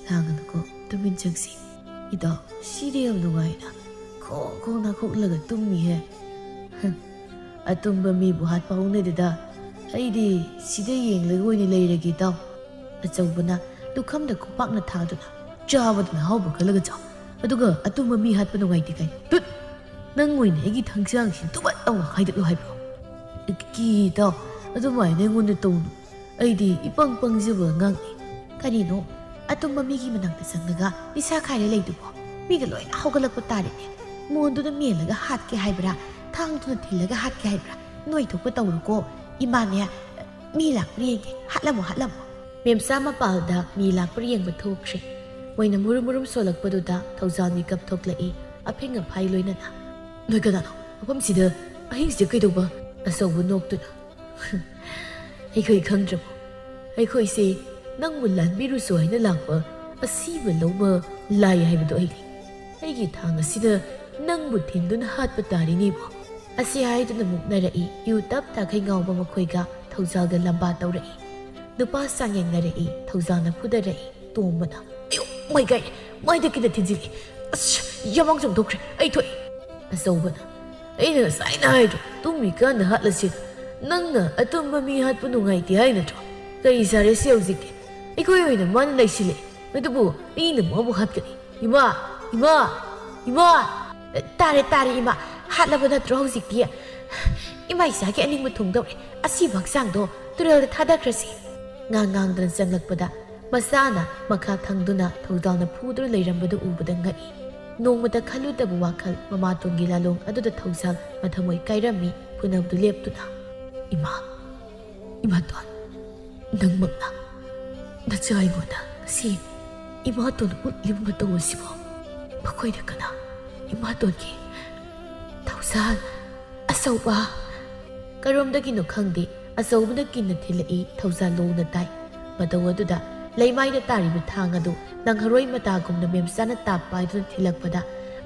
나가는거 도민 정시 이도 시리압 누가이나 코코나 코라가 뚱미해 아tumba 미부 핫 파우네데다 ꯑꯩꯗꯤ ꯁꯤꯗ ꯌꯦꯡꯂꯒ ꯑꯣꯏꯅ ꯂꯩꯔꯒꯦ ꯇꯥꯎ ꯑꯆꯧꯕꯅ ꯗꯨꯈꯝꯗ ꯈꯨꯄꯥꯛꯅ ꯊꯥꯗꯨꯅ ꯆꯥꯕꯗꯨꯅ ꯍꯥꯎꯕ ꯈꯜꯂꯒ ꯆꯥꯎ ꯑꯗꯨꯒ ꯑꯇꯨꯝꯕ ꯃꯤ ꯍꯥꯠꯄ ꯅꯨꯡꯉꯥꯏꯇꯦ ꯀꯥꯏ ꯇꯨꯠ ꯅꯪ ꯑꯣꯏꯅ ꯑꯩꯒꯤ ꯊꯥꯡꯁꯥꯡꯁꯤ ꯇꯨꯕꯠ ꯇꯧꯅ ꯍꯥꯏꯗꯠꯂꯨ ꯍꯥꯏꯕ꯭ꯔꯣ ꯀꯤ ꯇꯥꯎ ꯑꯗꯨꯃꯥꯏꯅ ꯑꯩꯉꯣꯟꯗ ꯇꯧꯅꯨ ꯑꯩꯗꯤ ꯏꯄꯪ ꯄꯪꯖꯕ ꯑꯉꯥꯡꯅꯤ ꯀꯔꯤꯅꯣ ꯑꯇꯨꯝꯕ ꯃꯤꯒꯤ ꯃꯅꯥꯛꯇ ꯆꯪꯂꯒ ꯏꯁꯥ ꯈꯥꯏꯔ ꯂꯩꯗꯨꯕꯣ ꯃꯤꯒ ꯂꯣꯏꯅ ꯍꯧꯒꯠꯂꯛꯄ ꯇꯥꯔꯦꯅꯦ ꯃꯣꯟꯗꯨꯅ ꯃꯦꯜꯂꯒ ꯍꯥꯠꯀꯦ ꯍꯥꯏꯕ꯭ꯔꯥ ꯊꯥꯡꯗꯨꯅ ꯊꯤꯜꯂꯒ ꯍꯥꯠꯀꯦ ꯍꯥꯏꯕ꯭ꯔꯥ ꯅꯣꯏ ꯊꯣꯛꯄ ꯇꯧꯔꯨꯀꯣ 이마네 미 락프리에게 할라모 멤사 마팔다 미 락프리엥 버토크레 모이나 무름무름 솔락버두다 타우자 미컵 톡라이 아팽가 파이로이나나 너희가나노 아범시다 아행시다 그이도봐 아서부 녹두나 아이코이 강드라보 아이코이세 낭물란 미루소 하이나 락바 아시바 로바 라이 하이버도 아이리 아이기 탕아시다 낭부 틴두나 핫바 따리니보 ꯑꯁꯤ ꯍꯥꯏꯗꯨꯅ ꯃꯨꯛꯅꯔꯛꯏ ꯌꯨ ꯇꯞ ꯇꯥꯈꯩ ꯉꯥꯎꯕ ꯃꯈꯣꯏꯒ ꯊꯧꯖꯥꯜꯒ ꯂꯝꯕꯥ ꯇꯧꯔꯛꯏ ꯅꯨꯄꯥ ꯆꯥꯡꯌꯦꯡꯅꯔꯛꯏ ꯊꯧꯖꯥꯜꯅ ꯐꯨꯗꯔꯛꯏ ꯇꯣꯝꯕꯅ ꯑꯌꯣ ꯃꯥꯏ ꯒꯥꯏ ꯃꯥꯏꯗ ꯊꯤꯟꯖꯤꯜꯂꯤ ꯑꯁ ꯌꯥꯃꯥꯡ ꯆꯣꯡꯊꯣꯛꯈ꯭ꯔꯦ ꯑꯩ ꯊꯣꯛꯏ ꯑꯆꯧꯕꯅ ꯑꯩꯅ ꯉꯁꯥꯏꯅ ꯍꯥꯏꯗ꯭ꯔꯣ ꯇꯨꯝꯃꯤꯀꯥꯟꯗ ꯍꯥꯠꯂꯁꯤꯅ ꯅꯪꯅ ꯑꯇꯨꯝꯕ ꯃꯤ ꯍꯥꯠꯄ ꯅꯨꯡꯉꯥꯏꯇꯦ ꯍꯥꯏ ꯅꯠꯇ꯭ꯔꯣ ꯀꯔꯤ ꯁꯥꯔꯦ ꯁꯤ ꯍꯧꯖꯤꯛꯇꯤ ꯑꯩꯈꯣꯏ ꯑꯣꯏꯅ ꯃꯥꯅ ꯂꯩꯁꯤꯜꯂꯦ ꯑꯗꯨꯕꯨ ꯑꯩꯅ ꯃꯥꯕꯨ ꯍꯥꯠꯀꯅꯤ ꯏꯃꯥ ꯇꯥꯔꯦ ꯏꯃꯥ ꯍꯥꯠꯂꯕ ꯅꯠꯇ꯭ꯔꯣ ꯍꯧꯖꯤꯛꯇꯤ ꯏꯃꯥ ꯏꯆꯥꯒꯤ ꯑꯅꯤꯡꯕ ꯊꯨꯡꯗꯧꯔꯦ ꯑꯁꯤꯕ ꯍꯛꯆꯥꯡꯗꯣ ꯇꯨꯔꯦꯜꯗ ꯊꯥꯗꯈ꯭ꯔꯁꯤ ꯉꯥꯡꯗꯅ ꯆꯪꯂꯛꯄꯗ ꯃꯆꯥꯅ ꯃꯈꯥ ꯊꯪꯗꯨꯅ ꯊꯧꯗꯥꯜꯅ ꯐꯨꯗꯨꯅ ꯂꯩꯔꯝꯕꯗꯨ ꯎꯕꯗ ꯉꯛꯏ ꯅꯣꯡꯃꯗ ꯈꯜꯂꯨꯗꯕ ꯋꯥꯈꯜ ꯃꯃꯥꯇꯣꯟꯒꯤ ꯂꯥꯂꯣꯡ ꯑꯗꯨꯗ ꯊꯧꯖꯥꯜ ꯃꯊꯃꯣꯏ ꯀꯥꯏꯔꯝꯃꯤ ꯐꯨꯅꯕꯗꯨ ꯂꯦꯞꯇꯨꯅ 이마돈 ꯅꯪꯃꯛꯅ ꯅꯆꯥ ꯑꯩꯉꯣꯟꯗ ꯉꯁꯤ 이마돈을 ꯎꯠꯂꯤꯕ ꯃꯇꯧ ꯑꯁꯤꯕꯨ ꯃꯈꯣꯏꯅ ꯀꯅꯥ 이마돈ꯒꯤ ꯊꯧꯖꯥꯜ ꯑꯆꯧꯕ ꯀꯔꯣꯝꯗꯒꯤꯅꯣ ꯈꯪꯗꯦ ꯑꯆꯧꯕꯅ ꯀꯤꯟꯅ ꯊꯤꯜꯂꯛꯏ ꯊꯧꯖꯥꯜ ꯂꯣꯡꯅ ꯇꯥꯏ ꯃꯇꯧ ꯑꯗꯨꯗ ꯂꯩꯃꯥꯏꯗ ꯇꯥꯔꯤꯕ ꯊꯥꯡ ꯑꯗꯨ ꯅꯪꯍꯔꯣꯏ ꯃꯇꯥꯒꯨꯝꯅ ꯃꯦꯝꯆꯥꯅ ꯇꯥꯞ ꯄꯥꯏꯗꯨꯅ ꯊꯤꯜꯂꯛꯄꯗ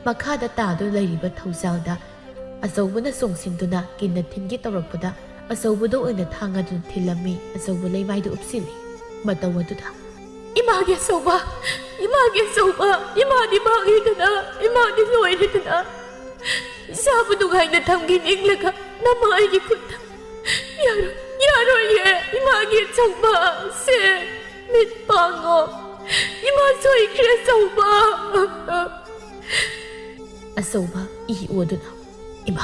ꯃꯈꯥꯗ ꯇꯥꯗꯨꯅ ꯂꯩꯔꯤꯕ ꯊꯧꯖꯥꯜꯗ ꯑꯆꯧꯕꯅ ꯆꯣꯡꯁꯤꯟꯗꯨꯅ ꯀꯤꯟꯅ ꯊꯤꯟꯒꯦ ꯇꯧꯔꯛꯄꯗ ꯑꯆꯧꯕꯗ ꯑꯣꯏꯅ ꯊꯥꯡ ꯑꯗꯨꯅ ꯊꯤꯜꯂꯝꯃꯤ ꯑꯆꯧꯕ ꯂꯩꯃꯥꯏꯗ ꯎꯞꯁꯤꯜꯂꯤ ꯃꯇꯧ ꯑꯗꯨꯗ ꯏꯃꯥꯒꯤ ꯑꯆꯧꯕ 이마디 망이드나 이마디 노이드나 사부 누가이나 담긴 잉라가 나마 아이기 굿다 야로예 이마기 정바 세 밑방어 이마 소이 그래서 오바 아서오바 이 오드나 이마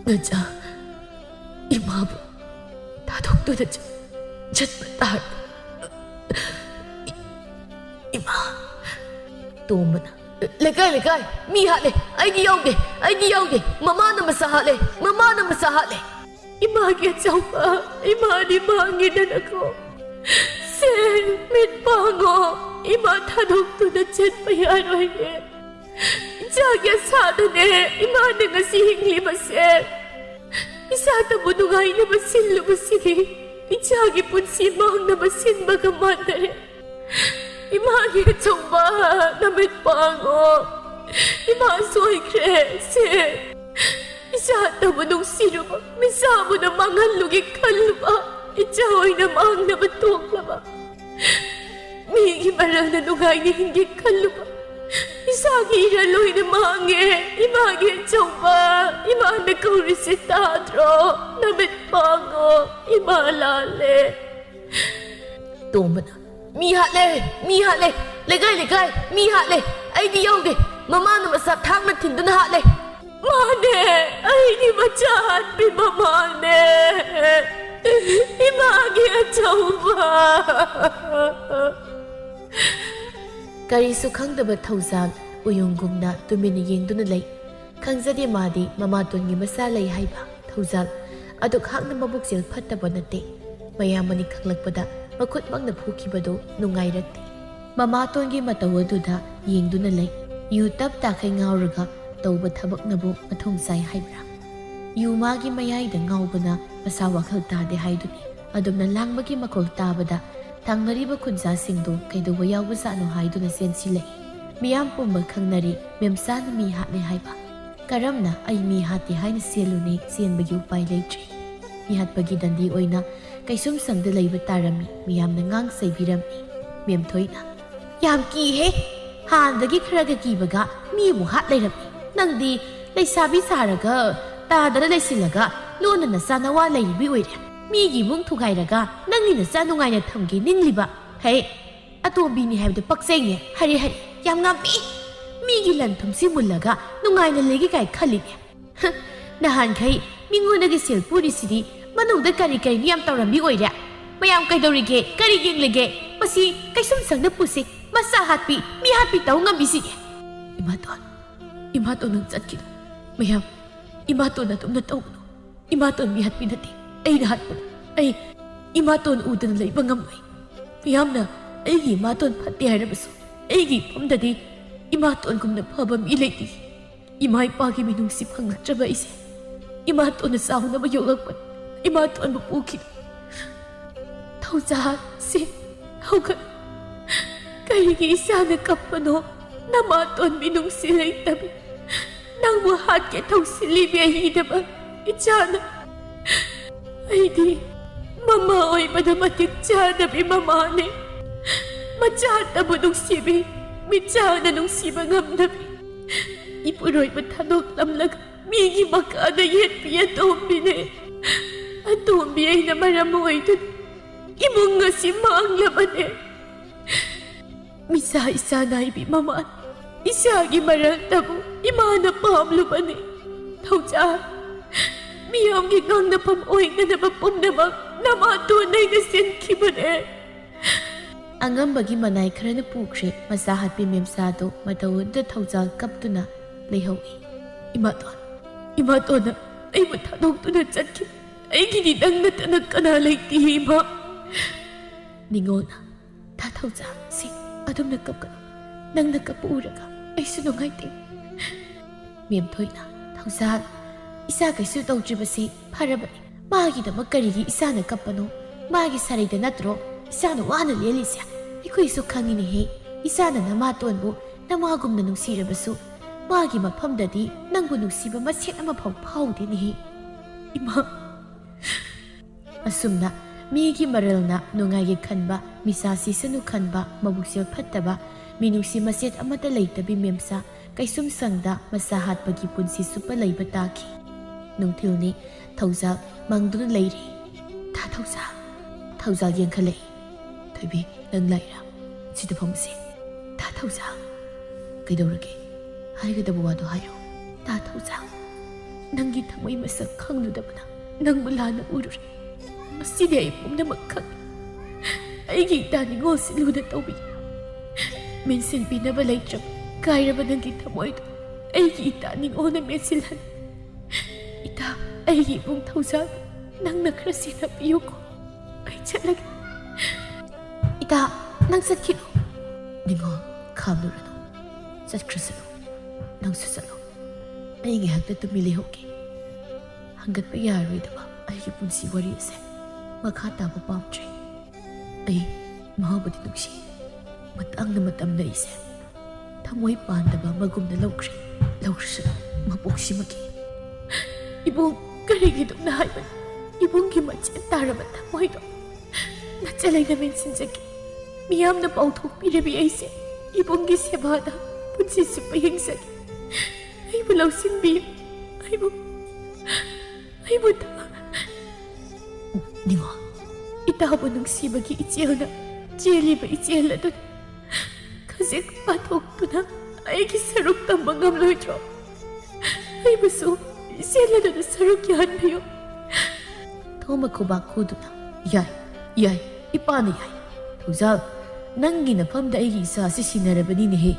너자 이마부 다독도다 젖다 이마 ꯇꯣꯝꯕꯅ ꯂꯩꯀꯥꯏ ꯃꯤ ꯍꯥꯠꯂꯦ ꯑꯩꯗꯤ ꯌꯥꯎꯗꯦ ꯃꯃꯥꯅ ꯃꯁꯥ ꯍꯥꯠꯂꯦ ꯏꯃꯥꯒꯤ ꯑꯆꯧꯕ ꯏꯃꯥꯗꯤ ꯃꯥꯡꯉꯦꯗꯅꯀꯣ ꯁꯦ ꯃꯤꯠ ꯄꯥꯡꯉꯣ ꯏꯃꯥ ꯊꯥꯗꯣꯛꯇꯨꯅ ꯆꯠꯄ ꯌꯥꯔꯣꯏꯅꯦ 이자기 사드네 이마는 것이 힘리버세 이사다부 누가 이놈의 실루버시니 이자기 분시 막나마 신바가 만나래 이마게 정말 남의 빵어 이마 소이 그래 세 이사다부 농시루바 미사부나 망할루기 칼루바 이자오이나 막나마 통라바 미기 말하는 누가 이니 hingi 칼루바 Isagi iraloy na mange, image chomba, imane kaurisitadro, namit pango, imalale. Tomana, mihale, legay, mihale, ay di yauge, mamano masap thang na tindun hale. Mane, ay di machahan pi mamane, image chomba. ꯀꯔꯤꯁꯨ ꯈꯪꯗꯕ ꯊꯧꯖꯥꯜ ꯎꯌꯨꯡꯒꯨꯝꯅ ꯇꯨꯃꯤꯟꯅ ꯌꯦꯡꯗꯨꯅ ꯂꯩ ꯈꯪꯖꯗꯦ ꯃꯥꯗꯤ ꯃꯃꯥꯇꯣꯟꯒꯤ ꯃꯆꯥ ꯂꯩ ꯍꯥꯏꯕ ꯊꯧꯖꯥꯜ ꯑꯗꯨ ꯈꯥꯛꯅ ꯃꯕꯨꯛꯆꯦꯜ ꯐꯠꯇꯕ ꯅꯠꯇꯦ ꯃꯌꯥꯝꯕꯅꯤ ꯈꯪꯂꯛꯄꯗ ꯃꯈꯨꯠꯃꯛꯅ ꯐꯨꯈꯤꯕꯗꯨ ꯅꯨꯡꯉꯥꯏꯔꯛꯇꯦ ꯃꯃꯥꯇꯣꯟꯒꯤ ꯃꯇꯧ ꯑꯗꯨꯗ ꯌꯦꯡꯗꯨꯅ ꯂꯩ ꯌꯨ ꯇꯞ ꯇꯥꯈꯩ ꯉꯥꯎꯔꯒ ꯇꯧꯕ ꯊꯕꯛꯅꯕꯨ ꯃꯊꯣꯡ ꯆꯥꯏ ꯍꯥꯏꯕ꯭ꯔꯥ ꯌꯨ ꯃꯥꯒꯤ ꯃꯌꯥꯏꯗ ꯉꯥꯎꯕꯅ ꯃꯁꯥ ꯋꯥꯈꯜ ꯇꯥꯗꯦ ꯍꯥꯏꯗꯨꯅꯤ ꯑꯗꯨꯝꯅ ꯂꯥꯡꯕꯒꯤ ꯃꯈꯣꯜ ꯇꯥꯕꯗ ꯊꯪꯅꯔꯤꯕ ꯈꯨꯟꯖꯥꯁꯤꯡꯗꯨ ꯀꯩꯗꯧꯕ ꯌꯥꯎꯕꯖꯥꯠꯅꯣ ꯍꯥꯏꯗꯨꯅ ꯆꯦꯟꯁꯤꯜꯂꯛꯏ ꯃꯤꯌꯥꯝ ꯄꯨꯝꯕ ꯈꯪꯅꯔꯤ ꯃꯦꯝꯆꯥꯅ ꯃꯤ ꯍꯥꯠꯂꯦ ꯍꯥꯏꯕ ꯀꯔꯝꯅ ꯑꯩ ꯃꯤ ꯍꯥꯠꯇꯦ ꯍꯥꯏꯅ ꯆꯦꯜꯂꯨꯅꯤ ꯆꯦꯟꯕꯒꯤ ꯎꯄꯥꯏ ꯂꯩꯇ꯭ꯔꯤ ꯃꯤ ꯍꯥꯠꯄꯒꯤ ꯗꯟꯗꯤ ꯑꯣꯏꯅ ꯀꯩꯁꯨꯝꯁꯪꯗ ꯂꯩꯕ ꯇꯥꯔꯝꯃꯤ ꯃꯤꯌꯥꯝꯅ ꯉꯥꯡ ꯆꯩꯕꯤꯔꯝꯃꯤ ꯃꯦꯝꯊꯣꯏꯅ ꯌꯥꯝ ꯀꯤꯍꯦ ꯍꯥꯟꯅꯗꯒꯤ ꯈꯔꯒ ꯀꯤꯕꯒ ꯃꯤꯕꯨ ꯍꯥꯠ ꯂꯩꯔꯝꯃꯤ ꯅꯪꯗꯤ ꯂꯩꯁꯥꯕꯤ ꯁꯥꯔꯒ ꯇꯥꯗꯅ ꯂꯩꯁꯤꯜꯂꯒ ꯂꯣꯟꯅ ꯅꯆꯥ ꯅꯋꯥ ꯂꯩꯔꯤꯕꯤ ꯑꯣꯏꯔꯦ ꯃꯤꯒꯤ ꯏꯃꯨꯡ ꯊꯨꯒꯥꯏꯔꯒ ꯅꯪꯒꯤ ꯅꯆꯥ ꯅꯨꯡꯉꯥꯏꯅ ꯊꯝꯒꯦ ꯅꯤꯡꯂꯤꯕ ꯍꯦ ꯑꯇꯣꯝꯕꯤꯅꯤ ꯍꯥꯏꯕꯗꯨ ꯄꯛꯆꯩꯅꯦ ꯍꯔꯤ ꯌꯥꯝ ꯉꯝꯃꯤ ꯃꯤꯒꯤ ꯂꯟ ꯊꯨꯝꯁꯤ ꯃꯨꯜꯂꯒ ꯅꯨꯡꯉꯥꯏꯅ ꯂꯩꯒꯦ ꯀꯥꯏ ꯈꯜꯂꯤꯅꯦ ꯅꯍꯥꯟꯈꯩ ꯃꯤꯉꯣꯟꯗꯒꯤ ꯁꯦꯜ ꯄꯨꯔꯤꯁꯤꯗꯤ ꯃꯅꯨꯡꯗ ꯀꯔꯤꯅꯣ ꯌꯥꯝ ꯇꯧꯔꯝꯕꯤ ꯑꯣꯏꯔꯦ ꯃꯌꯥꯝ ꯀꯩꯗꯧꯔꯤꯒꯦ ꯀꯔꯤ ꯌꯦꯡꯂꯤꯒꯦ ꯃꯁꯤ ꯀꯩꯁꯨꯝꯁꯪꯗ ꯄꯨꯁꯤ ꯃꯆꯥ ꯍꯥꯠꯄꯤ ꯃꯤ ꯍꯥꯠꯄꯤ ꯇꯧ ꯉꯝꯕꯤꯁꯤꯒꯦ ꯏꯃꯥꯇꯣꯟ ꯅꯪ ꯆꯠꯈꯤꯗꯣ ꯃꯌꯥꯝ ꯏꯃꯥꯇꯣꯟ ꯑꯗꯨꯝꯅ ꯇꯧꯒꯅꯨ ꯏꯃꯥꯇꯣꯟ ꯃꯤ ꯍꯥꯠꯄꯤ ꯅꯠꯇꯦ ꯑꯩꯅ ꯍꯥꯠꯄꯅ ꯑꯩ ꯏꯃꯥꯇꯣꯟ ꯎꯗꯅ ꯂꯩꯕ ꯉꯝꯃꯣꯏ ꯃꯤꯌꯥꯝꯅ ꯑꯩꯒꯤ ꯏꯃꯥꯇꯣꯟ ꯐꯠꯇꯦ ꯍꯥꯏꯔꯕꯁꯨ ꯑꯩꯒꯤ ꯏꯐꯝꯗꯗꯤ ꯏꯃꯥꯇꯣꯟꯒꯨꯝꯅ ꯐꯕ ꯃꯤ ꯂꯩꯇꯦ ꯏꯃꯥ ꯏꯄꯥꯒꯤ ꯃꯤꯅꯨꯡꯁꯤ ꯐꯪꯂꯛꯇ꯭ꯔꯕ ꯑꯩꯁꯦ ꯏꯃꯥꯇꯣꯟꯅ ꯆꯥꯎꯅꯕ ꯌꯣꯛꯂꯛꯄꯅ ꯏꯃꯥꯇꯣꯟꯕꯨ ꯄꯨꯈꯤꯗ ꯊꯧꯖꯥꯜꯁꯦ ꯍꯧꯒꯠ ꯀꯔꯤꯒꯤ ꯏꯆꯥꯅ ꯀꯞꯄꯅꯣ ꯅꯃꯥꯇꯣꯟ ꯃꯤꯅꯨꯡꯁꯤ ꯂꯩꯇꯕꯤ ꯅꯪꯕꯨ ꯍꯥꯠꯀꯦ ꯊꯧꯁꯤꯜꯂꯤꯕꯤ ꯑꯩꯗꯕ ꯏꯆꯥꯅ ꯑꯩꯗꯤ ꯃꯃꯥ ꯑꯣꯏꯕꯗ ꯃꯇꯤꯛ ꯆꯥꯗꯕꯤ ꯃꯃꯥꯅꯦ ꯃꯆꯥꯇꯕꯨ ꯅꯨꯡꯁꯤꯕꯤ ꯃꯤꯆꯥꯅ ꯅꯨꯡꯁꯤꯕ ꯉꯝꯗꯕꯤ ꯏꯄꯨꯔꯣꯏꯕ ꯊꯥꯗꯣꯛꯂꯝꯂꯒ ꯃꯤꯒꯤ ꯃꯈꯥꯗ ꯌꯦꯠꯄꯤ ꯑꯇꯣꯝꯕꯤꯅꯦ ꯑꯇꯣꯝꯕꯤ ꯑꯩꯅ ꯃꯔꯝ ꯑꯣꯏꯗꯨꯅ ꯏꯃꯨꯡ ꯑꯁꯤ ꯃꯥꯡꯂꯕꯅꯦ ꯃꯤꯆꯥ ꯏꯆꯥ ꯅꯥꯏꯕꯤ ꯃꯃꯥꯅ ꯏꯆꯥꯒꯤ ꯃꯔꯛꯇꯕꯨ ꯏꯃꯥꯅ ꯄꯥꯝꯂꯨꯕꯅꯦ ꯊꯧꯖꯥꯜ ꯃꯤꯌꯥꯝꯒꯤ ꯉꯥꯡꯅꯐꯝ ꯑꯣꯏꯅꯅꯕ ꯄꯨꯝꯅꯃꯛ ꯅꯃꯥꯇꯣꯟ ꯑꯩꯅ ꯁꯤꯟꯈꯤꯕꯅꯦ ꯑꯉꯝꯕꯒꯤ ꯃꯅꯥꯏ ꯈꯔꯅ ꯄꯨꯈ꯭ꯔꯦ ꯃꯆꯥ ꯍꯥꯠꯄꯤ ꯃꯦꯝꯆꯥꯗꯣ ꯃꯇꯧ ꯑꯗꯨꯗ ꯊꯧꯖꯥꯜ ꯀꯞꯇꯨꯅ ꯂꯩꯍꯧꯏ ꯏꯃꯥꯇꯣꯟꯅ ꯑꯩꯕꯨ ꯊꯥꯗꯣꯛꯇꯨꯅ ꯆꯠꯈꯤ ꯑꯩꯒꯤꯗꯤ ꯅꯪ ꯅꯠꯇꯅ ꯀꯅꯥ ꯂꯩꯇꯦ ꯏꯃꯥ ꯅꯤꯡꯉꯣꯜꯅ ꯊꯧꯖꯥꯜ ꯁꯤ ꯑꯗꯨꯝꯅ ꯀꯞꯀꯅꯨ ꯅꯪꯅ ꯀꯞꯄ ꯎꯔꯒ ꯑꯩꯁꯨ ꯅꯨꯡꯉꯥꯏꯇꯦ ꯃꯦꯝꯊꯣꯏꯅ ꯊꯧꯖꯥꯜ ꯏꯆꯥ ꯀꯩꯁꯨ ꯇꯧꯗ꯭ꯔꯤꯕꯁꯤ ꯐꯔꯕꯅꯤ ꯃꯥꯒꯤꯗꯃꯛ ꯀꯔꯤꯒꯤ ꯏꯆꯥꯅ ꯀꯞꯄꯅꯣ ꯃꯥꯒꯤ ꯁꯔꯩꯗ ꯅꯠꯇ꯭ꯔꯣ ꯏꯆꯥꯅ ꯋꯥꯅ ꯂꯦꯜꯂꯤꯁꯦ ꯑꯩꯈꯣꯏꯁꯨ ꯈꯪꯉꯤꯅꯦꯍꯦ ꯏꯆꯥꯅ ꯅꯃꯥꯇꯣꯟꯕꯨ ꯅꯃꯥꯒꯨꯝꯅ ꯅꯨꯡꯁꯤꯔꯕꯁꯨ ꯃꯥꯒꯤ ꯃꯐꯝꯗꯗꯤ ꯅꯪꯕꯨ ꯅꯨꯡꯁꯤꯕ ꯃꯁꯦꯠ ꯑꯃꯐꯥꯎ ꯐꯥꯎꯗꯦꯅꯦꯍꯦ ꯏꯃꯥ ꯑꯁꯨꯝꯅ ꯃꯤꯒꯤ ꯃꯔꯜꯅ ꯅꯨꯡꯉꯥꯏꯒꯦ ꯈꯟꯕ ꯃꯤꯆꯥ ꯁꯤꯁꯅꯨ ꯈꯟꯕ ꯃꯕꯨꯛꯆꯦꯜ ꯐꯠꯇꯕ ꯃꯤꯅꯨꯡꯁꯤ ꯃꯆꯦꯠ ꯑꯃꯠꯇ ꯂꯩꯇꯕꯤ ꯃꯦꯝꯆꯥ ꯀꯩꯁꯨꯝꯁꯪꯗ ꯃꯆꯥ ꯍꯥꯠꯄꯒꯤ ꯄꯨꯟꯁꯤ ꯆꯨꯞꯄ ꯂꯩꯕ ꯇꯥꯈꯤ ꯅꯨꯡꯊꯤꯜꯅꯤ ꯊꯧꯖꯥꯜ ꯃꯪꯗꯨꯅ ꯂꯩꯔꯤ ꯊꯧꯖꯥꯜ ꯌꯦꯡꯈꯠꯂꯛꯏ ꯊꯣꯏꯕꯤ ꯅꯪ ꯂꯩꯔꯥ ꯁꯤꯗ ꯐꯝꯁꯦ ꯊꯧꯖꯥꯜ ꯀꯩꯗꯧꯔꯒꯦ ꯍꯥꯏꯒꯗꯕ ꯋꯥꯗꯣ ꯍꯥꯏꯔꯣ ꯊꯧꯖꯥꯜ ꯅꯪꯒꯤ ꯊꯃꯣꯏ ꯃꯁꯛ ꯈꯪꯂꯨꯗꯕꯅ ꯅꯪꯕꯨ ꯂꯥꯟꯅ ꯎꯔꯨꯔꯦ ꯃꯁꯤꯗꯤ ꯑꯩ ꯄꯨꯝꯅꯃꯛ ꯈꯪꯉꯤ ꯑꯩꯒꯤ ꯏꯇꯥ ꯅꯤꯡꯉꯣꯜꯁꯤ ꯂꯨꯅ ꯇꯧꯕꯤ ꯃꯦꯟꯁꯤꯟꯕꯤꯅꯕ ꯂꯩꯇ꯭ꯔꯕ ꯀꯥꯏꯔꯕ ꯅꯪꯒꯤ ꯊꯃꯣꯏꯗꯣ ꯑꯩꯒꯤ ꯏꯇꯥ ꯅꯤꯡꯉꯣꯜꯅ ꯃꯦꯠꯁꯤꯜꯍꯟ ꯏꯇꯥ ꯑꯩꯒꯤ ꯏꯕꯨꯡ ꯊꯧꯖꯥꯜ ꯅꯪꯅ ꯈꯔ ꯁꯦꯟꯅꯕꯤꯌꯨꯀꯣ ꯑꯩ ꯆꯠꯂꯒꯦ ꯏꯇꯥ ꯅꯪ ꯆꯠꯈꯤꯅꯨ ꯅꯤꯡꯉꯣꯜ ꯈꯥꯝꯂꯨꯔꯅꯨ ꯆꯠꯈ꯭ꯔꯁꯅꯨ ꯅꯪꯁꯨ ꯆꯠꯂꯣ ꯑꯩ ꯉꯥꯏꯍꯥꯛꯇ ꯇꯨꯃꯤ ꯂꯩꯍꯧꯒꯦ ꯍꯪꯒꯠꯄ ꯌꯥꯔꯣꯏꯗꯕ ꯑꯩꯒꯤ ꯄꯨꯟꯁꯤ ꯋꯥꯔꯤ ꯑꯁꯦ ꯃꯈꯥ ꯇꯥꯕ ꯄꯥꯝꯗ꯭ꯔꯦ ꯑꯩ ꯃꯍꯥꯛꯕꯨꯗꯤ ꯅꯨꯡꯁꯤ ꯃꯇꯥꯡꯅ ꯃꯇꯝꯗ ꯑꯩꯁꯦ ꯊꯃꯣꯏ ꯄꯥꯟꯗꯕ ꯑꯃꯒꯨꯝꯅ ꯂꯧꯈ꯭ꯔꯁꯅꯨ ꯃꯄꯣꯛꯁꯤꯃꯒꯤ 이봉 ꯀꯔꯤꯒꯤꯗꯨꯝ ꯍꯥꯏꯕꯅꯤ 이봉ꯒꯤ ꯃꯆꯦꯠ ꯇꯥꯔꯕ ꯊꯃꯣꯏꯗꯣ ꯅꯆꯂꯩꯅ ꯃꯦꯟꯁꯤꯟꯖꯒꯦ ꯃꯤꯌꯥꯝꯅ ꯄꯥꯎꯊꯣꯛꯄꯤꯔꯕꯤ ꯑꯩꯁꯦ 이봉ꯒꯤ ꯁꯦꯕꯥꯗ ꯄꯨꯟꯁꯤ ꯆꯨꯞꯄ ꯌꯦꯡꯖꯒꯦ ꯑꯩꯕꯨ ꯂꯧꯁꯤꯟꯕꯤꯌꯨ ꯑꯩꯕꯨ ꯅꯤꯡꯉꯣꯜ ꯏꯇꯥꯕꯨ ꯅꯨꯡꯁꯤꯕꯒꯤ ꯏꯆꯦꯜꯅ ꯆꯦꯜꯂꯤꯕ ꯏꯆꯦꯜ ꯑꯗꯨꯅ ꯈꯖꯤꯛ ꯄꯥꯊꯣꯛꯇꯨꯅ ꯑꯩꯒꯤ ꯁꯔꯨꯛ ꯇꯝꯕ ꯉꯝꯂꯣꯏꯗ꯭ꯔꯣ ꯑꯩꯕꯨꯁꯨ ꯏꯆꯦꯜ ꯑꯗꯨꯅ ꯁꯔꯨꯛ ꯌꯥꯍꯟꯕꯤꯌꯨ ꯊꯣꯃ ꯈꯨꯕꯥꯛ ꯈꯨꯗꯨꯅ ꯌꯥꯏ ꯏꯄꯥꯅ ꯌꯥꯏ ꯊꯧꯖꯥꯜ ꯅꯪꯒꯤ ꯅꯐꯝꯗ ꯑꯩꯒꯤ ꯏꯆꯥꯁꯤ ꯁꯤꯟꯅꯔꯕꯅꯤꯅꯦꯍꯦ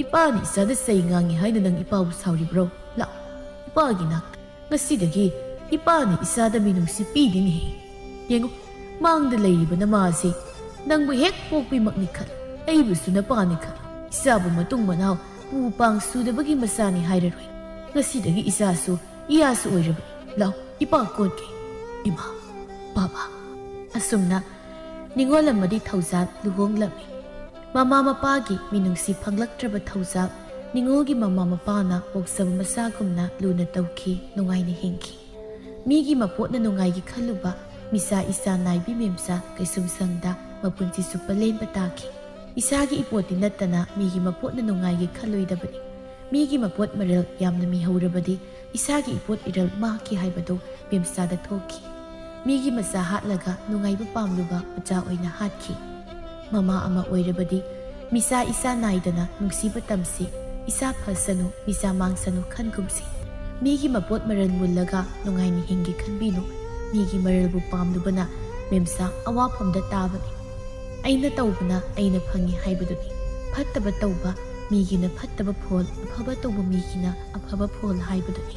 ꯏꯄꯥꯅ ꯏꯆꯥꯗ ꯆꯩ ꯉꯥꯡꯉꯤ ꯍꯥꯏꯅ ꯅꯪ ꯏꯄꯥꯕꯨ ꯁꯥꯎꯔꯤꯕ꯭ꯔꯣ ꯂꯥꯛꯑꯣ ꯏꯄꯥꯒꯤ ꯅꯥꯛꯇ ꯉꯁꯤꯗꯒꯤ ꯏꯄꯥꯅ ꯏꯆꯥꯗ ꯃꯤꯅꯨꯡꯁꯤ ꯄꯤꯗꯦꯅꯦꯍꯦ ꯌꯦꯡꯉꯨ ꯃꯥꯡꯗ ꯂꯩꯔꯤꯕ ꯅꯃꯥꯁꯤ ꯅꯪꯕꯨ ꯍꯦꯛ ꯄꯣꯛꯄꯤꯃꯛꯅꯤ ꯈꯜꯂꯨ ꯑꯩꯕꯨꯁꯨ ꯅꯄꯥꯅꯤ ꯈꯜꯂꯨ ꯏꯆꯥꯕꯨ ꯃꯇꯨꯡ ꯃꯅꯥꯎ ꯄꯨ ꯄꯥꯡ ꯁꯨꯗꯕꯒꯤ ꯃꯆꯥꯅꯤ ꯍꯥꯏꯔꯔꯣꯏ ꯉꯁꯤꯗꯒꯤ ꯏꯆꯥꯁꯨ ꯏꯌꯥꯁꯨ ꯑꯣꯏꯔꯕꯅꯤ ꯂꯥꯎ ꯏꯄꯥ ꯀꯣꯟꯒꯦ ꯏꯃꯥ ꯕꯥꯕꯥ ꯑꯁꯨꯝꯅ ꯅꯤꯡꯉꯣꯜ ꯑꯃꯗꯤ ꯊꯧꯖꯥꯜ ꯂꯨꯍꯣꯡꯂꯝꯃꯤ ꯃꯃꯥ ꯃꯄꯥꯒꯤ ꯃꯤꯅꯨꯡꯁꯤ ꯐꯪꯂꯛꯇ꯭ꯔꯕ ꯊꯧꯖꯥꯜ ꯅꯤꯡꯉꯣꯜꯒꯤ ꯃꯃꯥ ꯃꯄꯥꯅ ꯄꯣꯛꯆꯕ ꯃꯆꯥꯒꯨꯝꯅ ꯂꯨꯅ ꯇꯧꯈꯤ ꯅꯨꯡꯉꯥꯏꯅ ꯍꯤꯡꯈꯤ ꯃꯤꯒꯤ ꯃꯄꯣꯠꯅ ꯅꯨꯡꯉꯥꯏꯒꯤ ꯈꯜꯂꯨꯕ ꯃꯤꯆꯥ ꯏꯆꯥ ꯅꯥꯏꯕꯤ ꯃꯦꯝꯆꯥ ꯀꯩꯁꯨꯝꯁꯪꯗ ꯃꯄꯨꯟꯁꯤ ꯆꯨꯞꯄ ꯂꯦꯟꯕ ꯇꯥꯈꯤ ꯏꯁꯥꯒꯤ ꯏꯄꯣꯠꯇꯤ ꯅꯠꯇꯅ ꯃꯤꯒꯤ ꯃꯄꯣꯠꯅ ꯅꯨꯡꯉꯥꯏꯒꯤ ꯈꯜꯂꯣꯏꯗꯕꯅꯤ ꯃꯤꯒꯤ ꯃꯄꯣꯠ ꯃꯔꯜ ꯌꯥꯝꯅ ꯃꯤꯍꯧꯔꯕꯗꯤ ꯏꯁꯥꯒꯤ ꯏꯄꯣꯠ ꯏꯔꯜ ꯃꯥꯡꯈꯤ ꯍꯥꯏꯕꯗꯨ ꯃꯦꯝꯆꯥꯗ ꯊꯣꯛꯈꯤ ꯃꯤꯒꯤ ꯃꯆꯥ ꯍꯥꯠꯂꯒ ꯅꯨꯡꯉꯥꯏꯕ ꯄꯥꯝꯂꯨꯕ ꯃꯆꯥ ꯑꯣꯏꯅ ꯍꯥꯠꯈꯤ ꯃꯃꯥ ꯑꯃ ꯑꯣꯏꯔꯕꯗꯤ ꯃꯤꯆꯥ ꯏꯆꯥ ꯅꯥꯏꯗꯅ ꯅꯨꯡꯁꯤꯕ ꯇꯝꯁꯤ ꯏꯆꯥ ꯐꯁꯅꯨ ꯃꯤꯆꯥ ꯃꯥꯡꯁꯅꯨ ꯈꯟꯒꯨꯝꯁꯤ ꯃꯤꯒꯤ ꯃꯄꯣꯠ ꯃꯔꯜ ꯃꯨꯜꯂꯒ ꯅꯨꯡꯉꯥꯏꯅ ꯍꯤꯡꯒꯦ ꯈꯟꯕꯤꯅꯨ ꯃꯤꯒꯤ ꯃꯔꯜꯕꯨ ꯄꯥꯝꯂꯨꯕꯅ ꯃꯦꯝꯆꯥ ꯑꯋꯥꯐꯝꯗ ꯇꯥꯕꯅꯤ ꯑꯩꯅ ꯇꯧꯕꯅ ꯑꯩꯅ ꯐꯪꯉꯤ ꯍꯥꯏꯕꯗꯨꯅꯤ ꯐꯠꯇꯕ ꯇꯧꯕ ꯃꯤꯒꯤꯅ ꯐꯠꯇꯕ ꯐꯣꯜ ꯑꯐꯕ ꯇꯧꯕ ꯃꯤꯒꯤꯅ ꯑꯐꯕ ꯐꯣꯜ ꯍꯥꯏꯕꯗꯨꯅꯤ